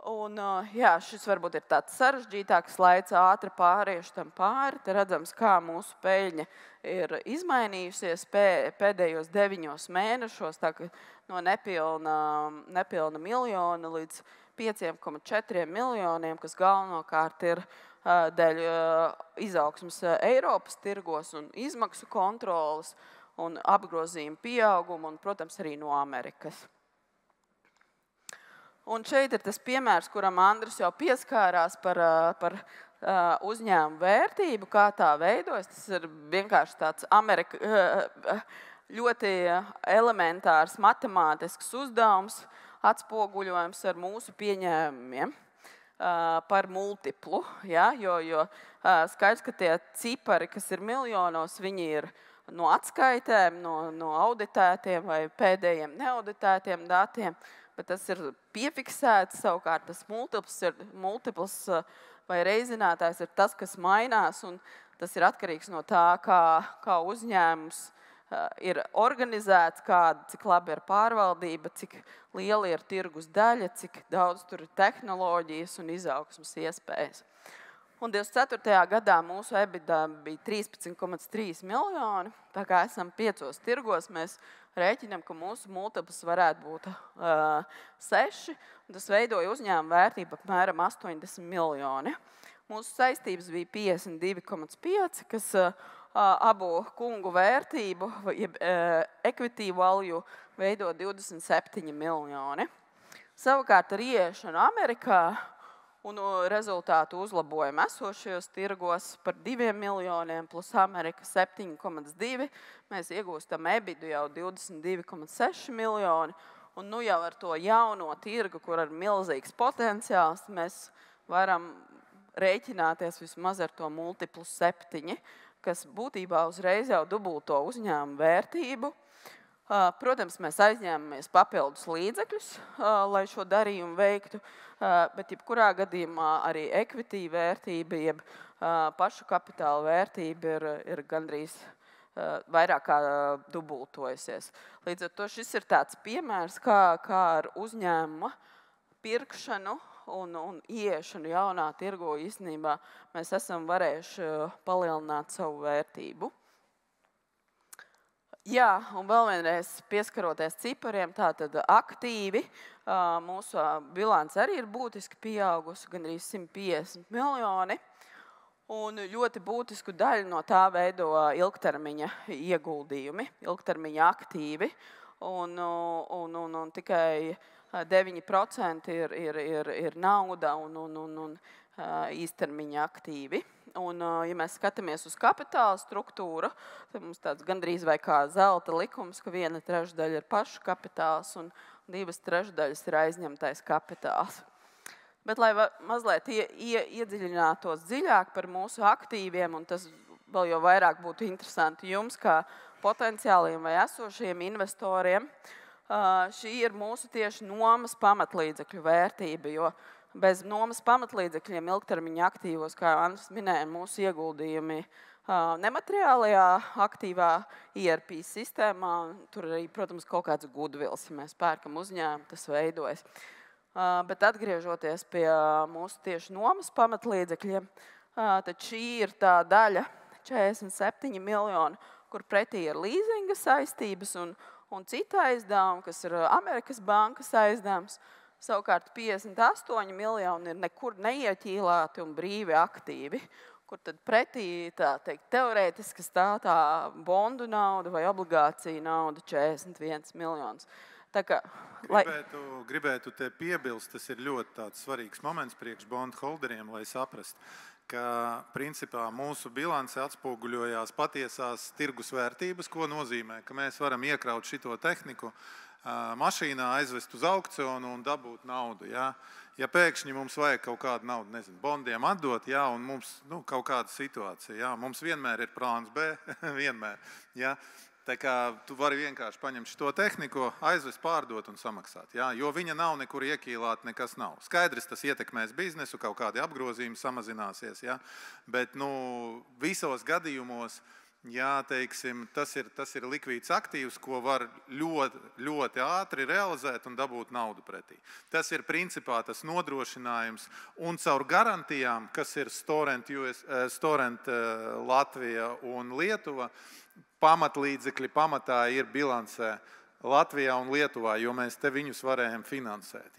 Un, jā, šis varbūt ir tāds sarežģītāks slaids, ātri pāriešu tam pāri. Te redzams, kā mūsu peļņa ir izmainījusies pēdējos 9 mēnešos, tā kā no nepilna miljona līdz 5,4 miljoniem, kas galvenokārt ir dēļ izaugsmes Eiropas tirgos un izmaksu kontrolas un apgrozījuma pieauguma un, protams, arī no Amerikas. Un šeit ir tas piemērs, kuram Andris jau pieskārās par uzņēmumu vērtību, kā tā veidojas. Tas ir vienkārši tāds ļoti elementārs matemātisks uzdevums, atspoguļojums ar mūsu pieņēmumiem par multiplu, ja? Jo skaidrs, ka tie cipari, kas ir miljonos, viņi ir no atskaitēm, no auditētiem vai pēdējiem neauditētiem datiem, bet tas ir piefiksēts. Savukārt tas multipls vai reizinātājs ir tas, kas mainās, un tas ir atkarīgs no tā, kā uzņēmums ir organizēts, cik labi ir pārvaldība, cik liela ir tirgus daļa, cik daudz tur ir tehnoloģijas un izaugsmas iespējas. Un 24. gadā mūsu EBITDA bija 13,3 miljoni. Tā kā esam 5 tirgos, mēs rēķinām, ka mūsu multipls varētu būt 6. Un tas veidoja uzņēmuma vērtību apmēram 80 miljoni. Mūsu saistības bija 52,5, kas abu kungu vērtību, equity value, veido 27 miljoni. Savukārt ar ieiešanu Amerikā un rezultātu uzlabojumu esošajos tirgos par 2 miljoniem plus Amerika 7,2. Mēs iegūstam EBITDA jau 22,6 miljoni. Un nu jau ar to jauno tirgu, kur ir milzīgs potenciāls, mēs varam rēķināties vismaz ar to multiplu 7, kas būtībā uzreiz jau dubulto uzņēmumu vērtību. Protams, mēs aizņēmamies papildus līdzekļus, lai šo darījumu veiktu, bet jebkurā gadījumā arī equity vērtība, jeb pašu kapitāla vērtība ir gandrīz vairāk kā dubultojusies. Līdz ar to šis ir tāds piemērs, kā ar uzņēmuma pirkšanu un ieiešanu jaunā tirgu īstenībā mēs esam varējuši palielināt savu vērtību. Jā, un vēl vienreiz pieskaroties cipariem, tātad aktīvi mūsu bilance arī ir būtiski pieaugusi, gandrīz 150 miljoni. Un ļoti būtisku daļu no tā veido ilgtermiņa ieguldījumi, ilgtermiņa aktīvi. Un tikai 9% ir nauda un īstermiņa aktīvi. Un, ja mēs skatāmies uz kapitāla struktūru, tad mums tāds gandrīz vai kā zelta likums, ka 1/3 ir pašu kapitāls un 2/3 ir aizņemtais kapitāls. Bet, lai mazliet iedziļinātos dziļāk par mūsu aktīviem, un tas vēl jau vairāk būtu interesanti jums, kā potenciāliem vai esošiem investoriem, šī ir mūsu tieši nomas pamatlīdzekļu vērtība, jo bez nomas pamatlīdzekļiem ilgtermiņa aktīvos, kā Andris minēja, mūsu ieguldījumi nemateriālajā aktīvā ERP sistēmā, tur arī, protams, kaut kāds goodwills, ja mēs pērkam uzņēmumu, tas veidojas. Bet atgriežoties pie mūsu tieši nomas pamatlīdzekļiem, tad šī ir tā daļa, 47 miljoni, kur pretī ir līzinga saistības un cita aizdevuma, kas ir Amerikas bankas aizdevums. Savukārt 58 miljoni ir nekur neieķīlāti un brīvi aktīvi, kur tad pretī tā teikt teorētiski stāv tā bondu nauda vai obligācija nauda 41 miljonus. Tā kā, Gribētu te piebilst, tas ir ļoti tāds svarīgs moments priekš bondholderiem, lai saprast, ka principā mūsu bilance atspoguļojās patiesās tirgus vērtības, ko nozīmē, ka mēs varam iekraut šito tehniku mašīnā, aizvest uz aukcionu un dabūt naudu. Ja pēkšņi mums vajag kaut kādu naudu, nezinu, bondiem atdot, un mums kaut kāda situācija, mums vienmēr ir plāns B, vienmēr. Tā kā tu vari vienkārši paņemt šo tehniku, aizvest, pārdot un samaksāt. Jo viņa nav nekur ieķīlāta, nekas nav. Skaidrs, tas ietekmēs biznesu, kaut kādi apgrozījumi samazināsies. Bet visos gadījumos, teiksim, tas ir likvīds aktīvs, ko var ļoti, ļoti ātri realizēt un dabūt naudu pretī. Tas ir principā tas nodrošinājums un caur garantijām, kas ir Storent Latvija un Lietuva, pamatlīdzekļi pamatā ir bilancē Latvijā un Lietuvā, jo mēs te viņus varējām finansēt.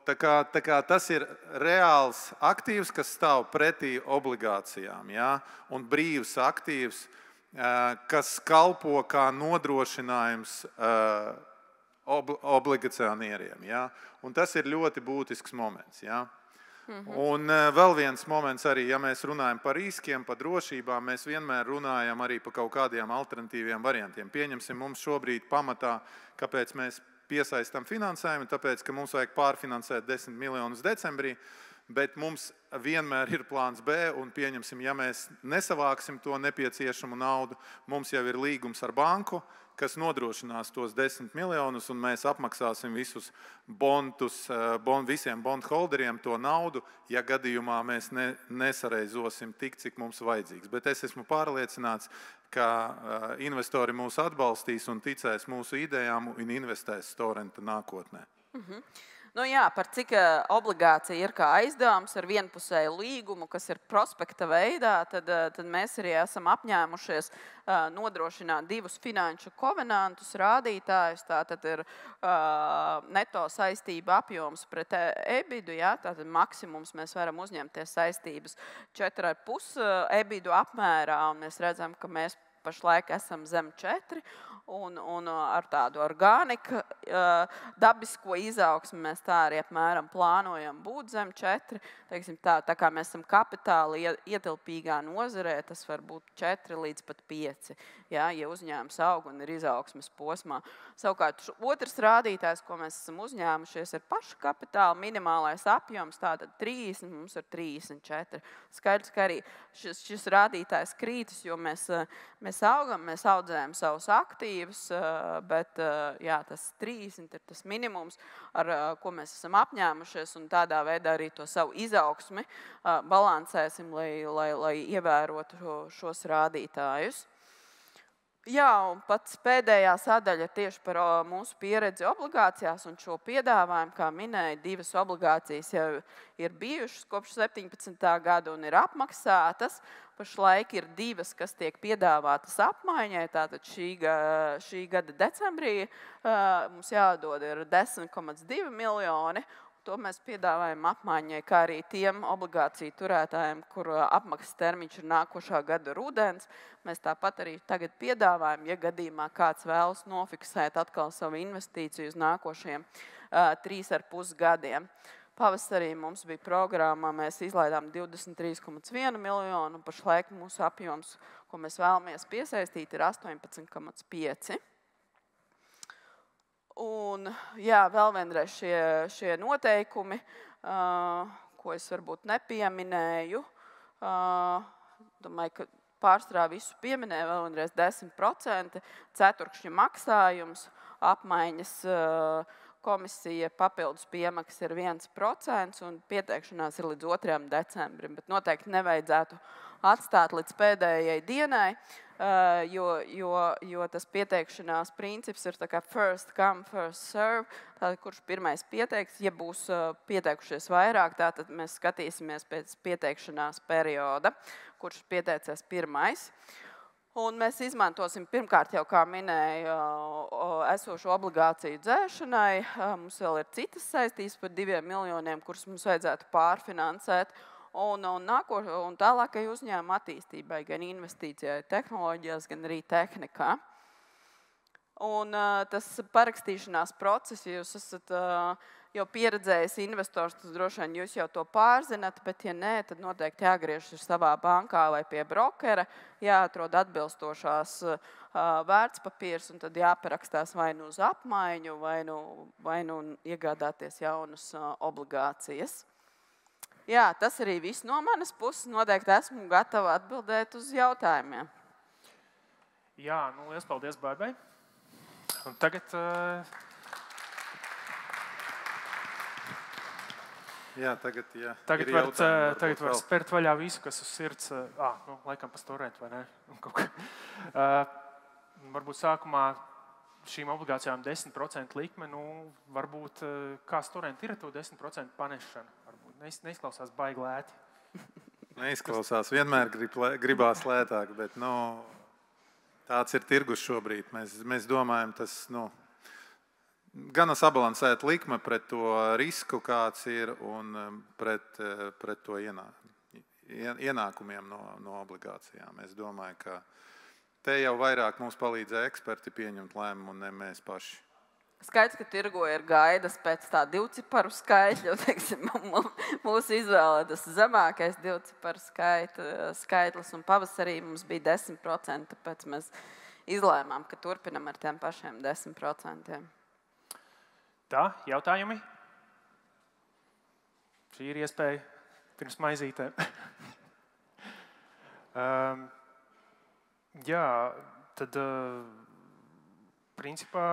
Tā kā tas ir reāls aktīvs, kas stāv pretī obligācijām, un brīvs aktīvs, kas kalpo kā nodrošinājums obligacionieriem. Un tas ir ļoti būtisks moments. Un vēl viens moments arī, ja mēs runājam par riskiem, par drošībām, mēs vienmēr runājam arī par kaut kādiem alternatīviem variantiem. Pieņemsim, mums šobrīd pamatā, kāpēc mēs piesaistam finansējumu, tāpēc, ka mums vajag pārfinansēt 10 miljonus decembrī. bet mums vienmēr ir plāns B, un pieņemsim, ja mēs nesavāksim to nepieciešamo naudu, mums jau ir līgums ar banku, kas nodrošinās tos 10 miljonus, un mēs apmaksāsim visus visiem bondholderiem to naudu, ja gadījumā mēs nesareizosim tik, cik mums vajadzīgs. Bet es esmu pārliecināts, ka investori mūs atbalstīs un ticēs mūsu idejām un investēs Storenta nākotnē. Nu jā, par cik obligācija ir kā aizdevums ar vienpusēju līgumu, kas ir prospekta veidā, tad mēs arī esam apņēmušies nodrošināt 2 finanšu kovenantus rādītājus. Tātad ir neto saistība apjoms pret EBITDU, jā, tātad maksimums mēs varam uzņemties saistības 4,5 EBITDU apmērā, un mēs redzam, ka mēs pašlaik esam zem 4, un ar tādu orgāniku dabisko izaugsmu mēs tā arī apmēram plānojam būt zem 4. Teiksim, tā kā mēs esam kapitāli ietilpīgā nozarē, tas var būt 4 līdz pat 5, ja uzņēmums aug un ir izaugsmes posmā. Savukārt otrs rādītājs, ko mēs esam uzņēmušies, ir paša kapitāla minimālais apjoms, tātad 30, mums ir 34. Skaidrs, ka arī šis rādītājs krītas, jo mēs augam, mēs audzējam savus aktīvus, bet jā, tas 30 ir tas minimums, ar ko mēs esam apņēmušies, un tādā veidā arī to savu izaugsmi balansēsim, lai ievērotu šos rādītājus. Jā, un pats pēdējā sadaļa tieši par mūsu pieredzi obligācijās un šo piedāvājumu, kā minēja, 2 obligācijas jau ir bijušas kopš 17. gada un ir apmaksātas. Pašlaik ir 2, kas tiek piedāvātas apmaiņai, tātad šī gada decembrī mums jādod ir 10,2 miljoni. To mēs piedāvājam apmaiņai, kā arī tiem obligāciju turētājiem, kur apmaksas termiņš ir nākošā gada rudens. Mēs tāpat arī tagad piedāvājam, ja gadījumā kāds vēlas nofiksēt atkal savu investīciju uz nākošiem 3,5 gadiem. Pavasarī mums bija programma, mēs izlaidām 23,1 miljonu, un pašlaik mūsu apjoms, ko mēs vēlamies piesaistīt, ir 18,5. Un jā, vēl vienreiz šie noteikumi, ko es varbūt nepieminēju, domāju, ka pārstrā visu pieminēju, vēl vienreiz 10%, ceturkšņa maksājums, apmaiņas komisija papildus piemaksas ir 1%, un pieteikšanās ir līdz 2. decembrim, bet noteikti nevajadzētu atstāt līdz pēdējai dienai, jo tas pieteikšanās princips ir tā kā first come, first serve, tātad kurš pirmais pieteiks, ja būs pieteikušies vairāk, tātad mēs skatīsimies pēc pieteikšanās perioda, kurš pieteicies pirmais. Un mēs izmantosim pirmkārt jau, kā minēju, esošu obligāciju dzēšanai. Mums vēl ir citas saistības par 2 miljoniem, kuras mums vajadzētu pārfinansēt. Un tālākai uzņēmuma attīstībai, gan investīcijai tehnoloģijās, gan arī tehnikā. Un tas parakstīšanās process, ja jūs esat jau pieredzējis investors, tas droši vien jūs jau to pārzināt, bet ja nē, tad noteikti jāgriežas savā bankā vai pie brokera, jāatrod atbilstošās vērtspapīrs, un tad jāparakstās vai nu uz apmaiņu, vai nu iegādāties jaunas obligācijas. Jā, tas arī viss no manas puses. Noteikti esmu gatava atbildēt uz jautājumiem. Jā, liels paldies Bārbai. Un tagad... Jā, tagad var spērt vaļā visu, kas uz sirds... Laikam pa Storentu, vai ne? Varbūt sākumā šīm obligācijām 10% likme, varbūt kā Storenta ir to 10% panešana. Neizklausās baigi lēti. Neizklausās. Vienmēr gribās lētāk, bet tāds ir tirgus šobrīd. Mēs domājam, tas gana sabalansēt likme pret to risku, kāds ir, un pret to ienākumiem no obligācijām. Es domāju, ka te jau vairāk mums palīdzēja eksperti pieņemt lēmumu, un ne mēs paši. Skaidrs, ka tirgo ir gaidas pēc tā 2-ciparu skaitļa, teiksim, mūsu izvēlē tas zemākais 2-ciparu skaitlis, un pavasarī mums bija 10%, tāpēc mēs izlēmām, ka turpinam ar tiem pašiem 10%. Tā, jautājumi? Šī ir iespēja pirms maizītēm. Jā, tad, principā,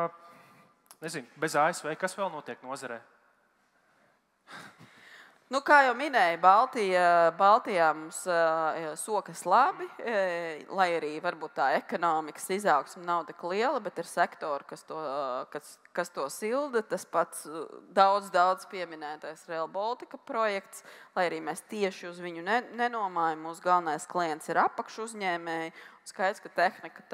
nezinu, bez ASV, kas vēl notiek nozarē? Nu, kā jau minēju, Baltijā mums sokas labi, lai arī varbūt tā ekonomikas izaugsme nav tik liela, bet ir sektori, kas to silda. Tas pats daudz pieminētais Rail Baltica projekts, lai arī mēs tieši uz viņu nenomājam. Mūsu galvenais klients ir apakšu uzņēmēji. Skaidrs, ka tehnika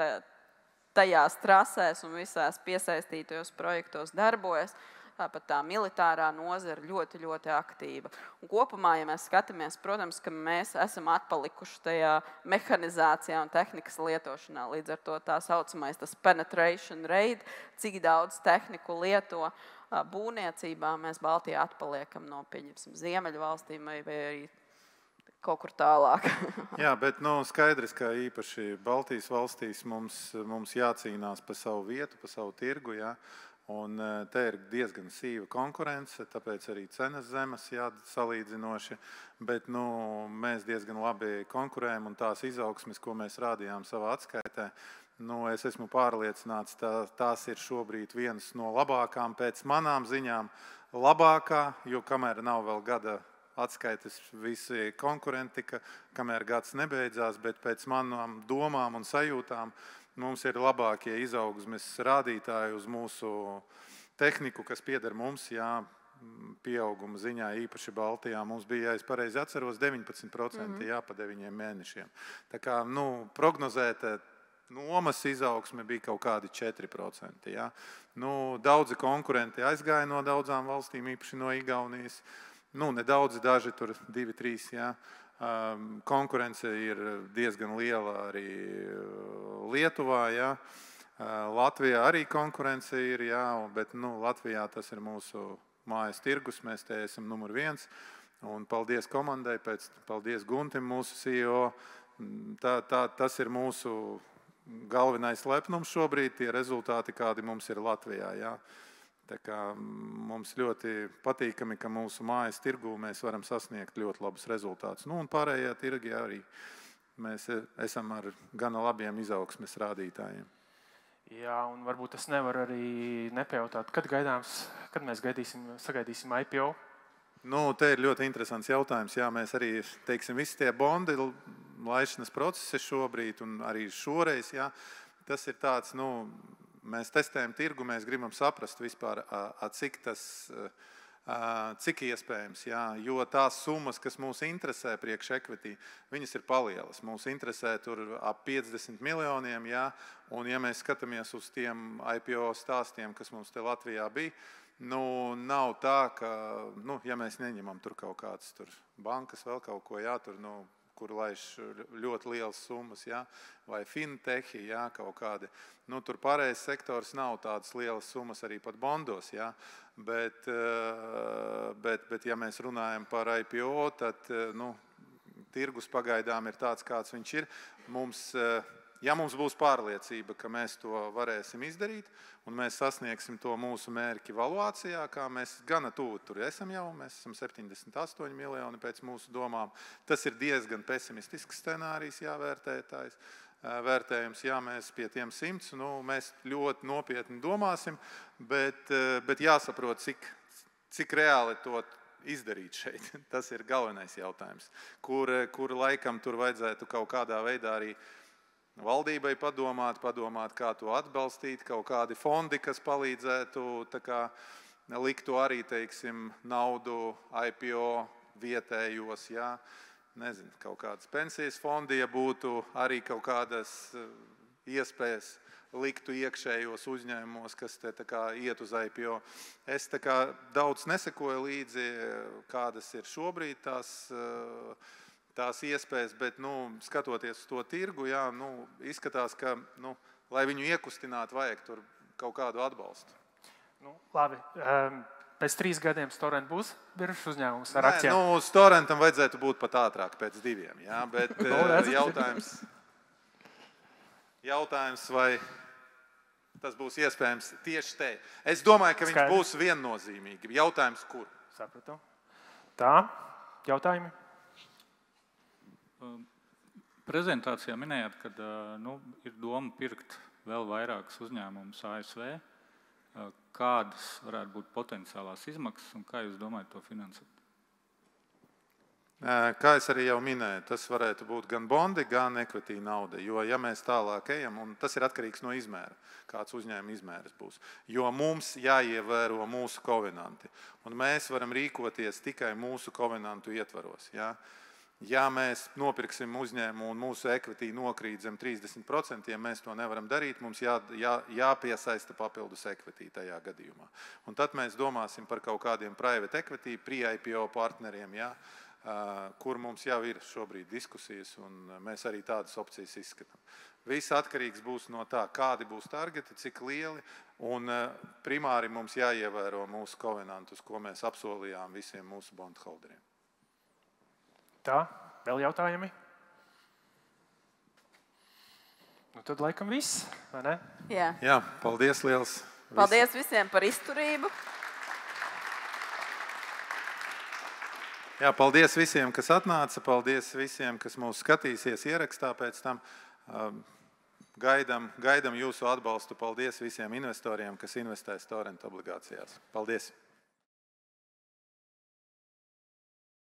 tajās trasēs un visās piesaistītajos projektos darbojas. Tāpat tā militārā nozara ļoti, ļoti aktīva. Un kopumā, ja mēs skatāmies, protams, ka mēs esam atpalikuši tajā mehanizācijā un tehnikas lietošanā. Līdz ar to tā saucamais tas penetration rate, cik daudz tehniku lieto būvniecībā, mēs Baltijā atpaliekam no, pieņemsim, Ziemeļu valstīm vai arī kaut kur tālāk. Jā, bet skaidrs, ka īpaši Baltijas valstīs mums jācīnās par savu vietu, par savu tirgu, jā. Un te ir diezgan sīva konkurence, tāpēc arī cenas zemes salīdzinoši, bet mēs diezgan labi konkurējam un tās izaugsmes, ko mēs rādījām savā atskaitē, es esmu pārliecināts, tās ir šobrīd vienas no labākām, pēc manām ziņām labākā, jo kamēr nav vēl gada atskaites visi konkurenti, kamēr gads nebeidzās, bet pēc manām domām un sajūtām mums ir labākie izaugsmes rādītāji uz mūsu tehniku, kas pieder mums, jā, pieauguma ziņā, īpaši Baltijā. Mums bija, ja es pareizi atceros, 19% jā, pa 9 mēnešiem. Tā kā, prognozēta nomas izaugsme bija kaut kādi 4%. Jā. Daudzi konkurenti aizgāja no daudzām valstīm, īpaši no Igaunijas. Nedaudzi, daži tur 2-3, jā. Konkurence ir diezgan liela arī Lietuvā, jā. Latvijā arī konkurence ir, jā, bet Latvijā tas ir mūsu mājas tirgus, mēs te esam numur 1. Un paldies komandai, paldies Guntim, mūsu CEO. Tas ir mūsu galvenais lepnums šobrīd, tie rezultāti, kādi mums ir Latvijā, jā. Tā kā mums ļoti patīkami, ka mūsu mājas tirgū mēs varam sasniegt ļoti labus rezultātus. Un pārējā tirgi arī mēs esam ar gana labiem izaugsmes rādītājiem. Jā, un varbūt es nevaru arī nepajautāt, kad mēs sagaidīsim IPO? Te ir ļoti interesants jautājums. Jā, mēs arī, teiksim, visi tie bondi laišanas procesi šobrīd un arī šoreiz, jā, tas ir tāds, mēs testējam tirgu, mēs gribam saprast vispār, cik iespējams, jā, jo tās summas, kas mūs interesē priekš equity, viņas ir palielas. Mūs interesē tur ap 50 miljoniem, jā, un ja mēs skatāmies uz tiem IPO stāstiem, kas mums te Latvijā bija, nav tā, ka, ja mēs neņemam tur kaut kādas tur bankas, vēl kaut ko, jā, tur, kur laiž ļoti lielas summas, jā, vai fintechi, jā, kaut kādi. Tur pārējais sektors nav tādas lielas summas arī pat bondos, jā, bet ja mēs runājam par IPO, tad, tirgus pagaidām ir tāds, kāds viņš ir. Ja mums būs pārliecība, ka mēs to varēsim izdarīt, un mēs sasniegsim to mūsu mērķi valuācijā, kā mēs gana tuvu tur esam jau, mēs esam 78 miljoni pēc mūsu domām. Tas ir diezgan pesimistisks scenārijs, vērtējums, jā, mēs pie tiem 100, mēs ļoti nopietni domāsim, bet jāsaprot, cik reāli to izdarīt šeit. Tas ir galvenais jautājums, kur laikam tur vajadzētu kaut kādā veidā arī valdībai padomāt, kā to atbalstīt, kaut kādi fondi, kas palīdzētu, liktu arī, teiksim, naudu IPO vietējos, jā, nezinu, kaut kādas pensijas fondi, ja būtu arī kaut kādas iespējas liktu iekšējos uzņēmumos, kas te iet uz IPO. Es daudz nesekoju līdzi, kādas ir šobrīd tās iespējas, bet, skatoties uz to tirgu, jā, izskatās, ka, lai viņu iekustinātu, vajag tur kaut kādu atbalstu. Labi. Pēc 3 gadiem Storent būs biržas uzņēmums ar akcijām? Storentam vajadzētu būt pat ātrāk pēc 2, jā, bet jautājums, vai tas būs iespējams tieši te. Es domāju, ka viņš būs viennozīmīgi. Jautājums, kur? Sapratu. Tā, jautājumi? Prezentācijā minējāt, ka ir doma pirkt vēl vairākus uzņēmumus ASV. Kādas varētu būt potenciālās izmaksas un kā jūs domājat to finansēt? Kā es arī jau minēju, tas varētu būt gan bondi, gan equity nauda. Jo, ja mēs tālāk ejam, un tas ir atkarīgs no izmēra, kāds uzņēmuma izmērs būs, jo mums jāievēro mūsu kovenanti. Un mēs varam rīkoties tikai mūsu kovenantu ietvaros. Ja? Ja mēs nopirksim uzņēmumu un mūsu equity nokrīt zem 30%, mēs to nevaram darīt, mums jāpiesaista papildus equity tajā gadījumā. Un tad mēs domāsim par kaut kādiem private equity, pre-IPO partneriem, ja? Kur mums jau ir šobrīd diskusijas, un mēs arī tādas opcijas izskatām. Viss atkarīgs būs no tā, kādi būs targeti, cik lieli, un primāri mums jāievēro mūsu kovenantus, ko mēs apsolījām visiem mūsu bondholderiem. Tā, vēl jautājumi? Nu, tad laikam viss, vai ne? Jā, paldies liels. Paldies visiem par izturību. Jā, paldies visiem, kas atnāca, paldies visiem, kas mūs skatīsies ierakstā pēc tam. Gaidam jūsu atbalstu. Paldies visiem investoriem, kas investēs Torrent obligācijās. Paldies!